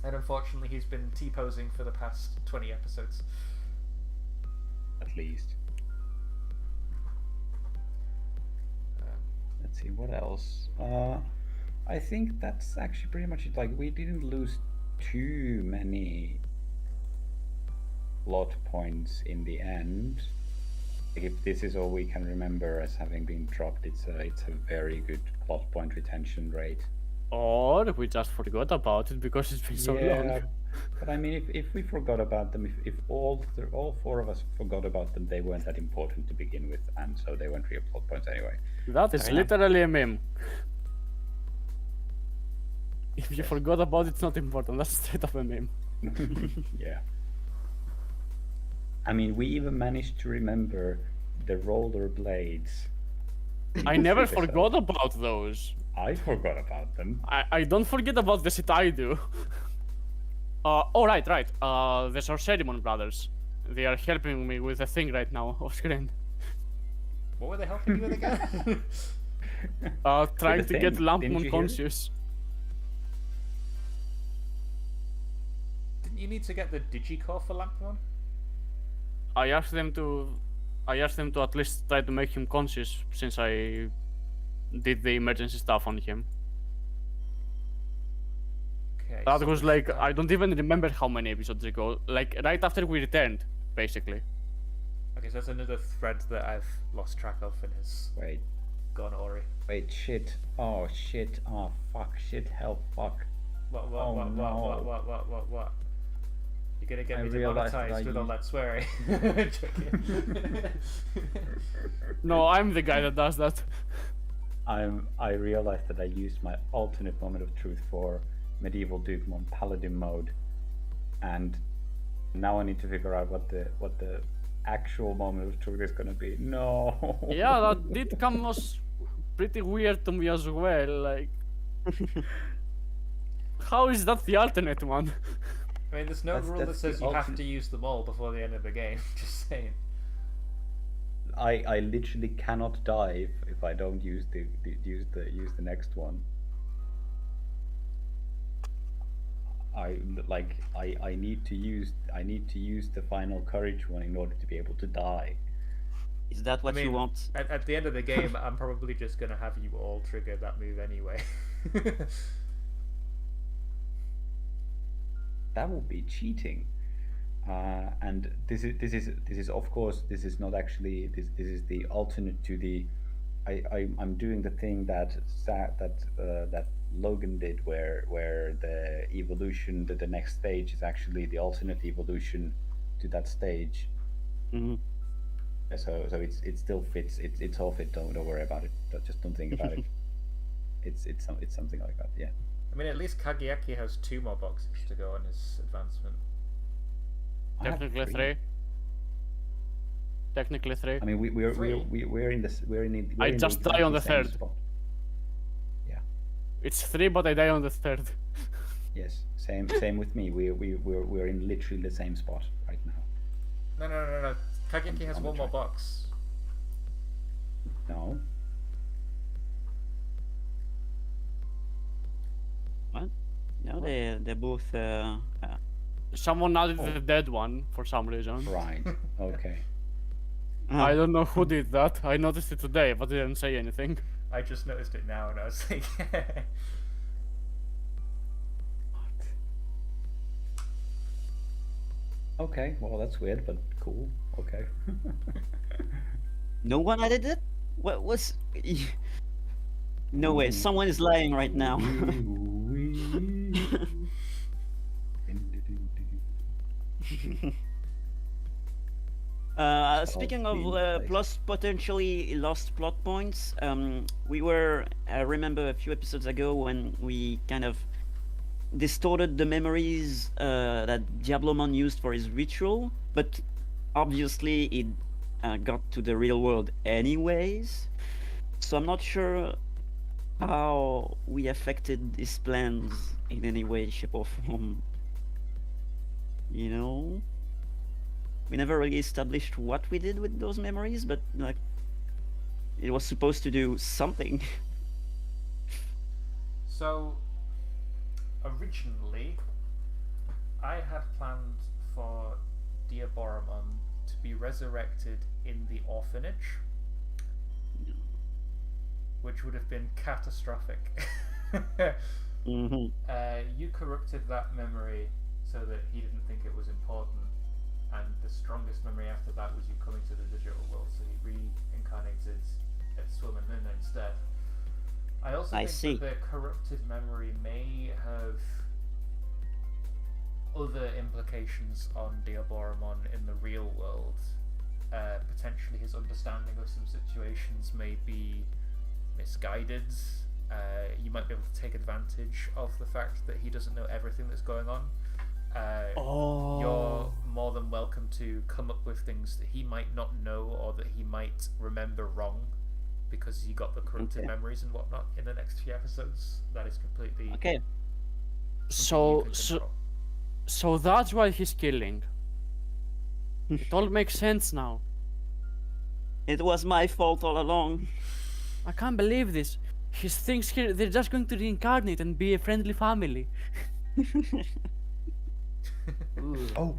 And unfortunately he's been T-posing for the past 20 episodes. At least. Let's see, what else? I think that's actually pretty much it. Like, we didn't lose too many plot points in the end. Like, if this is all we can remember as having been dropped, it's a very good plot point retention rate. Or we just forgot about it because it's been so long. But I mean, if we forgot about them, if all four of us forgot about them, they weren't that important to begin with, and so they weren't real plot points anyway. That is literally a meme. If you forgot about it, it's not important. That's straight up a meme. Yeah. I mean, we even managed to remember the roller blades. I never forgot about those. I forgot about them. I don't forget about the shit I do. Oh, right. The Sorcerimon brothers. They are helping me with a thing right now off screen. What were they helping you with again? Trying to get Didn't Lampmon you conscious. Didn't you need to get the Digicore for Lampmon? I asked them to at least try to make him conscious since I did the emergency stuff on him. Okay. That so was like, I don't even remember how many episodes ago. Like right after we returned, basically. Okay, so that's another thread that I've lost track of and has Wait, gone awry. shit. Oh, shit. Oh, fuck. Shit, hell, fuck. What? You're gonna get I me realized that demonetized I with all used- that swearing. Joking. No, I'm the guy that does that. I realized that I used my alternate moment of truth for medieval Digimon Paladin mode, and now I need to figure out what the actual moment of truth is gonna be. No. Yeah, that did come was pretty weird to me as well. Like, how is that the alternate one? I mean, there's no rule that That's says the you have to use them all before the end of the game. Just saying. I literally cannot die if I don't use the next one. I need to use the final courage one in order to be able to die. Is that what you want? At the end of the game, I'm probably just gonna have you all trigger that move anyway. That would be cheating. And this is of course, this is not actually, this is the alternate to the I'm doing the thing that Logan did, where the evolution, the next stage is actually the alternate evolution to that stage. Mm-hmm. So it still fits. It's all fit. Don't worry about it. Just don't think about it. It's something like that. Yeah. I mean, at least Kageaki has 2 more boxes to go on his advancement. I have Technically 3. Technically 3. I mean, we're in this. I just die on the same third. spot. Yeah. It's 3, but I die on the 3rd. Yes. Same with me. We're in literally the same spot right now. No. Kageaki has On the 1 more track. box. No. What? No, they're both. Someone added the dead one for some reason. Right. Okay. I don't know who did that. I noticed it today, but didn't say anything. I just noticed it now, and I was like, Okay. Well, that's weird, but cool. Okay. No one added it? What was? No way! Someone is lying right now. Speaking of being placed. plus potentially lost plot points, I remember a few episodes ago when we kind of distorted the memories that Diablomon used for his ritual, but obviously it got to the real world anyways. So I'm not sure how we affected his plans in any way, shape, or form. You know? We never really established what we did with those memories, but like it was supposed to do something. So, originally, I had planned for Diaboromon to be resurrected in the orphanage, which would have been catastrophic. Mm-hmm. You corrupted that memory so that he didn't think it was important, and the strongest memory after that was you coming to the digital world, so he reincarnated at Swim and Nuna instead. I also think that the corrupted memory may have other implications on Diaboromon in the real world. Potentially his understanding of some situations may be misguided. You might be able to take advantage of the fact that he doesn't know everything that's going on. You're more than welcome to come up with things that he might not know or that he might remember wrong because you got the corrupted memories and whatnot in the next few episodes. That is completely Okay. So that's why he's killing. It all makes sense now. It was my fault all along. I can't believe this. He thinks they're just going to reincarnate and be a friendly family. Oh!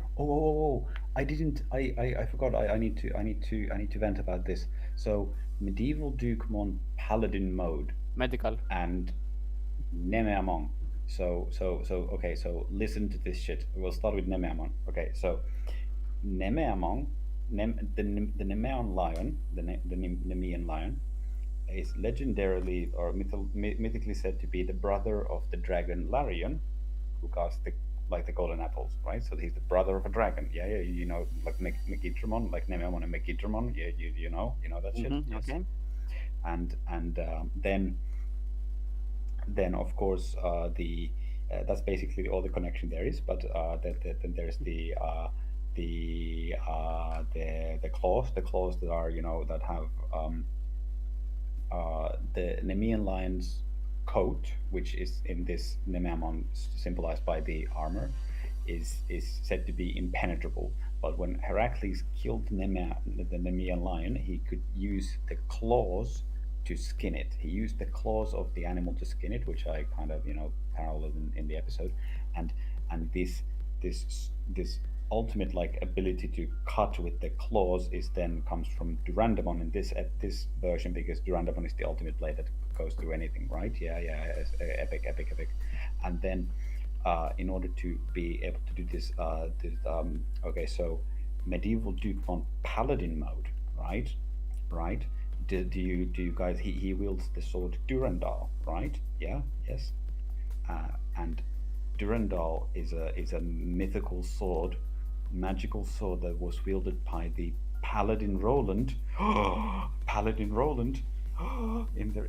I forgot. I need to vent about this. So medieval Digimon Paladin mode Medical. and Nemeamon. So okay. So listen to this shit. We'll start with Nemeamon. Okay. So Nemeamon, the Nemean lion, the Nemean lion, is legendarily or mythically said to be the brother of the dragon Larion, who casts the golden apples, right? So he's the brother of a dragon. Yeah, you know, like Megidramon, like Nemeamon and Megidramon. Yeah, you know that shit. Mm-hmm, Yes. okay. And then of course that's basically all the connection there is. But then there's the claws that are that have the Nemean lion's coat, which is in this Nemeamon symbolized by the armor, is said to be impenetrable. But when Heracles killed the Nemean lion, he could use the claws to skin it. He used the claws of the animal to skin it, which I kind of paralleled in the episode, and this ultimate ability to cut with the claws comes from Durandamon in this version, because Durandamon is the ultimate blade that goes through anything, right? Yeah, epic. And then in order to be able to do this, okay, so medieval Digimon Paladin mode, right? Do you guys? He wields the sword Durandal, right? Yeah, yes, and Durandal is a mythical sword, magical sword that was wielded by the Paladin Roland. Paladin Roland in the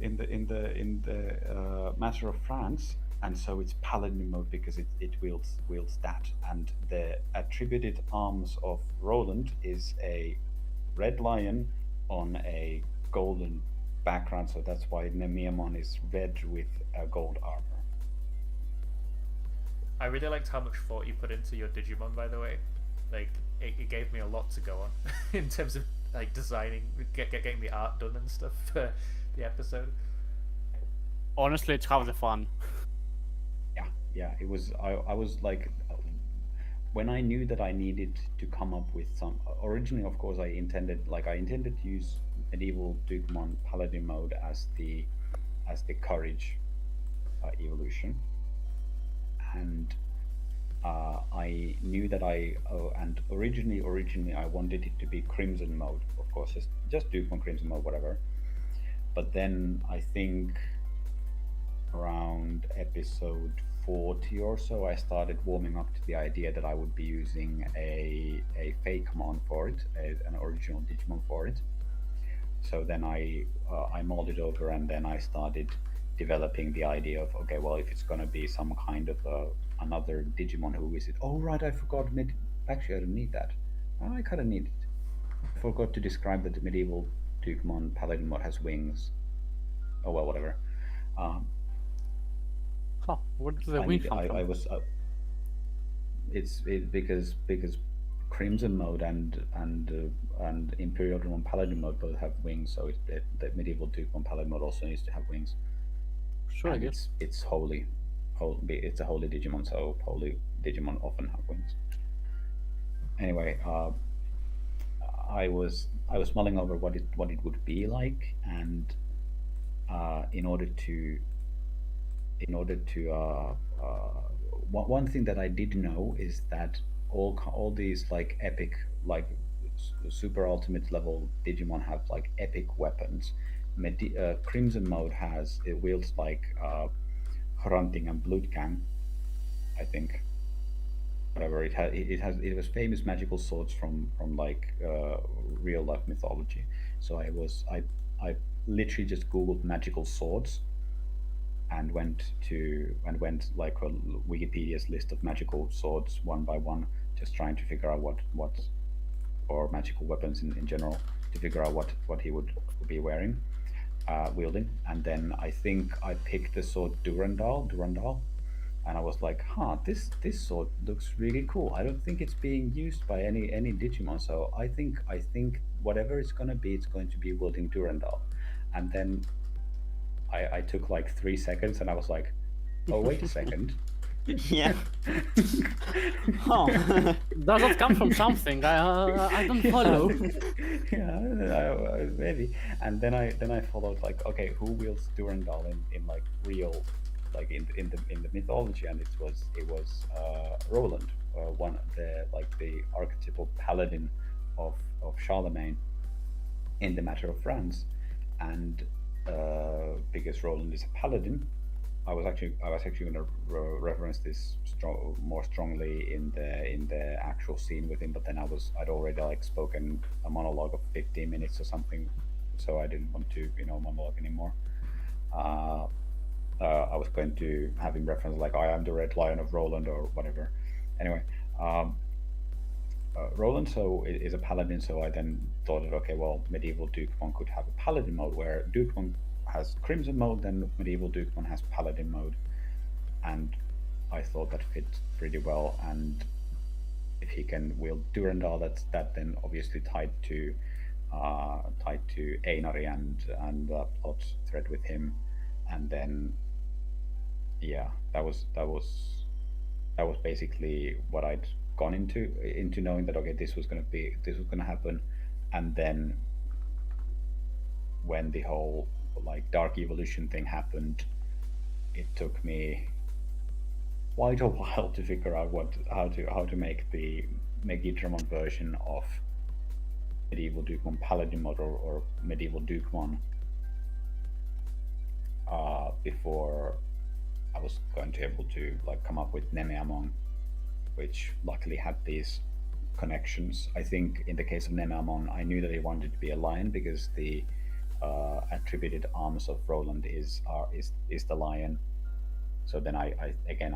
Matter of France, and so it's Paladin mode because it wields that. And the attributed arms of Roland is a red lion on a golden background, so that's why Nemeamon is red with a gold armor. I really liked how much thought you put into your Digimon, by the way. It gave me a lot to go on in terms of designing, getting the art done and stuff for the episode. Honestly, it's half the fun. Yeah, it was. I was like, when I knew that I needed to come up with some. Originally, of course, I intended to use medieval Digimon Paladin mode as the courage evolution, and I knew that and originally I wanted it to be Crimson mode, of course, just Digimon Crimson mode, whatever. But then I think around episode 40 or so, I started warming up to the idea that I would be using a Fakemon for it, an original Digimon for it. So then I molded over, and then I started developing the idea of, okay, well, if it's gonna be some kind of another Digimon, who is it? Oh right, I forgot. Actually, I don't need that. I kind of need it. I forgot to describe that the medieval Digimon Paladin mod has wings. Oh well, whatever. Huh, where did the I, wing need, come from? I was. It's because Crimson mode and Imperial Digimon Paladin mode both have wings, so the medieval Digimon Paladin mode also needs to have wings. Sure, I And guess. it's holy. It's a holy Digimon, so holy Digimon often have wings. Anyway, I was mulling over what it would be like, and in order to one thing that I did know is that all these like epic, like super ultimate level Digimon have like epic weapons. Crimson mode it wields like Hrunting and Bloodgang, I think. Whatever it was famous magical swords from like real life mythology. So I literally just googled magical swords and went like a Wikipedia's list of magical swords one by one, just trying to figure out what or magical weapons in general, to figure out what he would be wearing, wielding. And then I think I picked the sword Durandal, and I was like, this sword looks really cool. I don't think it's being used by any Digimon, so I think whatever it's going to be wielding Durandal. And then I took like 3 seconds, and I was like, oh wait a second. Yeah. Oh. Does that come from something? I don't follow. Yeah, maybe. And then I followed like, okay, who wields Durandal in like real, like in the mythology, and it was Roland, one of the archetypal paladin of Charlemagne in the Matter of France. And because Roland is a paladin, I was actually going to reference this more strongly in the actual scene with him, but then I'd already like spoken a monologue of 15 minutes or something, so I didn't want to monologue anymore. I was going to have him reference like, I am the Red Lion of Roland or whatever. Anyway, Roland is a paladin, so I then thought that, okay, well, medieval Digimon could have a paladin mode, where Digimon has Crimson mode, then medieval Digimon has paladin mode, and I thought that fit pretty well. And if he can wield Durandal, that then obviously tied to Einari and the plot thread with him. And then yeah, that was basically what I'd gone into knowing that, okay, this was gonna happen. And then when the whole like dark evolution thing happened, it took me quite a while to figure out how to make the Megidramon version of medieval Digimon Paladin mode or medieval Digimon before I was going to be able to like come up with Nemeamon, which luckily had these connections. I think in the case of Nemeamon, I knew that he wanted to be a lion because the attributed arms of Roland is the lion. So then I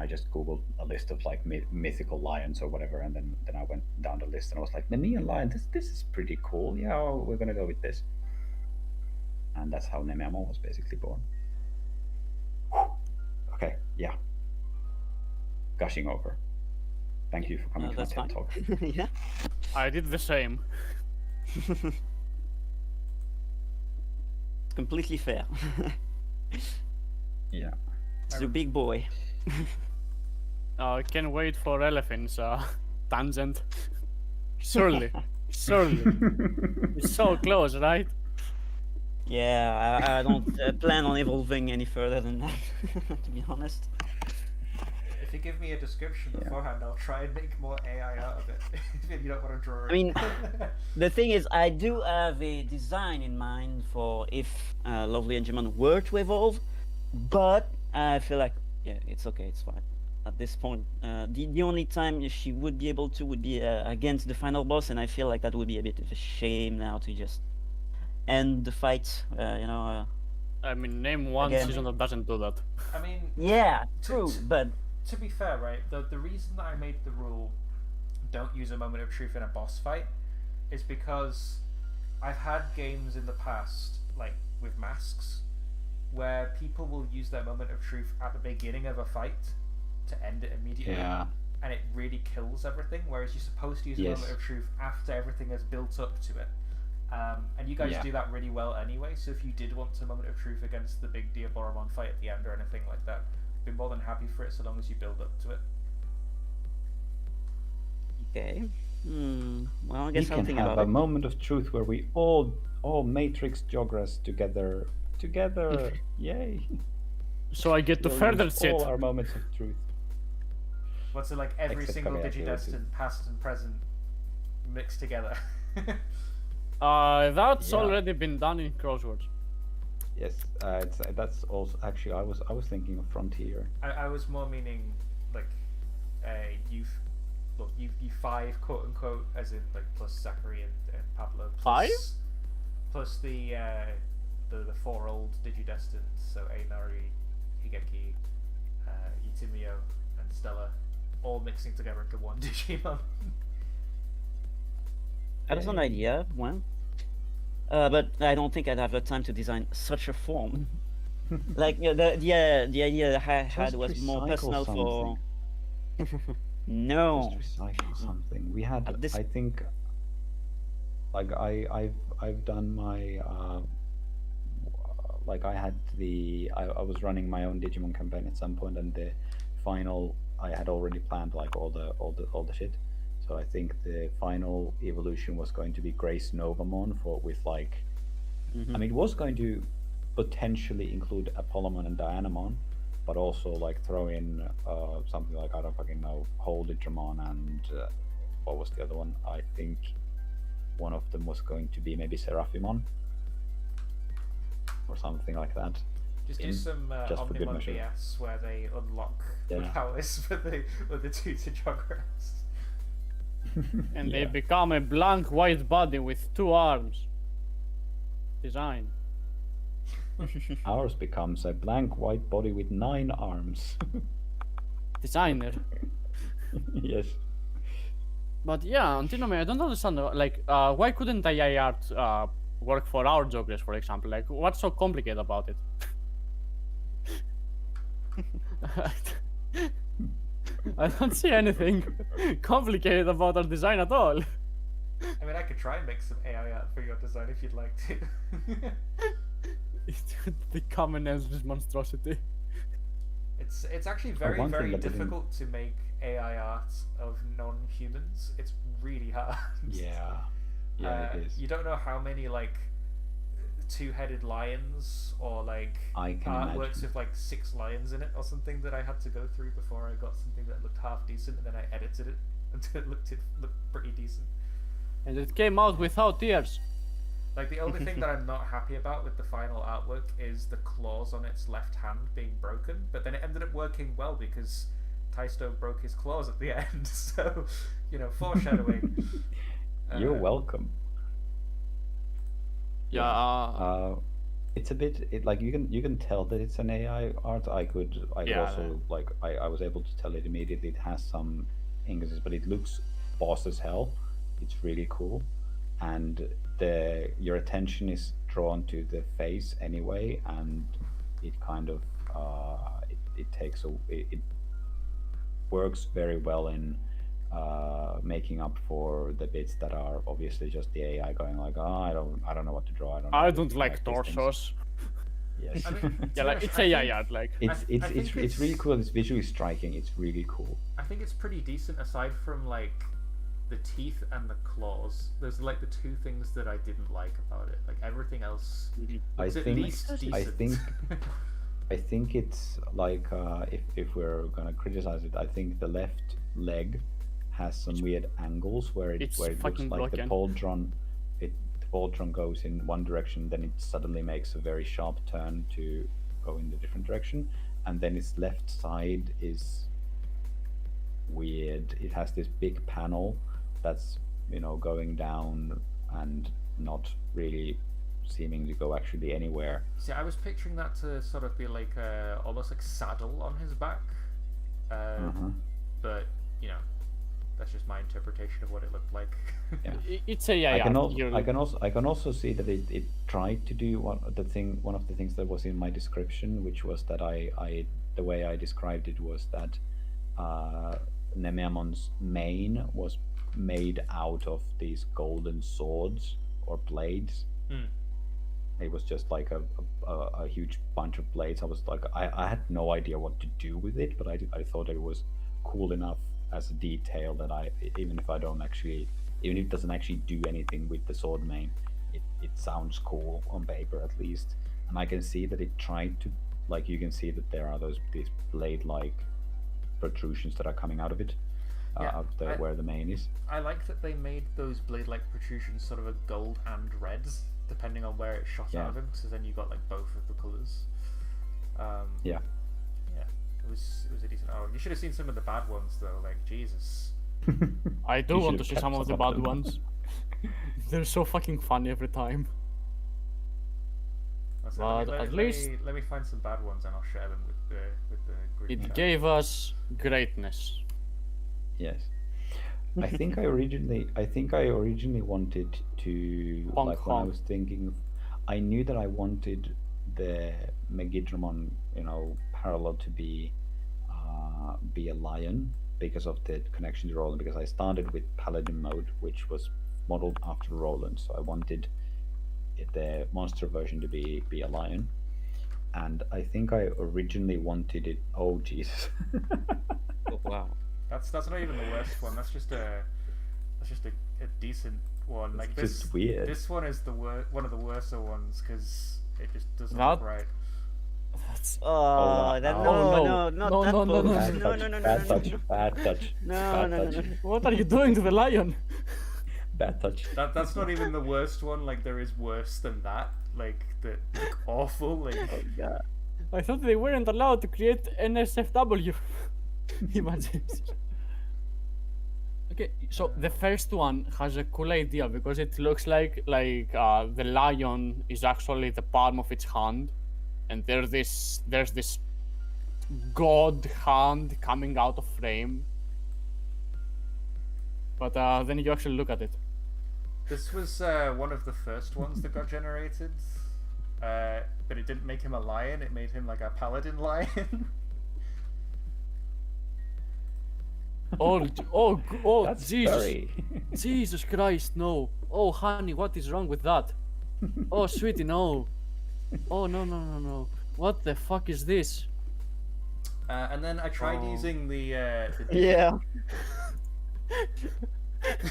just googled a list of like mythical lions or whatever, and then I went down the list and I was like, Nemean lion, this is pretty cool. Yeah, we're gonna go with this. And that's how Nemeamon was basically born. Okay, yeah. Gushing over. Thank you for coming to my That's TED fine. Talk. Yeah. I did the same. Completely fair. Yeah. It's a big boy. I can't wait for Elephant's tangent. Surely. It's so close, right? Yeah, I don't plan on evolving any further than that, to be honest. If you give me a description beforehand, I'll try and make more AI out of it. If you don't want to draw it. I mean, the thing is, I do have a design in mind for if Lovely and Digimon were to evolve, but I feel like, yeah, it's okay, it's fine. at this point. The only time she would be able to would be against the final boss, and I feel like that would be a bit of a shame now to just end the fight. I mean, name one Again. season that doesn't do that. I mean, Yeah, To- true, to- but to be fair, right, the reason that I made the rule don't use a moment of truth in a boss fight is because I've had games in the past, like with masks, where people will use their moment of truth at the beginning of a fight to end it immediately. Yeah. And it really kills everything, whereas you're supposed to use a Yes. moment of truth after everything has built up to it. And you guys Yeah. do that really well anyway, so if you did want a moment of truth against the big Diaboromon fight at the end or anything like that, I'd be more than happy for it so long as you build up to it. okay. Well, I We guess I'll can think have about a it. moment of truth where we all matrix jogress together. Yay! So I get to We'll further use sit. all our moments of truth. What's it like? Every Except single Kageyaki, Digidestined, past and present, mixed together. That's Yeah. already been done in Crosswords. Yes, that's also actually I was thinking of Frontier. I was more meaning like you five, quote unquote, as in like plus Zachary and Pablo. Five? Plus the 4 old Digidestined, so Einari, Higeki, Yutimio, and Stella, all mixing together into one Digimon. That's an idea. Well, but I don't think I'd have the time to design such a form. Like the idea I had Just was more recycle personal for. No. Just recycle something. We had, At this- I think, like I've done my like I had I was running my own Digimon campaign at some point, and the final I had already planned like all the shit. So I think the final evolution was going to be Grace Novamon with like, I mean, it was going to potentially include Apollomon and Dianamon, but also like throw in something like, I don't fucking know, Whole Digimon and what was the other one? I think one of them was going to be maybe Seraphimon or something like that. Just do In- some just for good Omnimon measure. BS where they unlock the Yeah. powers for the two Digogress. And Yeah. they become a blank white body with 2 arms. Design. Ours becomes a blank white body with 9 arms. Designer. Yes. But yeah, Antinome, I don't understand. Like, why couldn't AI art work for our Jogress, for example? Like, what's so complicated about it? I don't see anything complicated about our design at all. I mean, I could try and make some AI art for your design if you'd like to. It would become an endless monstrosity. It's actually very one thing very that didn't- difficult to make AI art of non-humans. It's really hard. Yeah. Yeah, it is. You don't know how many like 2-headed lions or like I can artworks imagine. with like 6 lions in it or something that I had to go through before I got something that looked half decent, and then I edited it until it looked pretty decent. And it came out without ears. Like the only thing that I'm not happy about with the final artwork is the claws on its left hand being broken, but then it ended up working well because Taisto broke his claws at the end. So, foreshadowing. You're welcome. Yeah. It's a bit like you can tell that it's an AI art. I could Yeah. also like I was able to tell it immediately. It has some instances, but it looks boss as hell. It's really cool, and your attention is drawn to the face anyway, and it kind of it works very well in making up for the bits that are obviously just the AI going like, I don't know what to draw. I know don't how to like connect these things." torsos. Yes. I mean, to Yeah, be like honest, it's I AI think- art. Like, I think It's really cool. It's visually striking. It's really cool. I think it's pretty decent aside from like the teeth and the claws. Those are like the 2 things that I didn't like about it. Like everything else I was at think least decent. I think it's like if we're gonna criticize it, I think the left leg has some weird angles where it it's looks fucking like the broken. pauldron goes in one direction, then it suddenly makes a very sharp turn to go in the different direction, and then its left side is weird. It has this big panel that's going down and not really seeming to go actually anywhere. See, I was picturing that to sort of be like almost like saddle on his back, but that's just my interpretation of what it looked like. Yeah. It's a I can also see that it tried to do one of the things that was in my description, which was that the way I described it was that Nemiamon's mane was made out of these golden swords or blades. It was just like a huge bunch of blades. I was like, I had no idea what to do with it, but I thought it was cool enough as a detail that even if it doesn't actually do anything with the sword mane, it sounds cool on paper at least. And I can see that it tried to, like, you can see that there are these blade-like protrusions that are coming out of it, where the mane is. I like that they made those blade-like protrusions sort of a gold and red, depending on where it shot out of him, so then you got like both of the colours. Yeah. It was a decent. Oh, you should have seen some of the bad ones though. Like Jesus. I do You want to should've see kept some of the some bad of them. ones. They're so fucking funny every time. So But at least let me find some bad ones and I'll share them with the group. it chat. gave us greatness. Yes. I think I originally wanted to, Hong like, when I Kong. was thinking, I knew that I wanted the Megidramon, parallel to be a lion because of the connection to Roland. Because I started with Paladin mode, which was modeled after Roland, so I wanted the monster version to be a lion. And I think I originally wanted it. Oh Jesus! Oh, wow. That's not even the worst one. That's just a decent one. Like It's just weird. This one is one of the worser ones because it just doesn't That- look right. That's Oh, that, wow. no, Oh, no, no. not No, that no, no, no, pose. Bad No, touch, no, no, no, bad no, touch, no. bad touch, No, bad no, no, touch, no. what are you doing to the lion? bad touch. That's not even the worst one. Like there is worse than that. Like the awful. Like God. I thought they weren't allowed to create NSFW images. Okay, so the first one has a cool idea because it looks like the lion is actually the palm of its hand, and there's this god hand coming out of frame. But then you actually look at it. this was one of the first ones that got generated, but it didn't make him a lion. It made him like a paladin lion. That's Jesus! very. Jesus Christ, no! Oh, honey, what is wrong with that? Oh, sweetie, no! Oh, no! What the fuck is this? And then I tried Oh. using the Yeah.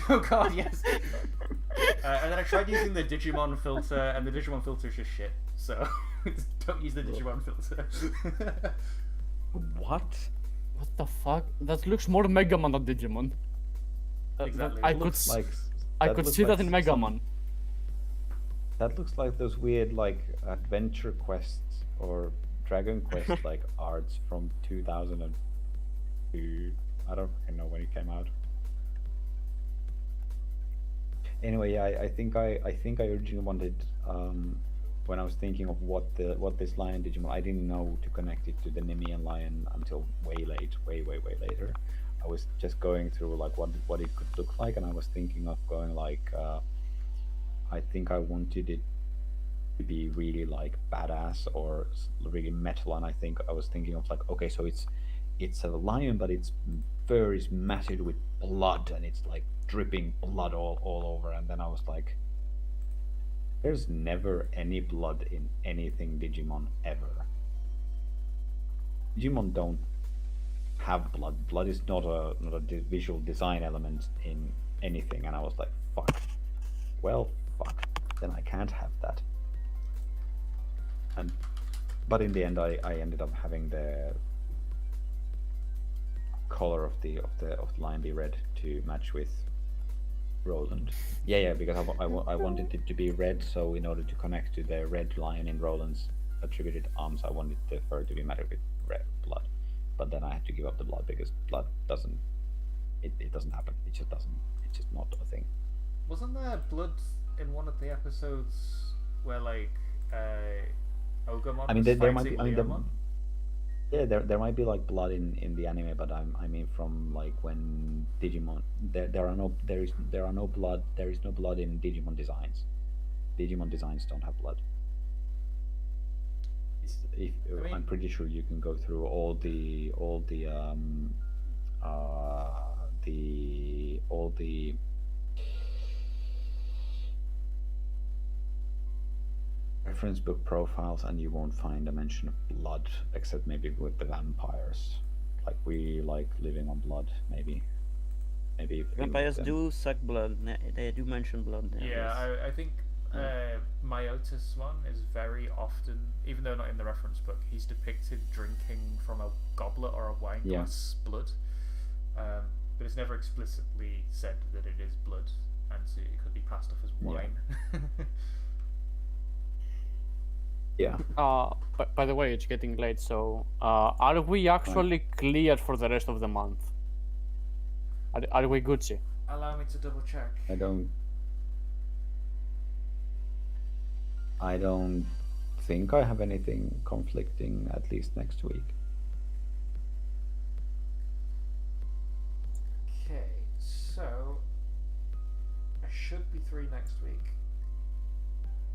oh god, yes. And then I tried using the Digimon filter, and the Digimon filter is just shit. So don't use the Digimon filter. What? What the fuck? That looks more Mega Man than Digimon. Exactly. I It could Looks like. I could looks see like that in Mega some- Man. That looks like those weird adventure quests or Dragon Quest arts from 2002. I don't fucking know when it came out. Anyway, yeah, I think I originally wanted, when I was thinking of what this lion Digimon, I didn't know to connect it to the Nemean lion until way later. I was just going through what it could look like, and I was thinking of going I think I wanted it to be really badass or really metal, and I think I was thinking of okay, so it's a lion, but its fur is matted with blood, and it's dripping blood all over. And then I was like, there's never any blood in anything Digimon ever. Digimon don't have blood. Blood is not a visual design element in anything. And I was like, fuck. Well, fuck. Then I can't have that. But in the end, I ended up having the color of the lion be red to match with Roland. Yeah, because I wanted it to be red, so in order to connect to the red lion in Roland's attributed arms, I wanted the fur to be matted with red blood. But then I had to give up the blood because blood doesn't it doesn't happen. It just doesn't. It's just not a thing. Wasn't there blood in one of the episodes where like Ogamon I mean, was there might fighting be. I mean, Leomon? yeah, there might be like blood in the anime, but I mean from like when Digimon there are no blood there is no blood in Digimon designs. Digimon designs don't have blood. mean- I'm pretty sure you can go through all the reference book profiles and you won't find a mention of blood, except maybe with the vampires. Like we like living on blood, maybe if you Vampires look do suck blood. They do mention blood. There, Yeah, yes. I think Myotis one is very often, even though not in the reference book, he's depicted drinking from a goblet or a wine Yeah. glass blood. But it's never explicitly said that it is blood, and so it could be passed off as Yeah. wine. Yeah. By the way, it's getting late, so are we actually cleared for the rest of the month? Are we Gucci? Allow me to double check. I don't think I have anything conflicting at least next week. Okay, so I should be free next week.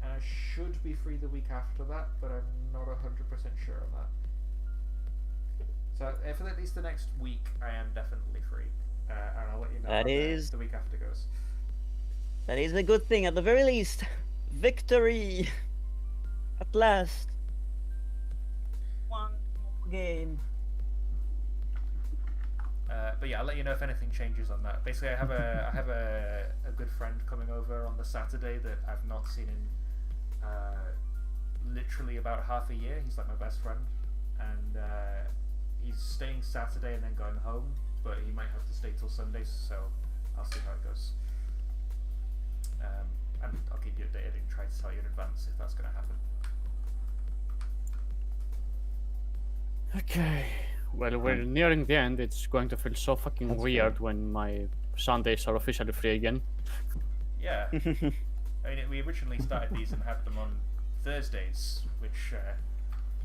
And I should be free the week after that, but I'm not 100% sure on that. So for at least the next week, I am definitely free. And I'll let you know That how is- the week after goes. That is a good thing at the very least. Victory! At last. One more game. But yeah, I'll let you know if anything changes on that. Basically, I have a good friend coming over on the Saturday that I've not seen in literally about half a year. He's like my best friend, and he's staying Saturday and then going home. But he might have to stay till Sunday, so I'll see how it goes. And I'll keep you updated and try to tell you in advance if that's going to happen. Okay. Well, we're nearing the end. It's going to feel so fucking That's weird when my Sundays are officially free again. Yeah. I mean, we originally started these and had them on Thursdays, which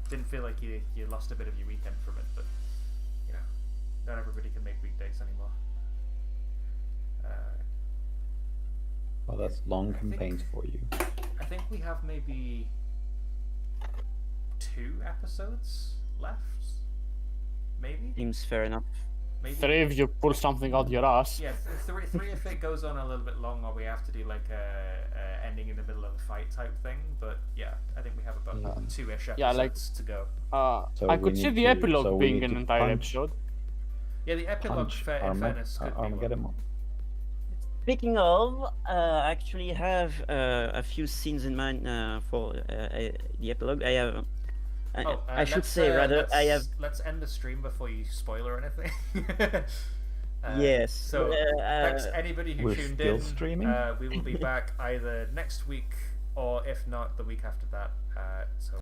didn't feel like you lost a bit of your weekend from it, but you know, not everybody can make weekdays anymore. Well, that's long I campaigns think- for you. I think we have maybe 2 episodes left. Maybe. Seems fair enough. Maybe. 3 if you pull something out your ass. Yeah, three if it goes on a little bit long, or we have to do like a ending in the middle of a fight type thing. But yeah, I think we have about 2-ish episodes yeah, like- to go. So I we could see need the to- epilogue so we being need an to entire punch- episode. Yeah, the epilogue, Punch in fairness, could be one. Armageddon. Speaking of, I actually have a few scenes in mind for the epilogue. I have. I should say rather. I have. Let's end the stream before you spoil or anything. Yes. So thanks anybody who We're tuned still in. streaming? We will be back either next week or if not the week after that. So